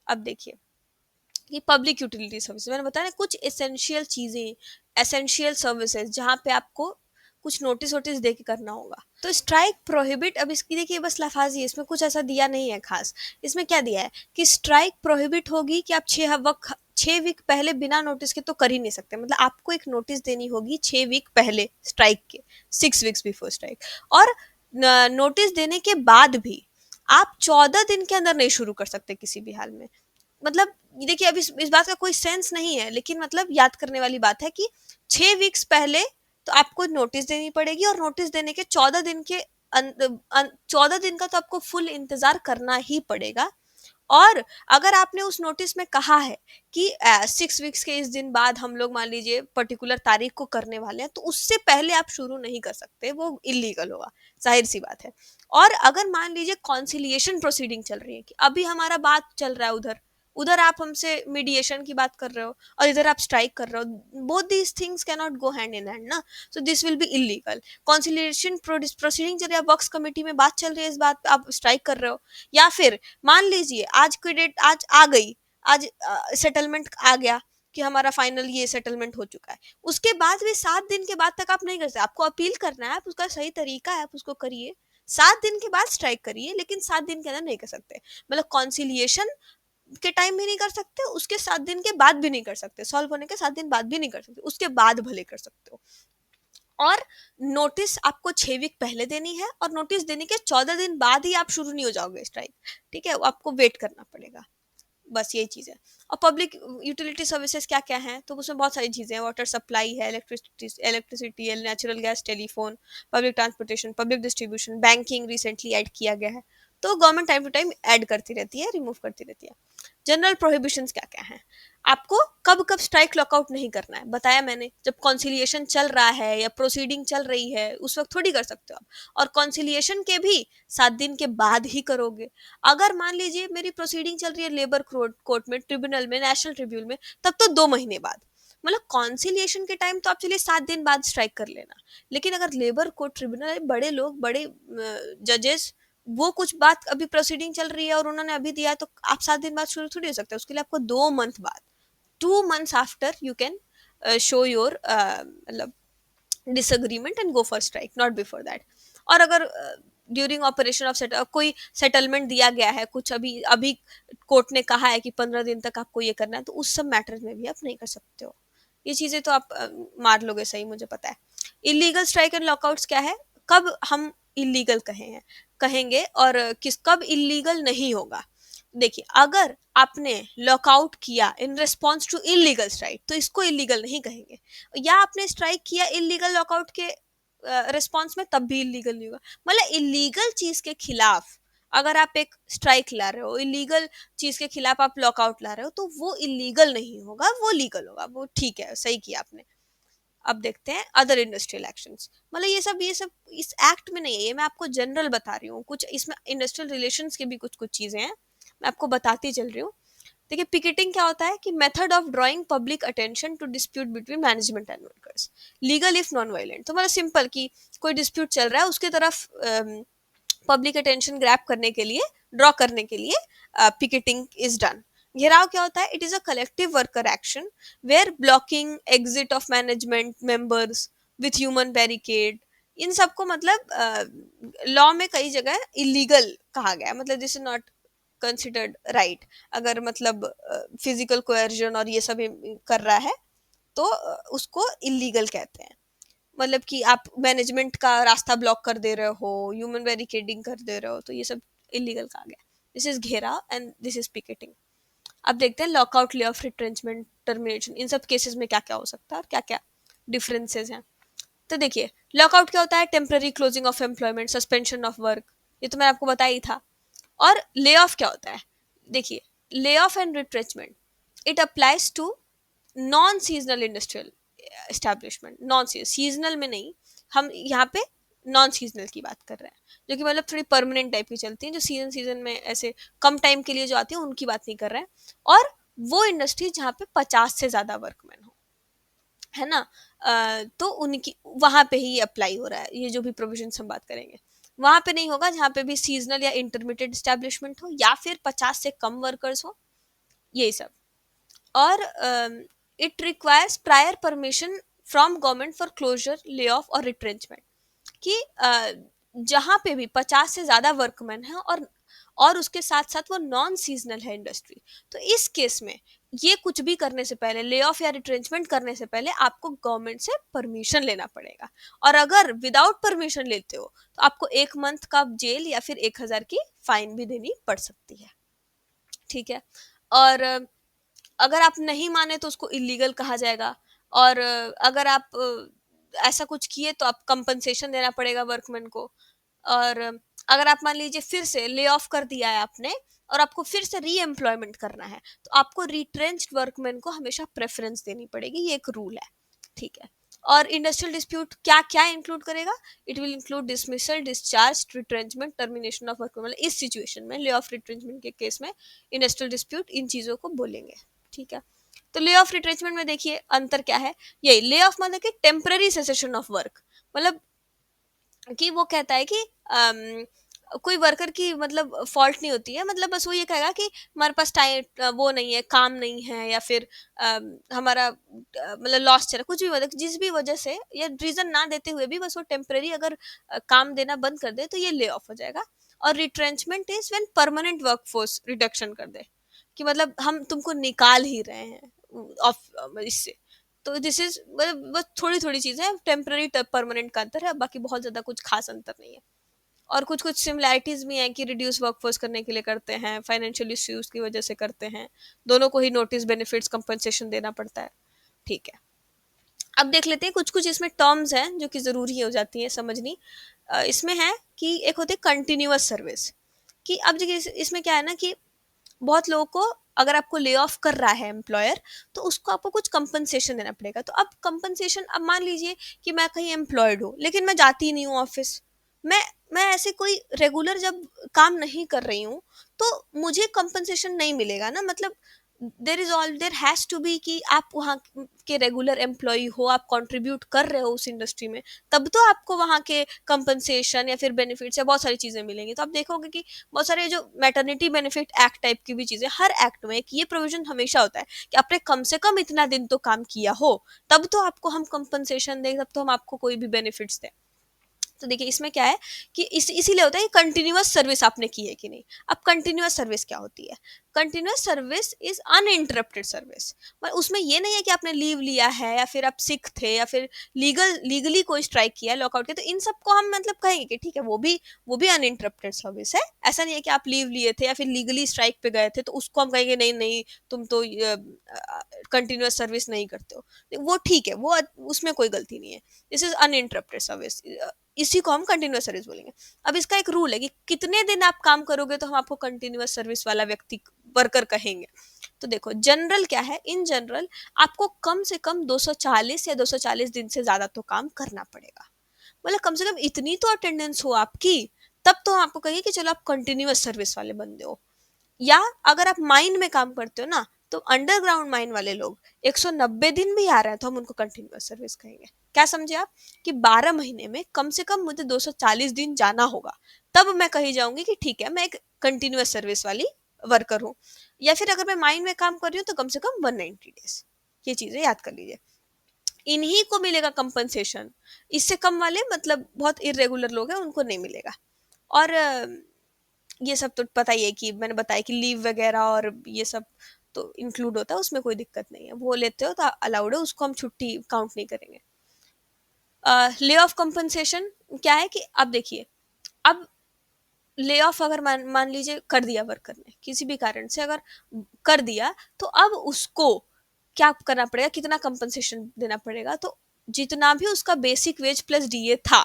अब देखिए कि पब्लिक यूटिलिटी सर्विस, मैंने बताया कुछ एसेंशियल चीज़ें, एसेंशियल सर्विसेज जहाँ पे आपको कुछ नोटिस वोटिस दे के करना होगा। तो स्ट्राइक प्रोहिबिट, अब इसकी देखिए बस लफाजी, इसमें कुछ ऐसा दिया नहीं है खास। इसमें क्या दिया है कि स्ट्राइक प्रोहिबिट होगी कि आप 6 वीक पहले बिना नोटिस के तो कर ही नहीं सकते, मतलब आपको एक नोटिस देनी होगी 6 वीक पहले स्ट्राइक के, 6 वीक्स बिफोर स्ट्राइक। और नोटिस देने के बाद भी आप 14 दिन के अंदर नहीं शुरू कर सकते किसी भी हाल में। मतलब देखिए अब इस बात का कोई सेंस नहीं है, लेकिन मतलब याद करने वाली बात है कि 6 वीक्स पहले तो आपको नोटिस देनी पड़ेगी, और नोटिस देने के 14 दिन के 14 दिन का तो आपको फुल इंतजार करना ही पड़ेगा। और अगर आपने उस नोटिस में कहा है कि 6 वीक्स के इस दिन बाद हम लोग मान लीजिए पर्टिकुलर तारीख को करने वाले हैं, तो उससे पहले आप शुरू नहीं कर सकते, वो इलीगल होगा, जाहिर सी बात है। और अगर मान लीजिए कॉन्सिलिएशन प्रोसीडिंग चल रही है, कि अभी हमारा बात चल रहा है, उधर उधर आप हमसे मीडिएशन की बात कर रहे हो और इधर आप स्ट्राइक कर रहे हो, both these things can not go hand in hand ना, so this will be illegal. Conciliation proceeding चल रही है, वर्क्स कमेटी में बात चल रही है, इस बात पे आप स्ट्राइक कर रहे हो, या फिर मान लीजिए आज की डेट आज आ गई, आज सेटलमेंट आ गया कि हमारा फाइनल ये सेटलमेंट हो चुका है, उसके बाद भी 7 दिन के बाद तक आप नहीं कर सकते। आपको अपील करना है, आप उसका सही तरीका है, आप उसको करिए, 7 दिन के बाद स्ट्राइक करिए, लेकिन 7 दिन के अंदर नहीं कर सकते। मतलब कॉन्सिलिएशन के टाइम भी नहीं कर सकते, उसके 7 दिन के बाद भी नहीं कर सकते, सॉल्व होने के 7 दिन बाद भी नहीं कर सकते, उसके बाद भले कर सकते हो। और नोटिस आपको 6 वीक पहले देनी है, और नोटिस देने के 14 दिन बाद ही आप शुरू नहीं हो जाओगे स्ट्राइक, ठीक है, आपको वेट करना पड़ेगा। बस यही चीज़ है। और पब्लिक यूटिलिटी सर्विसेज क्या क्या हैं, तो उसमें बहुत सारी चीज़ें हैं, वाटर सप्लाई है, इलेक्ट्रिसिटी है, natural gas, telephone, public transportation, public distribution, banking recently add किया गया है। तो government time to time add करती रहती है, रिमूव करती रहती है। जनरल प्रोहिबिशंस क्या क्या हैं, आपको कब कब स्ट्राइक लॉकआउट नहीं करना है, बताया मैंने, जब कॉन्सिलिएशन चल रहा है या प्रोसीडिंग चल रही है उस वक्त थोड़ी कर सकते हो आप, और कॉन्सिलिएशन के भी 7 दिन के बाद ही करोगे। अगर मान लीजिए मेरी प्रोसीडिंग चल रही है लेबर कोर्ट में, ट्रिब्यूनल में, नेशनल ट्रिब्यूनल में, तब तो 2 महीने बाद। मतलब कॉन्सिलिएशन के टाइम तो आप चलिए 7 दिन बाद स्ट्राइक कर लेना, लेकिन अगर लेबर कोर्ट ट्रिब्यूनल, बड़े लोग, बड़े जजेस, वो कुछ बात अभी प्रोसीडिंग चल रही है और उन्होंने अभी दिया है, तो आप 7 दिन बाद शुरू थोड़ी हो सकते हैं, उसके लिए आपको 2 मंथ बाद, 2 months after you can show your मतलब disagreement and go for strike, not before that। और अगर ड्यूरिंग ऑपरेशन ऑफ कोई सेटलमेंट दिया गया है, कुछ अभी अभी कोर्ट ने कहा है कि 15 दिन तक आपको ये करना है, तो उस सब मैटर्स में भी आप नहीं कर सकते हो। ये चीजें तो आप मार लोगे सही, मुझे पता है। इलीगल स्ट्राइक एंड लॉकआउट्स क्या है, कब हम इलीगल कहेंगे और किस कब इलीगल नहीं होगा। देखिए, अगर आपने लॉकआउट किया in response to illegal strike, तो इसको इलीगल नहीं कहेंगे, या आपने स्ट्राइक किया इलीगल लॉकआउट के रिस्पॉन्स में, तब भी इलीगल नहीं होगा। मतलब इलीगल चीज के खिलाफ अगर आप एक स्ट्राइक ला रहे हो, इलीगल चीज के खिलाफ आप लॉकआउट ला रहे हो, तो वो इलीगल नहीं होगा, वो लीगल होगा, वो ठीक है, सही किया आपने। अब देखते हैं अदर इंडस्ट्रियल एक्शंस। मतलब ये सब इस एक्ट में नहीं है, ये मैं आपको जनरल बता रही हूँ, कुछ इसमें इंडस्ट्रियल रिलेशंस के भी कुछ कुछ चीजें हैं, मैं आपको बताती चल रही हूँ। देखिए, पिकेटिंग क्या होता है कि method of drawing public attention to dispute between management and workers, legal if non violent. तो मतलब सिंपल कि कोई डिस्प्यूट चल रहा है, उसके तरफ पब्लिक अटेंशन ग्रैप करने के लिए, ड्रॉ करने के लिए पिकेटिंग इज डन। घेराव क्या होता है, it is a collective worker action where blocking exit of management members with human barricade, इन सबको मतलब लॉ में कई जगह इलीगल कहा गया है, मतलब this is not considered right. अगर मतलब फिजिकल कोएर्जन और ये सब कर रहा है, तो उसको इलीगल कहते हैं। मतलब कि आप मैनेजमेंट का रास्ता ब्लॉक कर दे रहे हो, ह्यूमन बैरिकेडिंग कर दे रहे हो, तो ये सब इलीगल कहा गया। दिस इज घेरा एंड दिस इज पिकेटिंग। अब देखते हैं lockout, lay off, retrenchment, termination, इन सब केसेस में क्या क्या हो सकता है और क्या क्या डिफरेंसेस हैं। तो देखिए, लॉकआउट क्या होता है, temporary closing of employment, suspension of work, ये तो मैंने आपको बताया ही था। और ले ऑफ क्या होता है, देखिए, lay off and retrenchment, it applies to non seasonal industrial establishment. Non seasonal में नहीं, हम यहाँ पे नॉन सीजनल की बात कर रहे हैं, जो कि मतलब थोड़ी परमानेंट टाइप की चलती हैं, जो सीजन सीजन में ऐसे कम टाइम के लिए जो आती है, उनकी बात नहीं कर रहे हैं। और वो इंडस्ट्री जहाँ पे 50 से ज़्यादा वर्कमैन हो, है ना, तो उनकी वहां पे ही अप्लाई हो रहा है, ये जो भी प्रोविजन हम बात करेंगे। वहां पे नहीं होगा जहाँ पे भी सीजनल या इंटरमीडिएट स्टैब्लिशमेंट हो, या फिर 50 से कम वर्कर्स हो, यही सब। और it requires prior permission from government for closure, lay off और रिट्रेंचमेंट, कि जहाँ पे भी 50 से ज़्यादा वर्कमैन है और उसके साथ साथ वो नॉन सीजनल है इंडस्ट्री, तो इस केस में ये कुछ भी करने से पहले, ले ऑफ या रिट्रेंचमेंट करने से पहले, आपको गवर्नमेंट से परमिशन लेना पड़ेगा। और अगर विदाउट परमिशन लेते हो, तो आपको 1 मंथ का जेल या फिर 1,000 की फाइन भी देनी पड़ सकती है, ठीक है। और अगर आप नहीं माने तो उसको इलीगल कहा जाएगा, और अगर आप ऐसा कुछ किए तो आप कंपनसेशन देना पड़ेगा वर्कमैन को। और अगर आप मान लीजिए फिर से ले ऑफ कर दिया है आपने, और आपको फिर से री एम्प्लॉयमेंट करना है, तो आपको रिट्रेंच्ड वर्कमैन को हमेशा प्रेफरेंस देनी पड़ेगी, ये एक रूल है, ठीक है। और इंडस्ट्रियल डिस्प्यूट क्या क्या इंक्लूड करेगा, it will include dismissal, discharge, retrenchment, termination of work. मतलब इस सिचुएशन में, ले ऑफ रिट्रेंचमेंट के केस में, इंडस्ट्रियल डिस्प्यूट इन चीजों को बोलेंगे, ठीक है। तो ले ऑफ रिट्रेंचमेंट में देखिए अंतर क्या है, यही ले ऑफ मतलब कि टेम्पररी सेसेशन ऑफ वर्क, मतलब कि वो कहता है कि कोई वर्कर की मतलब फॉल्ट नहीं होती है, मतलब बस वो ये कहेगा कि हमारे पास टाइम वो नहीं है, काम नहीं है, या फिर हमारा मतलब लॉस चल रहा है, कुछ भी मतलब जिस भी वजह से, या रीजन ना देते हुए भी बस वो टेम्पररी अगर काम देना बंद कर दे तो ये ले ऑफ हो जाएगा। और retrenchment is when permanent workforce reduction कर दे, कि मतलब हम तुमको निकाल ही रहे हैं ऑफ इससे। तो दिस इज मतलब बस थोड़ी थोड़ी चीजें हैं, टेम्पररी परमानेंट का अंतर है, बाकी बहुत ज्यादा कुछ खास अंतर नहीं है। और कुछ कुछ सिमिलैरिटीज भी हैं कि रिड्यूस वर्कफोर्स करने के लिए करते हैं, फाइनेंशियल इश्यूज की वजह से करते हैं, दोनों को ही नोटिस, बेनिफिट्स, कंपनसेशन देना पड़ता है। ठीक है, अब देख लेते हैं कुछ कुछ इसमें टर्म्स हैं जो कि ज़रूरी हो जाती हैं समझनी। इसमें है कि एक होती है कंटिन्यूअस सर्विस, कि अब देखिए इसमें क्या है ना कि बहुत लोगों को, अगर आपको ले ऑफ कर रहा है एम्प्लॉयर, तो उसको आपको कुछ कंपनसेशन देना पड़ेगा। तो अब कंपनसेशन, अब मान लीजिए कि मैं कहीं एम्प्लॉयड हूँ लेकिन मैं जाती नहीं हूँ ऑफिस, मैं मैं ऐसे कोई रेगुलर जब काम नहीं कर रही हूँ, तो मुझे कंपनसेशन नहीं मिलेगा ना, मतलब देर हैज टू बी कि आप वहाँ के रेगुलर एम्प्लॉय हो, आप कंट्रीब्यूट कर रहे हो उस इंडस्ट्री में, तब तो आपको वहाँ के कंपनसेशन या फिर बेनिफिट्स या बहुत सारी चीज़ें मिलेंगी। तो आप देखोगे कि बहुत सारे जो मैटरनिटी बेनिफिट एक्ट टाइप की भी चीज़ें, हर एक्ट में एक ये प्रोविजन हमेशा होता है कि आपने कम से कम इतना दिन तो काम किया हो, तब तो आपको हम कंपनसेशन दें, तब तो हम आपको कोई भी बेनिफिट्स दें। तो देखिए इसमें क्या है कि इसीलिए होता है कि कंटिन्यूअस सर्विस आपने की है कि नहीं। अब कंटिन्यूअस सर्विस क्या होती है? Continuous service is uninterrupted service. उसमें ये नहीं है कि आपने लीव लिया है, या फिर आप सिक थे, या फिर लीगली कोई स्ट्राइक किया, लॉकआउट किया, तो इन सबको हम मतलब कहेंगे कि ठीक है, वो भी अनइंटरप्टेड सर्विस है। ऐसा नहीं है कि आप लीव लिए थे या फिर लीगली स्ट्राइक पे गए थे तो उसको हम कहेंगे नहीं नहीं, तुम तो कंटिन्यूअस सर्विस नहीं करते हो, वो ठीक है, वो उसमें कोई गलती नहीं है। दिस इज अनइंटरप्टेड सर्विस, इसी को हम कंटिन्यूअस सर्विस बोलेंगे। अब इसका एक रूल है कि कितने दिन आप काम करोगे तो हम आपको कंटिन्यूअस सर्विस वाला व्यक्ति, वर्कर कहेंगे। तो देखो जनरल क्या है, इन जनरल आपको कम से कम 240 या 240 दिन से ज्यादा तो काम करना पड़ेगा, मतलब कम से कम इतनी तो अटेंडेंस हो आपकी, तब तो हम आपको कहिए कि चलो आप कंटिन्यूअस सर्विस वाले बंदे हो। या अगर आप माइन में काम करते हो ना, तो अंडरग्राउंड माइन वाले लोग 190 दिन भी आ रहे हैं तो हम उनको कंटिन्यूअस सर्विस कहेंगे। क्या समझे आप, कि 12 महीने में कम से कम मुझे 240 दिन जाना होगा, तब मैं कही जाऊंगी कि ठीक है मैं एक कंटिन्यूअस सर्विस वाली वर्कर हूँ। या फिर अगर मैं माइन में काम कर रही हूँ तो कम से कम 190 डेज। ये चीजें याद कर लीजिए, इन्हीं को मिलेगा कंपनसेशन। इससे कम वाले मतलब बहुत इरेगुलर लोग हैं उनको नहीं मिलेगा। और ये सब तो पता ही है कि मैंने बताया कि लीव वगैरह और ये सब तो इंक्लूड होता है, उसमें कोई दिक्कत नहीं है, वो लेते हो तो अलाउड है, उसको हम छुट्टी काउंट नहीं करेंगे। ले ऑफ कंपनसेशन क्या है कि अब देखिए, अब ले ऑफ अगर मान मान लीजिए कर दिया वर्कर ने किसी भी कारण से, अगर कर दिया, तो अब उसको क्या करना पड़ेगा, कितना कंपनसेशन देना पड़ेगा, तो जितना भी उसका बेसिक वेज प्लस डीए था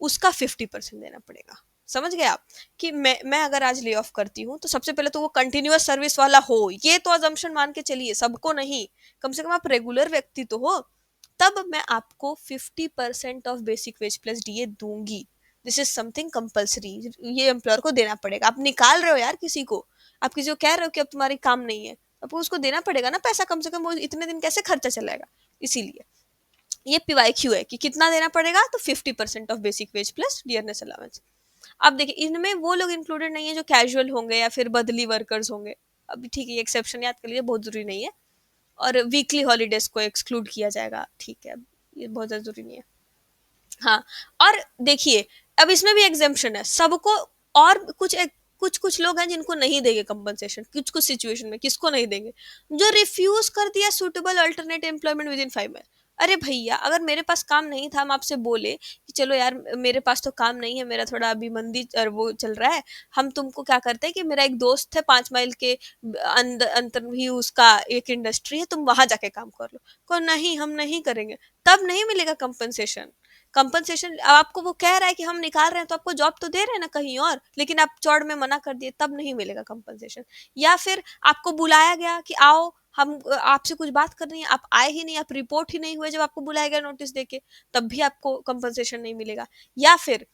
उसका 50% देना पड़ेगा। समझ गए आप, कि मैं अगर आज ले ऑफ करती हूँ तो सबसे पहले तो वो कंटिन्यूअस सर्विस वाला हो, ये तो अजम्पशन मान के चलिए, सबको नहीं, कम से कम आप रेगुलर व्यक्ति तो हो, तब मैं आपको 50% of basic veg plus DA दूंगी। दिस इज समथिंग कंपल्सरी, ये एम्प्लॉयर को देना पड़ेगा। आप निकाल रहे हो यार किसी को, आप किसी को कह रहे हो कि अब तुम्हारी काम नहीं है, आपको उसको देना पड़ेगा ना पैसा, कम से कम वो इतने दिन कैसे खर्चा चलाएगा। इसीलिए ये पीवाईक्यू है कि कितना देना पड़ेगा, तो 50% of basic veg plus dearness allowance. अब देखिए इनमें वो लोग इंक्लूडेड नहीं है जो कैजुअल होंगे या फिर बदली वर्कर्स होंगे। अभी ठीक है, ये एक्सेप्शन याद कर लीजिए, बहुत जरूरी नहीं है। और वीकली हॉलीडेज को एक्सक्लूड किया जाएगा, ठीक है, ये बहुत जरूरी नहीं है। हाँ, और देखिए अब इसमें भी एग्जेम्पशन है सबको, और कुछ कुछ लोग हैं जिनको नहीं देंगे कंपनसेशन, कुछ कुछ सिचुएशन में। किसको नहीं देंगे? जो रिफ्यूज कर दिया suitable alternate employment with in 5 month. अरे भैया, अगर मेरे पास काम नहीं था, हम आपसे बोले कि चलो यार मेरे पास तो काम नहीं है, मेरा थोड़ा अभी मंदी और वो चल रहा है, हम तुमको क्या करते हैं कि मेरा एक दोस्त है 5 माइल के अंदर अंतर ही उसका एक इंडस्ट्री है, तुम वहां जाके काम कर लो, को नहीं हम नहीं करेंगे, तब नहीं मिलेगा कंपनसेशन। कंपनसेशन आपको वो कह रहा है कि हम निकाल रहे हैं तो आपको जॉब तो दे रहे हैं ना कहीं और, लेकिन आप चौड़ में मना कर दिए, तब नहीं मिलेगा कंपनसेशन। या फिर आपको बुलाया गया कि आओ हम आपसे कुछ बात करनी है, आप आए ही नहीं, आप रिपोर्ट ही नहीं हुए जब आपको बुलाया गया नोटिस देके, तब भी आपको कंपनसेशन नहीं मिलेगा। या फिर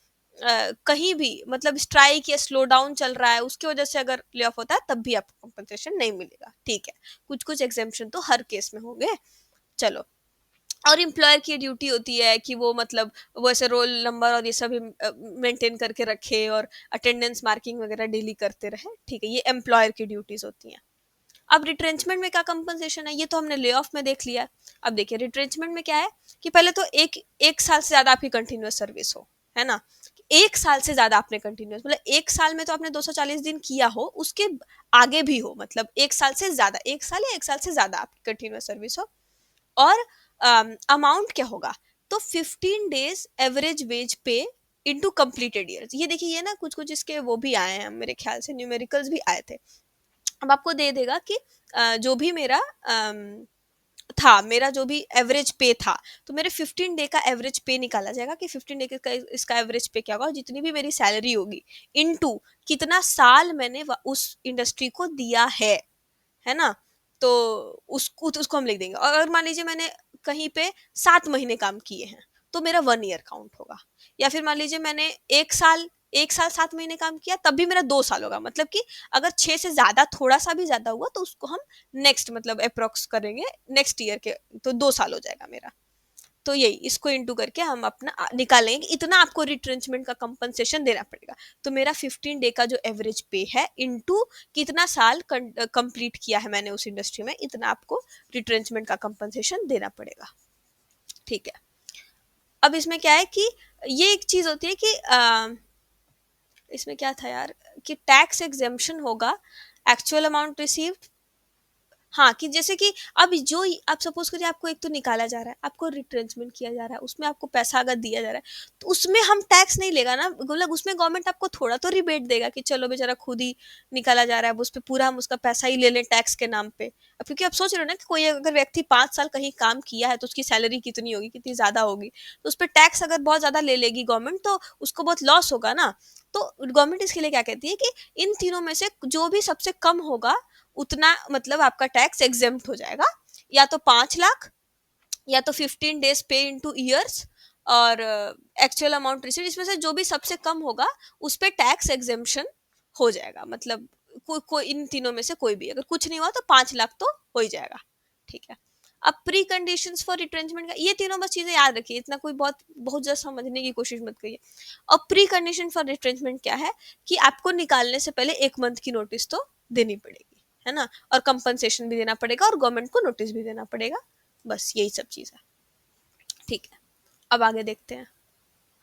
कहीं भी मतलब स्ट्राइक या स्लो डाउन चल रहा है, उसकी वजह से अगर ले ऑफ होता है तब भी आपको कंपनसेशन नहीं मिलेगा। ठीक है, कुछ कुछ एग्जेम्पशन तो हर केस में होंगे। चलो, और एम्प्लॉयर की ड्यूटी होती है कि वो मतलब वो ऐसे रोल नंबर और ये सब मेंटेन करके रखे और अटेंडेंस मार्किंग वगैरह डेली करते रहे, ठीक है, ये एम्प्लॉयर की ड्यूटीज होती हैं। अब रिट्रेंचमेंट में क्या कंपनसेशन है, ये तो हमने ले ऑफ में देख लिया। अब देखिए रिट्रेंचमेंट में क्या है कि पहले तो एक एक साल से ज्यादा आपकी कंटिन्यूअस सर्विस हो, है ना, एक साल से ज्यादा आपने कंटिन्यूअस मतलब एक साल में तो आपने 240 दिन किया हो, उसके आगे भी हो, मतलब एक साल से ज्यादा, एक साल या एक साल से ज्यादा आपकी कंटिन्यूअस सर्विस हो। और अमाउंट क्या होगा, तो 15 डेज एवरेज वेज पे इनटू कंप्लीटेड ईयर्स। ये देखिए ये ना कुछ कुछ इसके वो भी आए हैं, मेरे ख्याल से न्यूमेरिकल्स भी आए थे। अब आपको दे देगा कि जो भी मेरा था, मेरा जो भी एवरेज पे था, तो मेरे 15 डे का एवरेज पे निकाला जाएगा कि 15 डे का इसका एवरेज पे क्या होगा, जितनी भी मेरी सैलरी होगी इनटू कितना साल मैंने उस इंडस्ट्री को दिया है ना। तो उसको हम लिख देंगे। और अगर मान लीजिए मैंने कहीं पे 7 महीने काम किए हैं, तो मेरा 1 ईयर काउंट होगा। या फिर मान लीजिए मैंने एक साल 7 महीने काम किया, तब भी मेरा 2 साल होगा। मतलब कि अगर 6 से ज्यादा थोड़ा सा भी ज्यादा हुआ तो उसको हम नेक्स्ट मतलब अप्रोक्स करेंगे नेक्स्ट ईयर के, तो 2 साल हो जाएगा मेरा। तो यही इसको इंटू करके हम अपना निकालेंगे कि इतना आपको रिट्रेंचमेंट का कंपनसेशन देना पड़ेगा। तो मेरा 15 डे का जो एवरेज पे है इंटू कितना साल कंप्लीट किया है मैंने उस इंडस्ट्री में, इतना आपको रिट्रेंचमेंट का कंपनसेशन देना पड़ेगा, ठीक है। अब इसमें क्या है कि ये एक चीज होती है कि इसमें क्या था यार, कि टैक्स एग्जेम्पशन होगा एक्चुअल अमाउंट रिसीव्ड। हाँ, कि जैसे कि अब जो आप सपोज करिए आपको एक तो निकाला जा रहा है, आपको रिट्रेंचमेंट किया जा रहा है, उसमें आपको पैसा अगर दिया जा रहा है, तो उसमें हम टैक्स नहीं लेगा ना, मतलब उसमें गवर्नमेंट आपको थोड़ा तो रिबेट देगा कि चलो बेचारा खुद ही निकाला जा रहा है, अब उस पर पूरा हम उसका पैसा ही ले लें टैक्स के नाम पे। अब क्योंकि आप सोच रहे हो ना कि कोई अगर व्यक्ति 5 साल कहीं काम किया है तो उसकी सैलरी कितनी होगी, कितनी ज्यादा होगी, तो उस पर टैक्स अगर बहुत ज्यादा ले लेगी गवर्नमेंट तो उसको बहुत लॉस होगा ना। तो गवर्नमेंट इसके लिए क्या कहती है कि इन तीनों में से जो भी सबसे कम होगा उतना मतलब आपका टैक्स एग्जेम्प्ट हो जाएगा, या तो 5 लाख, या तो 15 डेज पे इनटू ईयर्स, और एक्चुअल अमाउंट रिसीव, इसमें से जो भी सबसे कम होगा उस पे टैक्स एग्जेम्पशन हो जाएगा। मतलब कोई इन तीनों में से कोई भी, अगर कुछ नहीं हुआ तो 5 लाख तो हो ही जाएगा, ठीक है। अब प्री कंडीशंस फॉर रिट्रेंचमेंट का, ये तीनों बस चीजें याद रखिए, इतना कोई बहुत बहुत ज्यादा समझने की कोशिश मत करिए। और प्री कंडीशन फॉर रिट्रेंचमेंट क्या है कि आपको निकालने से पहले 1 मंथ की नोटिस तो देनी पड़ेगी, है ना, और कंपनसेशन भी देना पड़ेगा और गवर्नमेंट को नोटिस भी देना पड़ेगा। बस यही सब चीज है, ठीक है। अब आगे देखते हैं।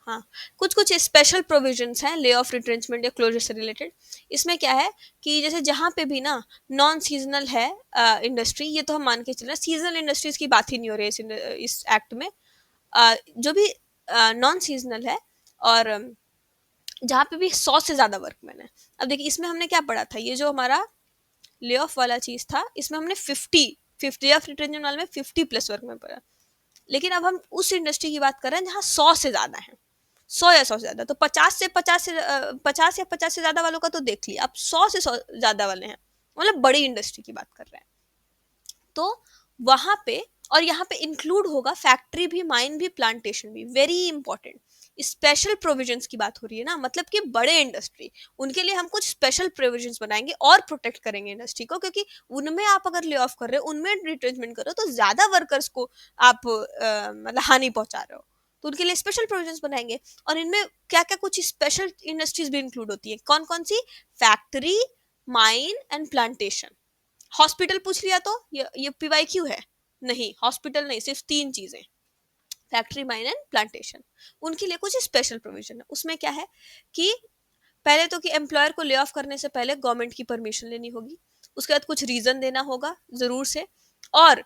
हाँ, कुछ कुछ स्पेशल प्रोविजंस हैं ले ऑफ रिट्रेंचमेंट या क्लोजर से रिलेटेड। इसमें क्या है कि जैसे जहाँ पे भी ना नॉन सीजनल है इंडस्ट्री, ये तो हम मान के चल रहे हैं, सीजनल इंडस्ट्रीज की बात ही नहीं हो रही है इस एक्ट में। जो भी नॉन सीजनल है और जहाँ पे भी 100 से ज्यादा वर्कमैन है। अब देखिए इसमें हमने क्या पढ़ा था, ये जो हमारा ले ऑफ वाला चीज था इसमें हमने 50 ऑफ रिटेंशन वाले में 50 प्लस वर्कमैन पढ़ा। लेकिन अब हम उस इंडस्ट्री की बात कर रहे हैं जहाँ 100 से ज्यादा है, 100 या 100 से ज्यादा, तो 50 या 50 से ज्यादा वालों का तो देख लिया, अब 100 से ज्यादा वाले हैं, मतलब बड़ी इंडस्ट्री की बात कर रहे हैं। तो वहां पे और यहाँ पे इंक्लूड होगा फैक्ट्री भी, माइन भी, प्लांटेशन भी, वेरी इंपॉर्टेंट। स्पेशल प्रोविजंस की बात हो रही है ना, मतलब कि बड़े इंडस्ट्री, उनके लिए हम कुछ स्पेशल प्रोविजंस बनाएंगे और प्रोटेक्ट करेंगे इंडस्ट्री को, क्योंकि उनमें आप अगर ले ऑफ कर रहे हो, उनमें रिट्रेंचमेंट कर रहे हो, तो ज्यादा वर्कर्स को आप मतलब हानि पहुंचा रहे हो, तो उनके लिए स्पेशल प्रोविजंस बनाएंगे। और इनमें क्या क्या कुछ स्पेशल इंडस्ट्रीज भी इंक्लूड होती है, कौन कौन सी, factory, mine and plantation. Hospital पूछ लिया तो ये पीवाईक्यू है, नहीं हॉस्पिटल नहीं, सिर्फ 3 चीजें, फैक्ट्री, माइन एंड प्लांटेशन। उनके लिए कुछ स्पेशल प्रोविजन है। उसमें क्या है कि पहले तो कि एम्प्लॉयर को ले ऑफ करने से पहले गवर्नमेंट की परमिशन लेनी होगी, उसके बाद कुछ रीजन देना होगा जरूर से, और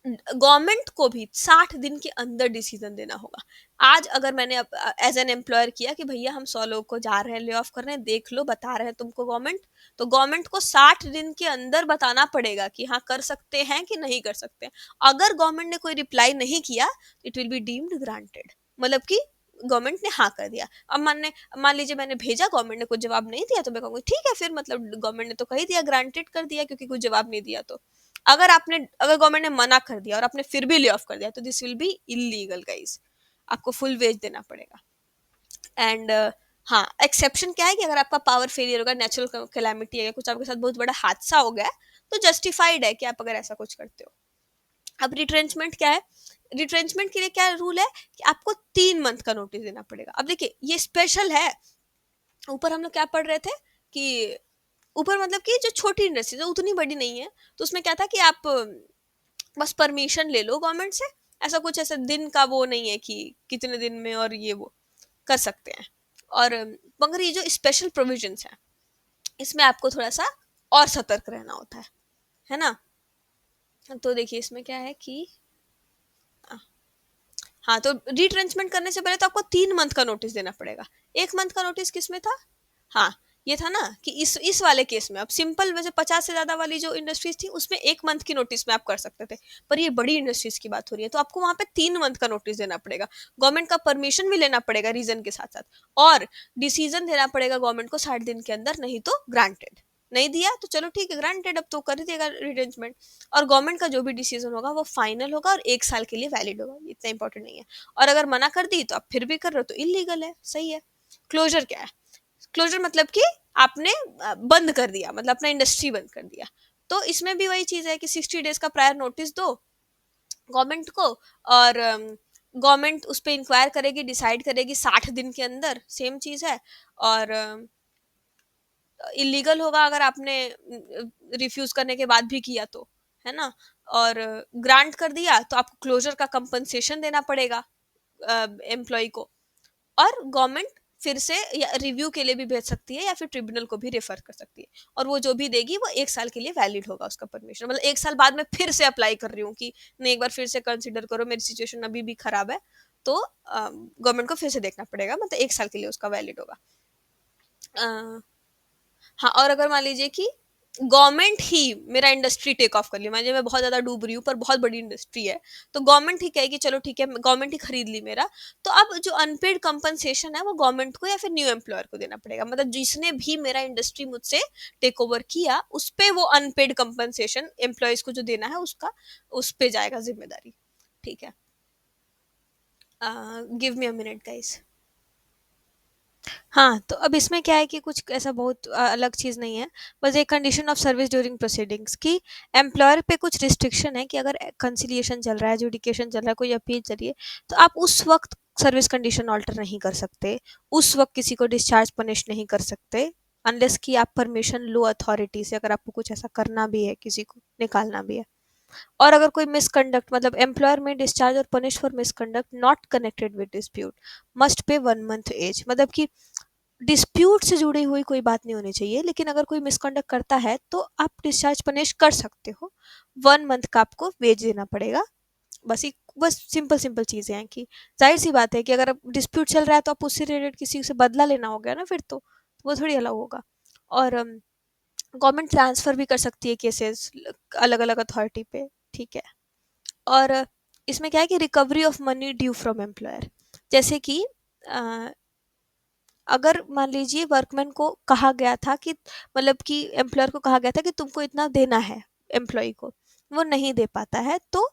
गवर्नमेंट को भी 60 दिन के अंदर डिसीजन देना होगा। आज अगर मैंने एज एन एम्प्लॉयर किया कि भैया हम 100 लोग को जा रहे हैं ले ऑफ कर रहे हैं, देख लो बता रहे हैं तुमको गवर्नमेंट, तो गवर्नमेंट को 60 दिन के अंदर बताना पड़ेगा कि हाँ कर सकते हैं कि नहीं कर सकते हैं। अगर गवर्नमेंट ने कोई रिप्लाई नहीं किया, it will be deemed granted, मतलब कि गवर्नमेंट ने हाँ कर दिया। अब मान लीजिए मैंने भेजा, गवर्नमेंट ने कुछ जवाब नहीं दिया, तो मैं कहूँगी ठीक है फिर, मतलब गवर्नमेंट ने तो कही दिया, ग्रांटेड कर दिया, क्योंकि कुछ जवाब नहीं दिया। तो अगर गवर्नमेंट ने मना कर दिया और आपने फिर भी ले ऑफ कर दिया, तो this will be illegal guys, आपको फुल वेज देना पड़ेगा। एंड हाँ, एक्सेप्शन क्या है कि अगर आपका पावर फेलियर होगा, नेचुरल कैलामिटी है, कुछ आपके साथ बहुत बड़ा हादसा हो गया, तो जस्टिफाइड है कि आप अगर ऐसा कुछ करते हो। अब रिट्रेंचमेंट क्या है, रिट्रेंचमेंट के लिए क्या रूल है कि आपको 3 मंथ का नोटिस देना पड़ेगा। अब देखिए ये स्पेशल है, ऊपर हम लोग क्या पढ़ रहे थे कि ऊपर मतलब कि जो छोटी इंडस्ट्री जो उतनी बड़ी नहीं है, तो उसमें क्या था कि आप बस परमिशन ले लो गवर्नमेंट से, ऐसा कुछ ऐसा दिन का वो नहीं है कि कितने दिन में और ये वो कर सकते हैं। और मगर ये जो स्पेशल प्रोविजंस है इसमें आपको थोड़ा सा और सतर्क रहना होता है ना। तो देखिए इसमें क्या है कि हाँ, तो रिट्रेंचमेंट करने से पहले तो आपको 3 मंथ का नोटिस देना पड़ेगा। 1 मंथ का नोटिस किस में था, हाँ ये था ना कि इस वाले केस में अब सिंपल वैसे 50 से ज्यादा वाली जो इंडस्ट्रीज थी उसमें 1 मंथ की नोटिस में आप कर सकते थे, पर ये बड़ी इंडस्ट्रीज की बात हो रही है तो आपको वहां पे 3 मंथ का नोटिस देना पड़ेगा। गवर्नमेंट का परमिशन भी लेना पड़ेगा रीजन के साथ साथ, और डिसीजन देना पड़ेगा गवर्नमेंट को 60 दिन के अंदर, नहीं तो ग्रांटेड। नहीं दिया तो चलो ठीक है ग्रांटेड, अब तो कर ही देगा रिटेंचमेंट। और गवर्नमेंट का जो भी डिसीजन होगा वो फाइनल होगा और 1 साल के लिए वैलिड होगा, इतना इंपॉर्टेंट नहीं है। और अगर मना कर दी तो आप फिर भी कर रहे हो तो इलीगल है, सही है। क्लोजर क्या है, क्लोजर मतलब कि आपने बंद कर दिया, मतलब अपना इंडस्ट्री बंद कर दिया। तो इसमें भी वही चीज है कि 60 डेज का प्रायर नोटिस दो गवर्नमेंट को, और गवर्नमेंट उस पर इंक्वायर करेगी, डिसाइड करेगी 60 दिन के अंदर, सेम चीज है। और इलीगल होगा अगर आपने रिफ्यूज करने के बाद भी किया तो, है ना। और ग्रांट कर दिया तो आपको क्लोजर का कंपनसेशन देना पड़ेगा एम्प्लॉय को। और गवर्नमेंट फिर से या रिव्यू के लिए भी भेज सकती है या फिर ट्रिब्यूनल को भी रेफर कर सकती है, और वो जो भी देगी वो 1 साल के लिए वैलिड होगा उसका परमिशन। मतलब 1 साल बाद में फिर से अप्लाई कर रही हूँ कि नहीं, एक बार फिर से कंसिडर करो, मेरी सिचुएशन अभी भी खराब है, तो गवर्नमेंट को फिर से देखना पड़ेगा, मतलब 1 साल के लिए उसका वैलिड होगा। हाँ, और अगर मान लीजिए कि गवर्नमेंट ही मेरा इंडस्ट्री टेक ऑफ कर लिया, मान लीजिए मैं बहुत ज्यादा डूब रही हूँ पर बहुत बड़ी इंडस्ट्री है, तो गवर्नमेंट ही कहेगी चलो ठीक है, गवर्नमेंट ही खरीद ली मेरा, तो अब जो अनपेड कंपनसेशन है वो गवर्नमेंट को या फिर न्यू एम्प्लॉयर को देना पड़ेगा। मतलब जिसने भी मेरा इंडस्ट्री मुझसे टेक ओवर किया उस पे वो अनपेड कंपनसेशन एम्प्लॉयज को जो देना है उसका उस पे जाएगा जिम्मेदारी। ठीक है, give me a minute guys. हाँ, तो अब इसमें क्या है कि कुछ ऐसा बहुत अलग चीज़ नहीं है, बस एक condition of service during proceedings कि एम्प्लॉयर पे कुछ रिस्ट्रिक्शन है कि अगर कंसिलिएशन चल रहा है, एजुडिकेशन चल रहा है, कोई अपील चल रही है, तो आप उस वक्त सर्विस कंडीशन ऑल्टर नहीं कर सकते, उस वक्त किसी को डिस्चार्ज पनिश नहीं कर सकते, अनलेस कि आप परमिशन लो अथॉरिटी से, अगर आपको कुछ ऐसा करना भी है, किसी को निकालना भी है। और अगर कोई मिसकंडक्ट, मतलब एम्प्लॉयर में डिस्चार्ज और punish for misconduct not connected with dispute must pay 1 month as, मतलब कि डिस्प्यूट से जुड़ी हुई कोई बात नहीं होनी चाहिए, लेकिन अगर कोई मिसकंडक्ट करता है तो आप डिस्चार्ज पनिश कर सकते हो, 1 मंथ का आपको वेज देना पड़ेगा। बस सिंपल सिंपल चीज़ें हैं कि जाहिर सी बात है कि अगर डिस्प्यूट चल रहा है तो आप उससे रिलेटेड किसी से बदला लेना हो गया ना, फिर तो वो थोड़ी अलग होगा। और गवर्नमेंट ट्रांसफ़र भी कर सकती है केसेस अलग अलग अथॉरिटी पे, ठीक है। और इसमें क्या है कि recovery of money due from employer, जैसे कि अ, अगर मान लीजिए वर्कमैन को कहा गया था कि, मतलब कि एम्प्लॉयर को कहा गया था कि तुमको इतना देना है एम्प्लॉय को, वो नहीं दे पाता है, तो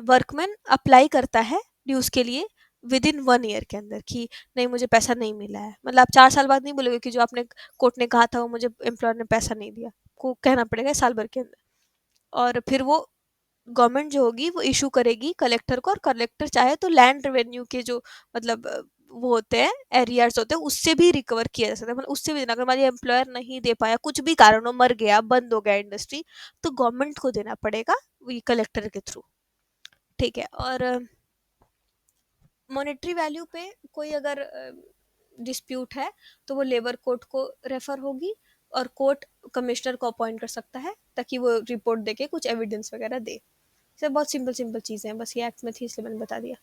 वर्कमैन अप्लाई करता है ड्यूज के लिए विद इन 1 ईयर के अंदर कि नहीं मुझे पैसा नहीं मिला है। मतलब आप 4 साल बाद नहीं बोलोगे कि जो आपने कोर्ट ने कहा था वो मुझे एम्प्लॉयर ने पैसा नहीं दिया, को कहना पड़ेगा साल भर के अंदर। और फिर वो गवर्नमेंट जो होगी वो इशू करेगी कलेक्टर को, और कलेक्टर चाहे तो लैंड रेवेन्यू के जो, मतलब वो होते हैं एरियर्स होते हैं, उससे भी रिकवर किया जा सकता है, मतलब उससे भी देना। अगर मान एम्प्लॉयर नहीं दे पाया, कुछ भी कारण हो, मर गया, बंद हो गया इंडस्ट्री, तो गवर्नमेंट को देना पड़ेगा ये कलेक्टर के थ्रू, ठीक है। और मॉनेटरी वैल्यू पे कोई अगर डिस्प्यूट है तो वो लेबर कोर्ट को रेफर होगी, और कोर्ट कमिश्नर को अपॉइंट कर सकता है ताकि वो रिपोर्ट देके कुछ एविडेंस वगैरह दे। से बहुत सिंपल सिंपल चीज़ें हैं, बस ये एक्ट में थी इसलिए मैंने बता दिया।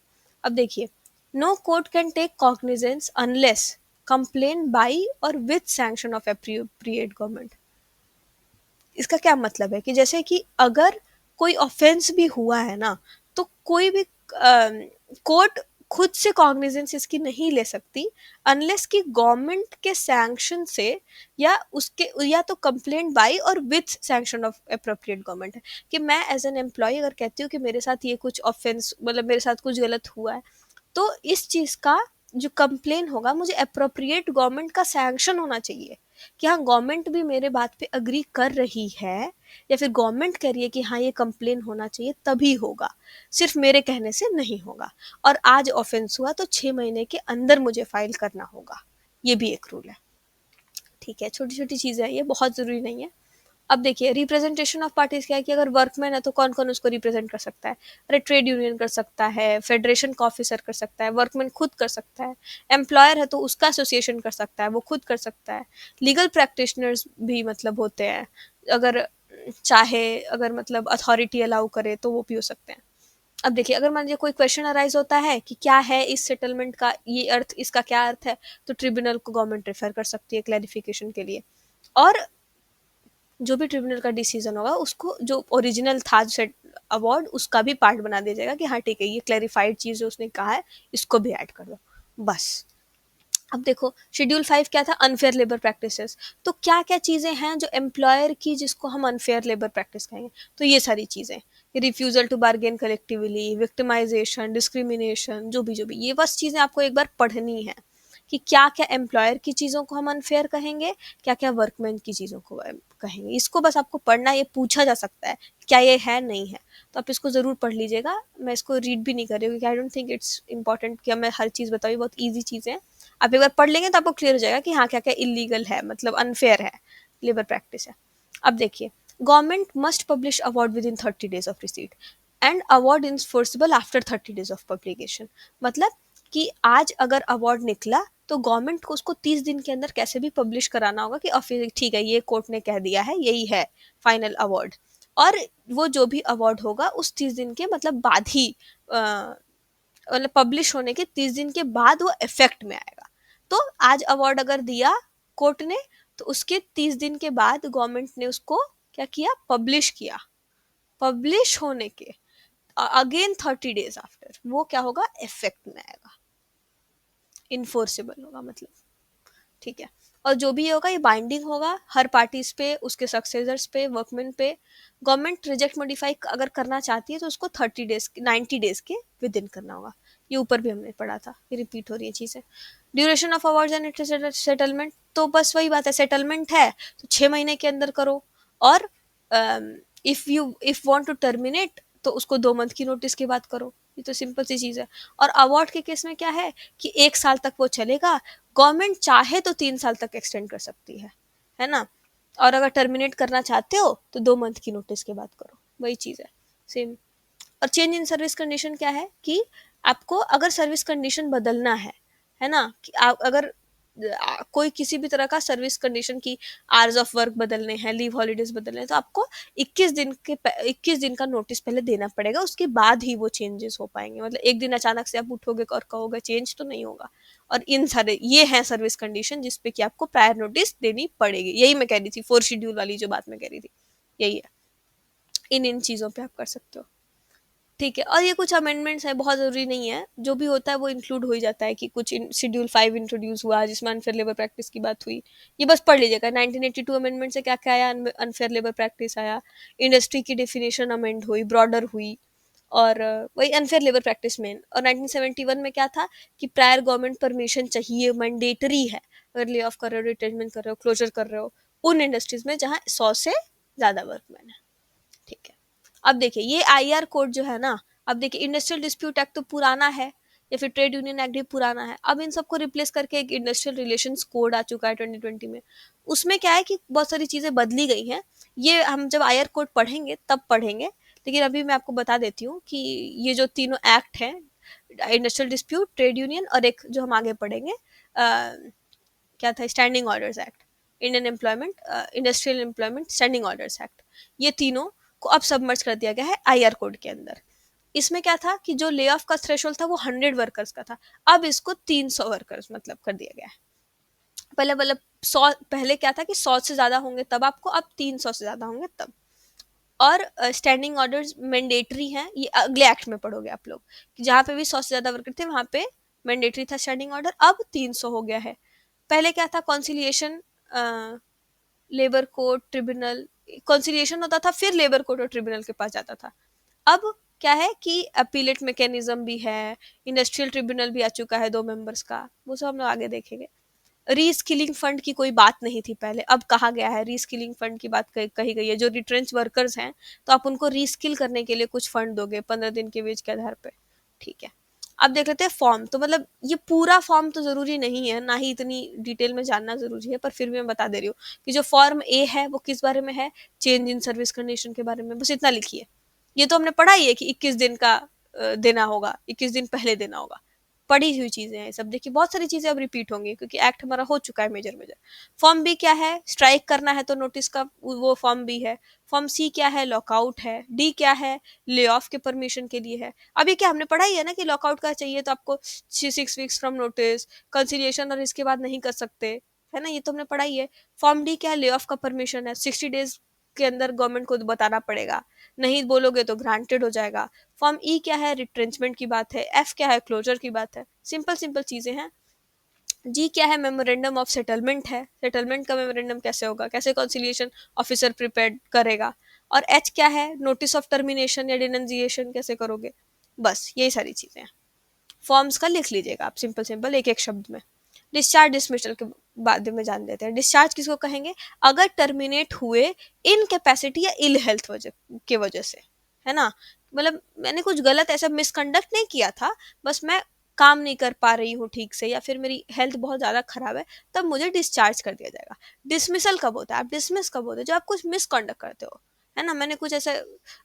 अब देखिए, no court can take cognizance unless complain by और with sanction of appropriate government. इसका क्या मतलब है कि जैसे कि अगर कोई ऑफेंस भी हुआ है ना, तो कोई भी कोर्ट खुद से कॉग्निजेंस इसकी नहीं ले सकती अनलेस कि गवर्नमेंट के सैंक्शन से, या उसके, या तो कंप्लेंट बाई और with sanction of appropriate government है। कि मैं एज एन एम्प्लॉय अगर कहती हूँ कि मेरे साथ ये कुछ ऑफेंस, मतलब मेरे साथ कुछ गलत हुआ है, तो इस चीज़ का जो कंप्लेन होगा मुझे अप्रोप्रिएट गवर्नमेंट का सैंक्शन होना चाहिए कि हाँ गवर्नमेंट भी मेरे बात पे अग्री कर रही है, या फिर गवर्नमेंट कह रही है कि हाँ ये कंप्लेन होना चाहिए, तभी होगा, सिर्फ मेरे कहने से नहीं होगा। और आज ऑफेंस हुआ तो 6 महीने के अंदर मुझे फाइल करना होगा, ये भी एक रूल है। ठीक है, छोटी छोटी चीज़ें हैं, ये बहुत ज़रूरी नहीं है। अब देखिए रिप्रेजेंटेशन ऑफ पार्टीज क्या है कि अगर वर्कमैन है तो कौन कौन उसको रिप्रेजेंट कर सकता है। अरे ट्रेड यूनियन कर सकता है, फेडरेशन का ऑफिसर कर सकता है, वर्कमैन खुद कर सकता है, एम्प्लॉयर है तो उसका एसोसिएशन कर सकता है, वो खुद कर सकता है, लीगल प्रैक्टिशनर्स भी मतलब होते हैं, अगर चाहे, अगर मतलब अथॉरिटी अलाउ करे तो वो भी हो सकते हैं। अब देखिए अगर मान लीजिए कोई क्वेश्चन अराइज होता है कि क्या है इस सेटलमेंट का ये अर्थ, इसका क्या अर्थ है, तो ट्रिब्यूनल को गवर्नमेंट रेफर कर सकती है क्लैरिफिकेशन के लिए। और जो भी ट्रिब्यूनल का डिसीजन होगा उसको जो ओरिजिनल था सेट अवार्ड उसका भी पार्ट बना दिया जाएगा कि हाँ ठीक है ये क्लैरिफाइड चीज़ जो उसने कहा है इसको भी ऐड कर दो, बस। अब देखो शेड्यूल 5 क्या था, अनफेयर लेबर प्रैक्टिसेस। तो क्या क्या चीज़ें हैं जो एम्प्लॉयर की जिसको हम अनफेयर लेबर प्रैक्टिस कहेंगे, तो ये सारी चीज़ें, refusal to bargain collectively, victimisation, discrimination, जो भी ये बस चीज़ें आपको एक बार पढ़नी है कि क्या क्या एम्प्लॉयर की चीज़ों को हम अनफेयर कहेंगे, क्या क्या वर्कमैन की चीज़ों को कहेंगे। इसको बस आपको पढ़ना, ये पूछा जा सकता है क्या ये है नहीं है, तो आप इसको ज़रूर पढ़ लीजिएगा। मैं इसको रीड भी नहीं कर रही हूँ क्योंकि I don't think it's important कि मैं हर चीज़ बताऊँ, बहुत ईजी चीज़ें हैं। आप एक बार पढ़ लेंगे तो आपको क्लियर हो जाएगा कि हाँ क्या क्या इलीगल है, मतलब अनफेयर है, लेबर प्रैक्टिस है। अब देखिए government must publish award with in 30 days of receipt and award enforceable after 30 days of publication. मतलब कि आज अगर अवार्ड निकला तो गवर्नमेंट को उसको 30 दिन के अंदर कैसे भी पब्लिश कराना होगा कि ऑफिस ठीक है ये कोर्ट ने कह दिया है यही है फाइनल अवार्ड। और वो जो भी अवार्ड होगा उस 30 दिन के मतलब बाद ही मतलब पब्लिश होने के 30 दिन के बाद वो इफेक्ट में आएगा। तो आज अवार्ड अगर दिया कोर्ट ने तो उसके 30 दिन के बाद गवर्नमेंट ने उसको क्या किया, पब्लिश किया, पब्लिश होने के अगेन 30 days आफ्टर वो क्या होगा, इफेक्ट में आएगा, इन्फोर्सेबल होगा मतलब। ठीक है, और जो भी होगा ये बाइंडिंग होगा हर पार्टीज पे, उसके सक्सेसर्स पे, वर्कमैन पे। गवर्नमेंट रिजेक्ट मॉडिफाई अगर करना चाहती है तो उसको 30 days 90 days के विद इन करना होगा। ये ऊपर भी हमने पढ़ा था, ये रिपीट हो रही है चीज़ें। Duration of awards and settlement, तो बस वही बात है, सेटलमेंट है तो 6 महीने के अंदर करो। और इफ वांट टू टर्मिनेट तो उसको 2 मंथ की नोटिस के बाद करो, ये तो सिंपल सी चीज़ है। और अवार्ड के केस में क्या है कि 1 साल तक वो चलेगा, गवर्नमेंट चाहे तो 3 साल तक एक्सटेंड कर सकती है ना। और अगर टर्मिनेट करना चाहते हो तो 2 मंथ की नोटिस के बाद करो, वही चीज़ है सेम। और चेंज इन सर्विस कंडीशन क्या है कि आपको अगर सर्विस कंडीशन बदलना है ना, कि आप अगर कोई किसी भी तरह का सर्विस कंडीशन की आवर्स ऑफ वर्क बदलने हैं, लीव हॉलीडेज बदलने हैं, तो आपको 21 दिन का नोटिस पहले देना पड़ेगा, उसके बाद ही वो चेंजेस हो पाएंगे। मतलब एक दिन अचानक से आप उठोगे और कहोगे चेंज, तो नहीं होगा। और इन सारे ये हैं सर्विस कंडीशन जिसपे कि आपको प्रायर नोटिस देनी पड़ेगी, यही मैं कह रही थी, 4 शेड्यूल वाली जो बात मैं कह रही थी यही है। इन इन चीज़ों पे आप कर सकते हो। ठीक है, और ये कुछ अमेंडमेंट्स हैं, बहुत ज़रूरी नहीं है, जो भी होता है वो इंक्लूड हो ही जाता है कि कुछ शेड्यूल 5 इंट्रोड्यूस हुआ जिसमें अनफेयर लेबर प्रैक्टिस की बात हुई, ये बस पढ़ लीजिएगा। 1982 अमेंडमेंट से क्या क्या आया, अनफेयर लेबर प्रैक्टिस आया, इंडस्ट्री की डेफिनेशन अमेंड हुई, ब्रॉडर हुई, और वही अनफेयर लेबर प्रैक्टिस मेन। और 1971 में क्या था कि प्रायर गवर्नमेंट परमिशन चाहिए, मैंडेटरी है, अगर ले ऑफ कर रहे हो, रिटेनमेंट कर रहे हो, क्लोजर कर रहे हो उन इंडस्ट्रीज में जहाँ 100 से ज़्यादा वर्कमैन है। ठीक है, अब देखिए ये आईआर कोड जो है ना, अब देखिए इंडस्ट्रियल डिस्प्यूट एक्ट तो पुराना है, या फिर ट्रेड यूनियन एक्ट भी पुराना है, अब इन सबको रिप्लेस करके एक इंडस्ट्रियल रिलेशंस कोड आ चुका है 2020 में। उसमें क्या है कि बहुत सारी चीज़ें बदली गई हैं, ये हम जब आईआर कोड पढ़ेंगे तब पढ़ेंगे, लेकिन अभी मैं आपको बता देती हूँ कि ये जो तीनों एक्ट हैं, इंडस्ट्रियल डिस्प्यूट, ट्रेड यूनियन, और एक जो हम आगे पढ़ेंगे क्या था, standing orders act, Indian employment industrial employment standing orders act, ये तीनों को अब सबमर्ज कर दिया गया है आईआर कोड के अंदर। इसमें क्या था कि जो ले ऑफ का थ्रेशोल्ड था वो 100 वर्कर्स का था, अब इसको 300 वर्कर्स मतलब कर दिया गया है। पहले मतलब 100, पहले क्या था कि 100 से ज्यादा होंगे तब आपको, अब 300 से ज्यादा होंगे तब। और स्टैंडिंग ऑर्डर्स मैंडेटरी हैं, ये अगले एक्ट में पढ़ोगे आप लोग, कि जहाँ पे भी 100 से ज्यादा वर्कर थे वहां पे मैंडेटरी था स्टैंडिंग ऑर्डर, अब 300 हो गया है। पहले क्या था, conciliation, labour court, tribunal, conciliation होता था फिर लेबर कोर्ट और ट्रिब्यूनल के पास जाता था। अब क्या है कि अपीलेट मैकेनिज्म भी है, इंडस्ट्रियल ट्रिब्यूनल भी आ चुका है 2 मेंबर्स का, वो सब हम लोग आगे देखेंगे। रीस्किलिंग फंड की कोई बात नहीं थी पहले, अब कहा गया है रीस्किलिंग फंड की बात कही गई है। जो रिट्रेंच वर्कर्स हैं तो आप उनको रीस्किल करने के लिए कुछ फंड दोगे 15 दिन के वेज के आधार पे, ठीक है। अब देख लेते हैं फॉर्म। तो मतलब ये पूरा फॉर्म तो जरूरी नहीं है, ना ही इतनी डिटेल में जानना जरूरी है, पर फिर भी मैं बता दे रही हूँ कि जो फॉर्म ए है वो किस बारे में है, चेंज इन सर्विस कंडीशन के बारे में, बस इतना लिखिए। ये तो हमने पढ़ा ही है कि 21 दिन का देना होगा, 21 दिन पहले देना होगा, पढ़ी हुई चीजें हैं सब। देखिए बहुत सारी चीजें अब रिपीट होंगी क्योंकि एक्ट हमारा हो चुका है मेजर मेजर। फॉर्म बी क्या है, स्ट्राइक करना है तो नोटिस का वो फॉर्म बी है। फॉर्म सी क्या है, लॉकआउट है। डी क्या है, ले ऑफ के परमिशन के लिए है। अब ये क्या हमने पढ़ा ही है ना कि लॉकआउट का चाहिए तो आपको 6 वीक्स फ्रॉम नोटिस, कंसिलिएशन और इसके बाद नहीं कर सकते, है ना, ये तो हमने पढ़ा ही है। फॉर्म डी क्या है, ले ऑफ का परमिशन है, 60 डेज के अंदर गवर्नमेंट को बताना पड़ेगा, नहीं बोलोगे तो ग्रांटेड हो जाएगा। फॉर्म ई क्या है, रिट्रेंचमेंट की बात है। एफ क्या है, क्लोजर की बात है। सिंपल सिंपल चीजें हैं। जी क्या है, मेमोरेंडम ऑफ सेटलमेंट है, सेटलमेंट का मेमोरेंडम कैसे होगा, कैसे कॉन्सिलिएशन ऑफिसर प्रिपेयर करेगा। और एच क्या है, नोटिस ऑफ टर्मिनेशन या डिनंजिएशन कैसे करोगे। बस यही सारी चीजें हैं। फॉर्म्स का लिख लीजिएगा आप सिंपल सिंपल एक एक शब्द में। डिस्चार्ज डिसमिसल के बाद में जान देते हैं। डिस्चार्ज किसको कहेंगे, अगर टर्मिनेट हुए इनकैपेसिटी या इल हेल्थ के वजह से, है ना, मतलब मैंने कुछ गलत ऐसा मिसकंडक्ट नहीं किया था, बस मैं काम नहीं कर पा रही हूँ ठीक से, या फिर मेरी हेल्थ बहुत ज़्यादा खराब है, तब मुझे डिस्चार्ज कर दिया जाएगा। डिसमिसल कब होता है, आप डिसमिस कब होते हो, जब आप कुछ मिसकंडक्ट करते हो, है ना, मैंने कुछ ऐसा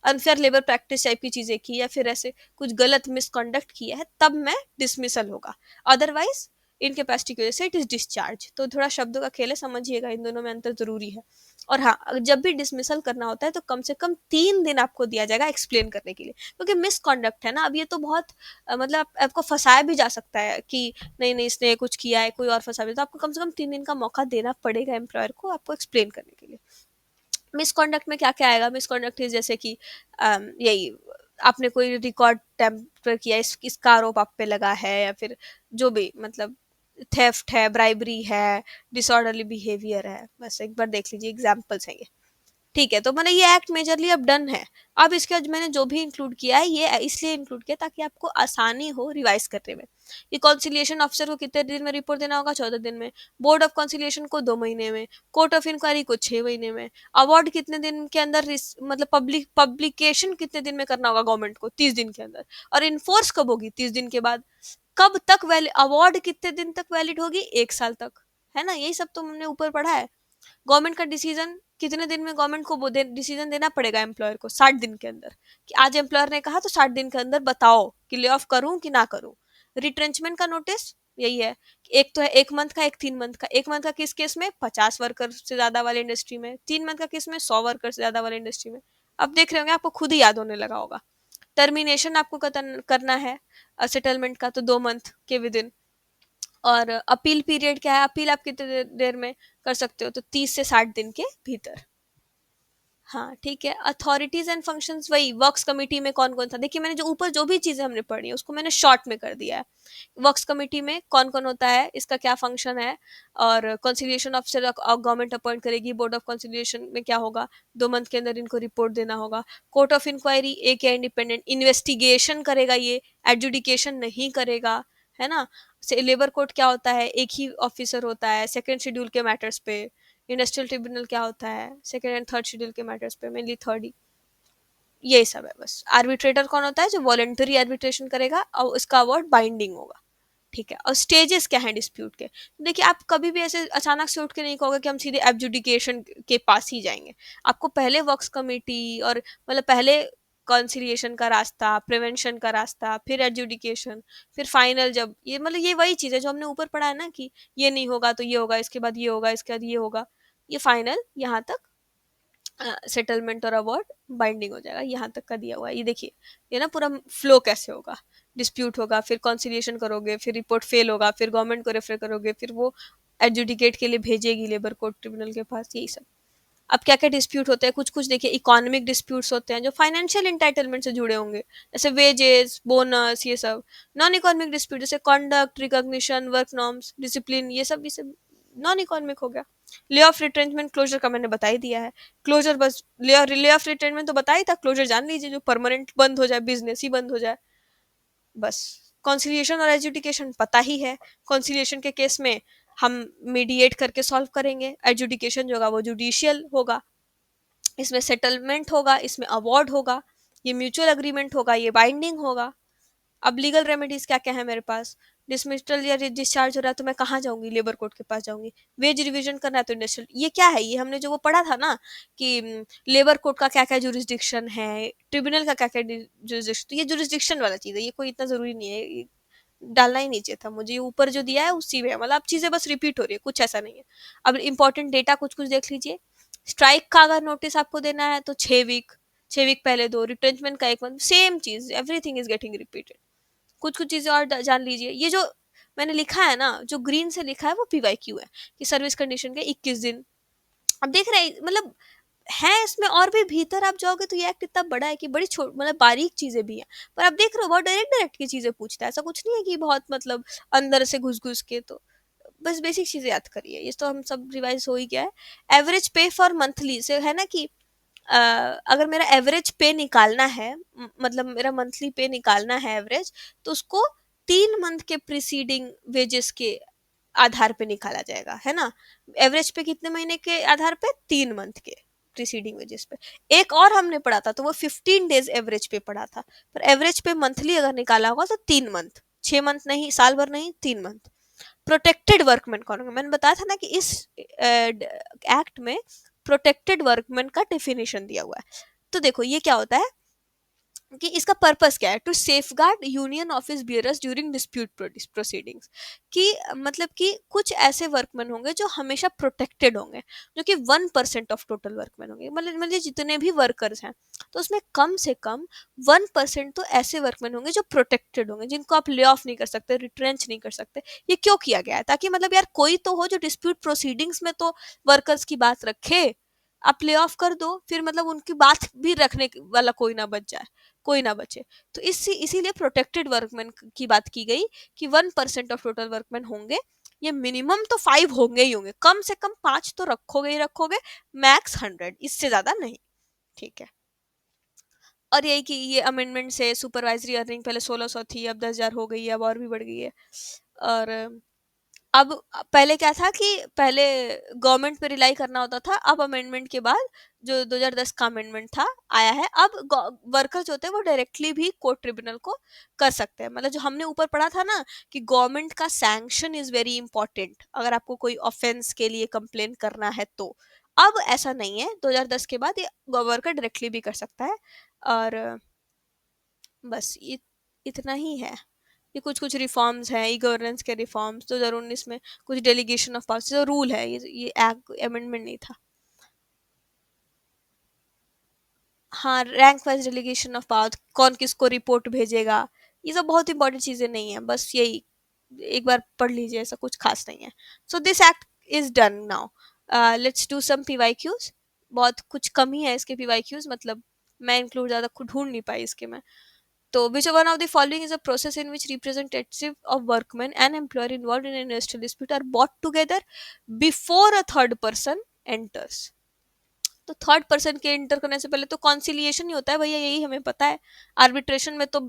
अनफेयर लेबर प्रैक्टिस टाइप की चीज़ें की या फिर ऐसे कुछ गलत मिसकंडक्ट किया है, तब मैं डिसमिसल होगा। अदरवाइज इनकेपेसिटी की वजह से इट इज डिस्चार्ज। तो थोड़ा शब्दों का खेल है, समझिएगा, इन दोनों में अंतर जरूरी है। और हाँ, जब भी डिसमिसल करना होता है तो कम से कम 3 दिन आपको दिया जाएगा एक्सप्लेन करने के लिए, क्योंकि मिसकॉन्डक्ट है ना, अब ये तो बहुत मतलब आपको फंसाया भी जा सकता है कि नहीं नहीं इसने कुछ किया है, कोई और फंसा भी, तो आपको कम से कम 3 दिन का मौका देना पड़ेगा एम्प्लॉयर को आपको एक्सप्लेन करने के लिए। मिसकॉन्डक्ट में क्या क्या आएगा, मिसकॉन्डक्ट इज जैसे कि यही, आपने कोई रिकॉर्ड टेम्पर किया, इसका आरोप आप पे लगा है, या फिर जो भी मतलब थेफ्ट है, ब्राइबरी है, डिसऑर्डरली बिहेवियर है, बस एक बार देख लीजिए, एग्जाम्पल्स हैं ये। ठीक है, तो मैंने ये एक्ट मेजरली अब डन है। अब इसके बाद मैंने जो भी इंक्लूड किया है ये इसलिए इंक्लूड किया ताकि आपको आसानी हो रिवाइज करने में। ये कॉन्सिलिएशन ऑफिसर को कितने दिन में रिपोर्ट देना होगा, 14 दिन में। बोर्ड ऑफ कॉन्सिलिएशन को 2 महीने में। कोर्ट ऑफ इंक्वायरी को 6 महीने में। अवार्ड कितने दिन के अंदर मतलब पब्लिकेशन कितने दिन में करना होगा गवर्नमेंट को, 30 दिन के अंदर। और इन्फोर्स कब होगी, 30 दिन के बाद। कब तक वैलिड, अवार्ड कितने दिन तक वैलिड होगी, 1 साल तक, है ना, यही सब तो हमने ऊपर पढ़ा है। गवर्नमेंट का डिसीजन कितने दिन में गवर्नमेंट को डिसीजन देना पड़ेगा एम्प्लॉयर को, 60 दिन के अंदर, कि आज एम्प्लॉयर ने कहा तो 60 दिन के अंदर बताओ कि ले ऑफ करूं कि ना करूं। रिट्रेंचमेंट का नोटिस यही है, एक तो है 1 मंथ का, एक 3 मंथ का। 1 मंथ का किस केस में, 50 वर्कर से ज्यादा वाले इंडस्ट्री में। 3 मंथ का किस में, 100 वर्कर से ज्यादा वाले इंडस्ट्री में। अब देख रहे होंगे, आपको खुद ही याद होने लगा होगा। टर्मिनेशन आपको करना है सेटलमेंट का, तो 2 मंथ के विद इन। और अपील पीरियड क्या है, अपील आप कितने देर में कर सकते हो, तो 30 से 60 दिन के भीतर। हाँ ठीक है। अथॉरिटीज एंड फंक्शंस, वही वर्क्स कमेटी में कौन कौन था, देखिए मैंने जो ऊपर जो भी चीजें हमने पढ़ी है उसको मैंने शॉर्ट में कर दिया है। वर्क्स कमेटी में कौन कौन होता है, इसका क्या फंक्शन है, और कंसिलिएशन ऑफिसर गवर्नमेंट अपॉइंट करेगी। बोर्ड ऑफ कंसिलिएशन में क्या होगा, 2 मंथ के अंदर इनको रिपोर्ट देना होगा। कोर्ट ऑफ इंक्वायरी एक या इंडिपेंडेंट इन्वेस्टिगेशन करेगा, ये एडजुडिकेशन नहीं करेगा, है ना। से लेबर कोर्ट क्या होता है, एक ही ऑफिसर होता है सेकंड शेड्यूल के मैटर्स पे। इंडस्ट्रियल ट्रिब्यूनल क्या होता है, सेकंड एंड थर्ड शेड्यूल के मैटर्स पे, मेनली थर्ड ही। यही सब है बस। आर्बिट्रेटर कौन होता है, जो वॉलेंटरी आर्बिट्रेशन करेगा और उसका अवार्ड बाइंडिंग होगा। ठीक है। और स्टेजेस क्या है डिस्प्यूट के, तो देखिए आप कभी भी ऐसे अचानक से उठ के नहीं कहोगे कि हम सीधे एडजुडिकेशन के पास ही जाएंगे। आपको पहले वर्क्स कमेटी और मतलब पहले कॉन्सिलिएशन का रास्ता, प्रिवेंशन का रास्ता, फिर एडजुडिकेशन, फिर फाइनल, जब ये मतलब ये वही चीज़ है जो हमने ऊपर पढ़ा है ना, कि ये नहीं होगा तो ये होगा, इसके बाद ये होगा, इसके बाद ये होगा, ये फाइनल यहाँ तक सेटलमेंट और अवार्ड बाइंडिंग हो जाएगा, यहाँ तक का दिया हुआ है। ये देखिए, ये ना पूरा फ्लो कैसे होगा। डिस्प्यूट होगा, फिर कॉन्सिलिएशन करोगे, फिर रिपोर्ट फेल होगा, फिर गवर्नमेंट को रेफर करोगे, फिर वो एडजुडिकेट के लिए भेजेगी लेबर कोर्ट ट्रिब्यूनल के पास, यही सब। अब क्या क्या डिस्प्यूट होते हैं, कुछ कुछ देखिए, इकोनॉमिक डिस्प्यूट्स होते हैं जो फाइनेंशियल इंटाइटलमेंट से जुड़े होंगे, जैसे वेजेस, बोनस, ये सब। नॉन इकोनॉमिक डिस्प्यूट जैसे conduct, recognition, work norms, discipline, ये सब नॉन इकोनॉमिक हो गया। ले ऑफ रिट्रेंचमेंट, क्लोजर का मैंने बता ही दिया है। क्लोजर बस, ले ऑफ रिट्रेंचमेंट तो बता ही था, क्लोजर जान लीजिए, जो परमानेंट बंद हो जाए, बिजनेस ही बंद हो जाए, बस। कॉन्सिलिएशन और एजुडिकेशन पता ही है। कॉन्सिलिएशन के केस में हम मीडिएट करके सॉल्व करेंगे, एजुडिकेशन जो होगा वो जुडिशियल होगा, इसमें सेटलमेंट होगा, इसमें अवार्ड होगा, ये म्यूचुअल अग्रीमेंट होगा, ये बाइंडिंग होगा। अब लीगल रेमेडीज क्या क्या है मेरे पास, डिसमिस्टल या डिस्चार्ज हो रहा है तो मैं कहाँ जाऊंगी, लेबर कोर्ट के पास जाऊंगी। वेज रिवीजन करना है तो इंडस्ट्रियल, ये क्या है, ये हमने जो वो पढ़ा था ना कि लेबर कोर्ट का क्या क्या जुरिस्डिक्शन है, ट्रिब्यूनल का क्या क्या जुरिस्डिक्शन, तो ये जुरिस्डिक्शन वाला चीज है, ये कोई इतना जरूरी नहीं है, ये डालना ही नहीं चाहिए था मुझे, ये ऊपर जो दिया है उसी में है, मतलब अब चीजें बस रिपीट हो रही है, कुछ ऐसा नहीं है। अब इंपॉर्टेंट डेटा कुछ कुछ देख लीजिए। स्ट्राइक का अगर नोटिस आपको देना है तो 6 वीक, 6 वीक पहले दो, रिट्रेंचमेंट का 1 मंथ, सेम चीज, एवरीथिंग इज गेटिंग रिपीटेड। कुछ कुछ चीजें और जान लीजिए, ये जो मैंने लिखा है ना, जो ग्रीन से लिखा है वो पीवाईक्यू है, कि सर्विस कंडीशन के 21 दिन। अब देख रहे हैं मतलब है इसमें और भी, भीतर आप जाओगे तो ये एक्ट इतना बड़ा है कि बड़ी छोट मतलब बारीक चीजें भी हैं, पर आप देख रहे हो बहुत डायरेक्ट डायरेक्ट की चीजें पूछता है, ऐसा कुछ नहीं है कि बहुत मतलब अंदर से घुस घुस के। तो बस बेसिक चीजें याद करिए, ये तो हम सब रिवाइज हो ही गया है। एवरेज पे फॉर मंथली से है ना कि अ, अगर मेरा एवरेज पे निकालना है, मतलब मेरा मंथली पे निकालना है एवरेज, तो उसको 3 मंथ के प्रीसीडिंग वेजेस के आधार पे निकाला जाएगा, है ना। एवरेज पे कितने महीने के आधार पे, 3 मंथ के प्रीसीडिंग वेजेस पे। एक और हमने पढ़ा था तो वो 15 डेज एवरेज पे पढ़ा था, पर एवरेज पे मंथली अगर निकाला होगा तो 3 मंथ, 6 मंथ नहीं, साल भर नहीं, 3 मंथ। प्रोटेक्टेड वर्कमैन कौन होगा, मैंने बताया था ना कि इस एक्ट में प्रोटेक्टेड वर्कमैन का डेफिनेशन दिया हुआ है। तो देखो ये क्या होता है कि इसका पर्पस क्या है, to safeguard union office bearers during dispute proceedings, कि मतलब कि कुछ ऐसे वर्कमैन होंगे जो हमेशा प्रोटेक्टेड होंगे, जो कि 1% ऑफ टोटल वर्कमैन होंगे, मतलब जितने भी वर्कर्स हैं तो उसमें कम से कम 1% तो ऐसे वर्कमैन होंगे जो प्रोटेक्टेड होंगे, जिनको आप ले ऑफ नहीं कर सकते, रिट्रेंच नहीं कर सकते। ये क्यों किया गया है, ताकि मतलब यार कोई तो हो जो डिस्प्यूट प्रोसीडिंग्स में तो वर्कर्स की बात रखे। आप ले ऑफ कर दो फिर मतलब उनकी बात भी रखने वाला कोई ना बच जाए, कोई ना बचे। तो इसीलिए प्रोटेक्टेड वर्कमैन की बात की गई कि 1% ऑफ टोटल वर्कमैन होंगे, ये मिनिमम तो 5 होंगे ही होंगे, कम से कम 5 तो रखोगे ही रखोगे, मैक्स 100, इससे ज्यादा नहीं। ठीक है। और यही कि ये अमेंडमेंट से सुपरवाइजरी अर्निंग पहले 1600 थी, अब 10,000 हो गई है, अब और भी बढ़ गई है। और अब पहले क्या था कि पहले गवर्नमेंट पे रिलाई करना होता था, अब अमेंडमेंट के बाद जो 2010 का अमेंडमेंट था आया है, अब वर्कर जो होते हैं वो डायरेक्टली भी कोर्ट ट्रिब्यूनल को कर सकते हैं। मतलब जो हमने ऊपर पढ़ा था ना कि गवर्नमेंट का सैंक्शन इज वेरी इंपॉर्टेंट, अगर आपको कोई ऑफेंस के लिए कंप्लेन करना है तो अब ऐसा नहीं है, 2010 के बाद ये वर्कर डायरेक्टली भी कर सकता है। और बस इतना ही है। ये कुछ कुछ रिफॉर्म्स हैं, ई गवर्नेंस के रिफॉर्म्स 2019 में, कुछ डेलीगेशन ऑफ पावर्स जो रूल है, ये एक्ट अमेंडमेंट नहीं था। हाँ, rank wise delegation of power, कौन किसको रिपोर्ट भेजेगा, ये सब बहुत इंपॉर्टेंट चीजें नहीं है, बस यही एक बार पढ़ लीजिए, ऐसा कुछ खास नहीं है। So this act is done now. Let's do some PYQs. बहुत कुछ कमी है इसके पीवाईक्यूज, मतलब मैं इंक्लूड ज्यादा खुद ढूंढ नहीं पाई इसके में। तो which one of the following is a process in which representative of workmen and employer involved in an industrial dispute are brought together before a third person enters? तो थर्ड पर्सन के इंटर करने से पहले तो कॉन्सिलिएशन ही होता है भैया, यही हमें पता है। आर्बिट्रेशन में तो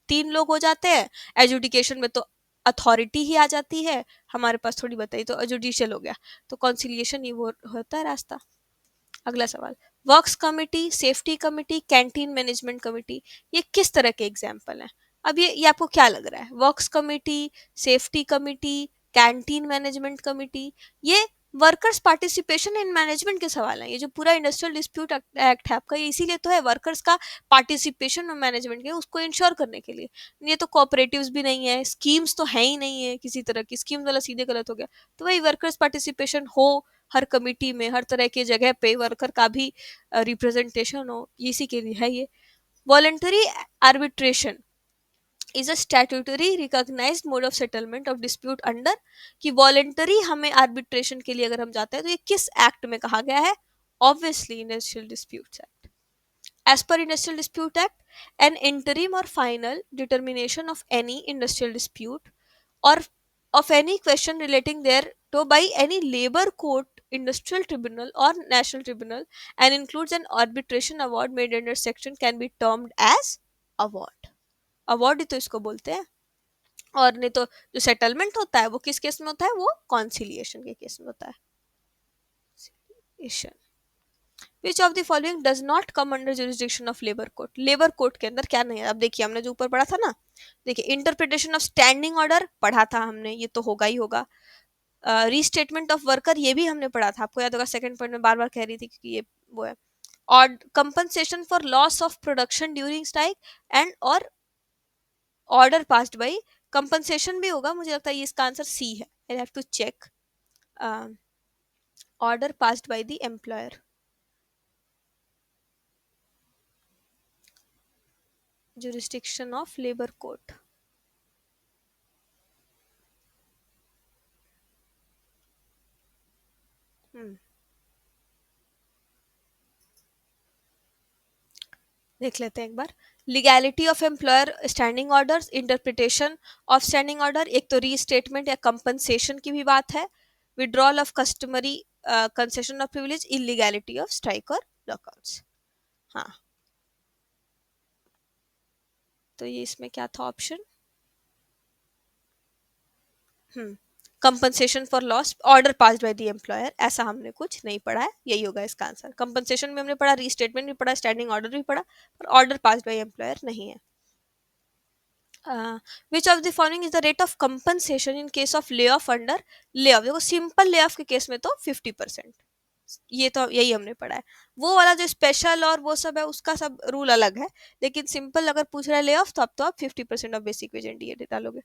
3 लोग हो जाते हैं, एजुडिकेशन में तो अथॉरिटी ही आ जाती है, हमारे पास थोड़ी बताइए, तो जुडिशियल हो गया, तो कॉन्सिलिएशन ही वो होता है रास्ता। अगला सवाल, works committee, safety committee, canteen management committee, ये किस तरह के एग्जाम्पल हैं? अब ये आपको क्या लग रहा है, works committee, safety committee, canteen management committee, ये वर्कर्स पार्टिसिपेशन इन मैनेजमेंट के सवाल हैं। ये जो पूरा इंडस्ट्रियल डिस्प्यूट एक्ट है आपका, ये इसीलिए तो है, वर्कर्स का पार्टिसिपेशन और मैनेजमेंट के उसको इंश्योर करने के लिए। ये तो कोऑपरेटिव्स भी नहीं है, स्कीम्स तो है ही नहीं है किसी तरह की, स्कीम वाला सीधे गलत हो गया। तो वही वर्कर्स पार्टिसिपेशन हो हर कमिटी में, हर तरह की जगह पे वर्कर का भी रिप्रेजेंटेशन हो, इसी के लिए है ये। Voluntary arbitration is a statutory recognised mode of settlement of dispute under, कि वॉलेंटरी हमें आर्बिट्रेशन के लिए अगर हम जाते हैं तो ये किस एक्ट में कहा गया है? Obviously industrial disputes act. As per Industrial Dispute Act, an interim or final determination of any industrial dispute or of any question relating thereto by any labor court, industrial tribunal or national tribunal, and includes an arbitration award made under section can be termed as award. Award ही तो इसको बोलते हैं। और नहीं तो जो सेटलमेंट होता है वो किस केस में होता है, वो कॉन्सिलिएशन के केस में होता है। Which of the following does not come under jurisdiction of labour court, labour court के अंदर क्या नहीं है। अब देखिए हमने जो ऊपर पढ़ा था ना, देखिए इंटरप्रिटेशन ऑफ स्टैंडिंग ऑर्डर पढ़ा था हमने, ये तो होगा ही होगा। रीस्टेटमेंट ऑफ वर्कर ये भी हमने पढ़ा था, आपको याद होगा सेकंड पॉइंट में बार बार कह रही थी क्योंकि ये वो है। और compensation for loss of production during strike and और ऑर्डर पास्ड बाई, कंपनसेशन भी होगा, मुझे लगता है ये इसका आंसर सी है, I have to check. Order passed by the employer, jurisdiction of labor court। हम्म, देख लेते हैं एक बार। Legality of employer standing orders, interpretation of standing order, एक तो रीस्टेटमेंट या कंपनसेशन की भी बात है, withdrawal of customary concession of privilege, illegality of strike और लॉकआउट्स। हाँ, तो ये इसमें क्या था option, compensation for loss order passed by the employer, ऐसा हमने कुछ नहीं पढ़ा है, यही होगा इसका आंसर। कंपनसेशन में हमने पढ़ा, रीस्टेटमेंट भी पढ़ा, स्टैंडिंग ऑर्डर भी पढ़ा, पर ऑर्डर पास्ड बाय एम्प्लॉयर नहीं है। Which of the following is the rate of compensation in case of lay off under lay off, देखो सिंपल ले ऑफ के केस में तो 50%, ये तो यही हमने पढ़ा है। वो वाला जो स्पेशल और वो सब है उसका सब रूल अलग है, लेकिन सिंपल अगर पूछ रहा है ले ऑफ तो अब तो आप 50% of basic wage and DA डालोगे।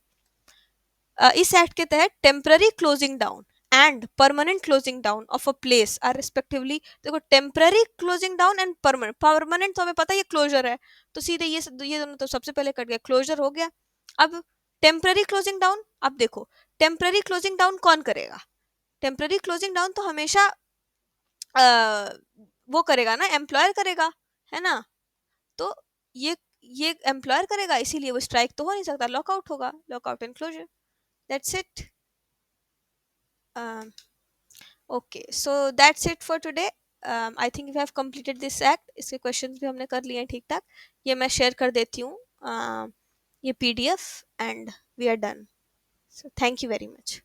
इस एक्ट के तहत temporary closing down and permanent closing down of a place are respectively, देखो temporary closing down and permanent, permanent तो हमें पता है ये क्लोजर है, तो सीधे ये दोनों तो सबसे पहले कट गया, क्लोजर हो गया। अब टेम्पररी क्लोजिंग डाउन, अब देखो टेम्पररी क्लोजिंग डाउन कौन करेगा, टेम्पररी क्लोजिंग डाउन तो हमेशा वो करेगा ना, एम्प्लॉयर करेगा, है ना। तो ये एम्प्लॉयर करेगा, इसीलिए वो स्ट्राइक तो हो नहीं सकता, लॉकआउट होगा, lockout and closure, that's it. Okay, so that's it for today. I think we have completed this act, इसके क्वेश्चंस भी हमने कर लिए हैं ठीक ठाक। ये मैं शेयर कर देती हूँ ये PDF, and we are done. So thank you very much.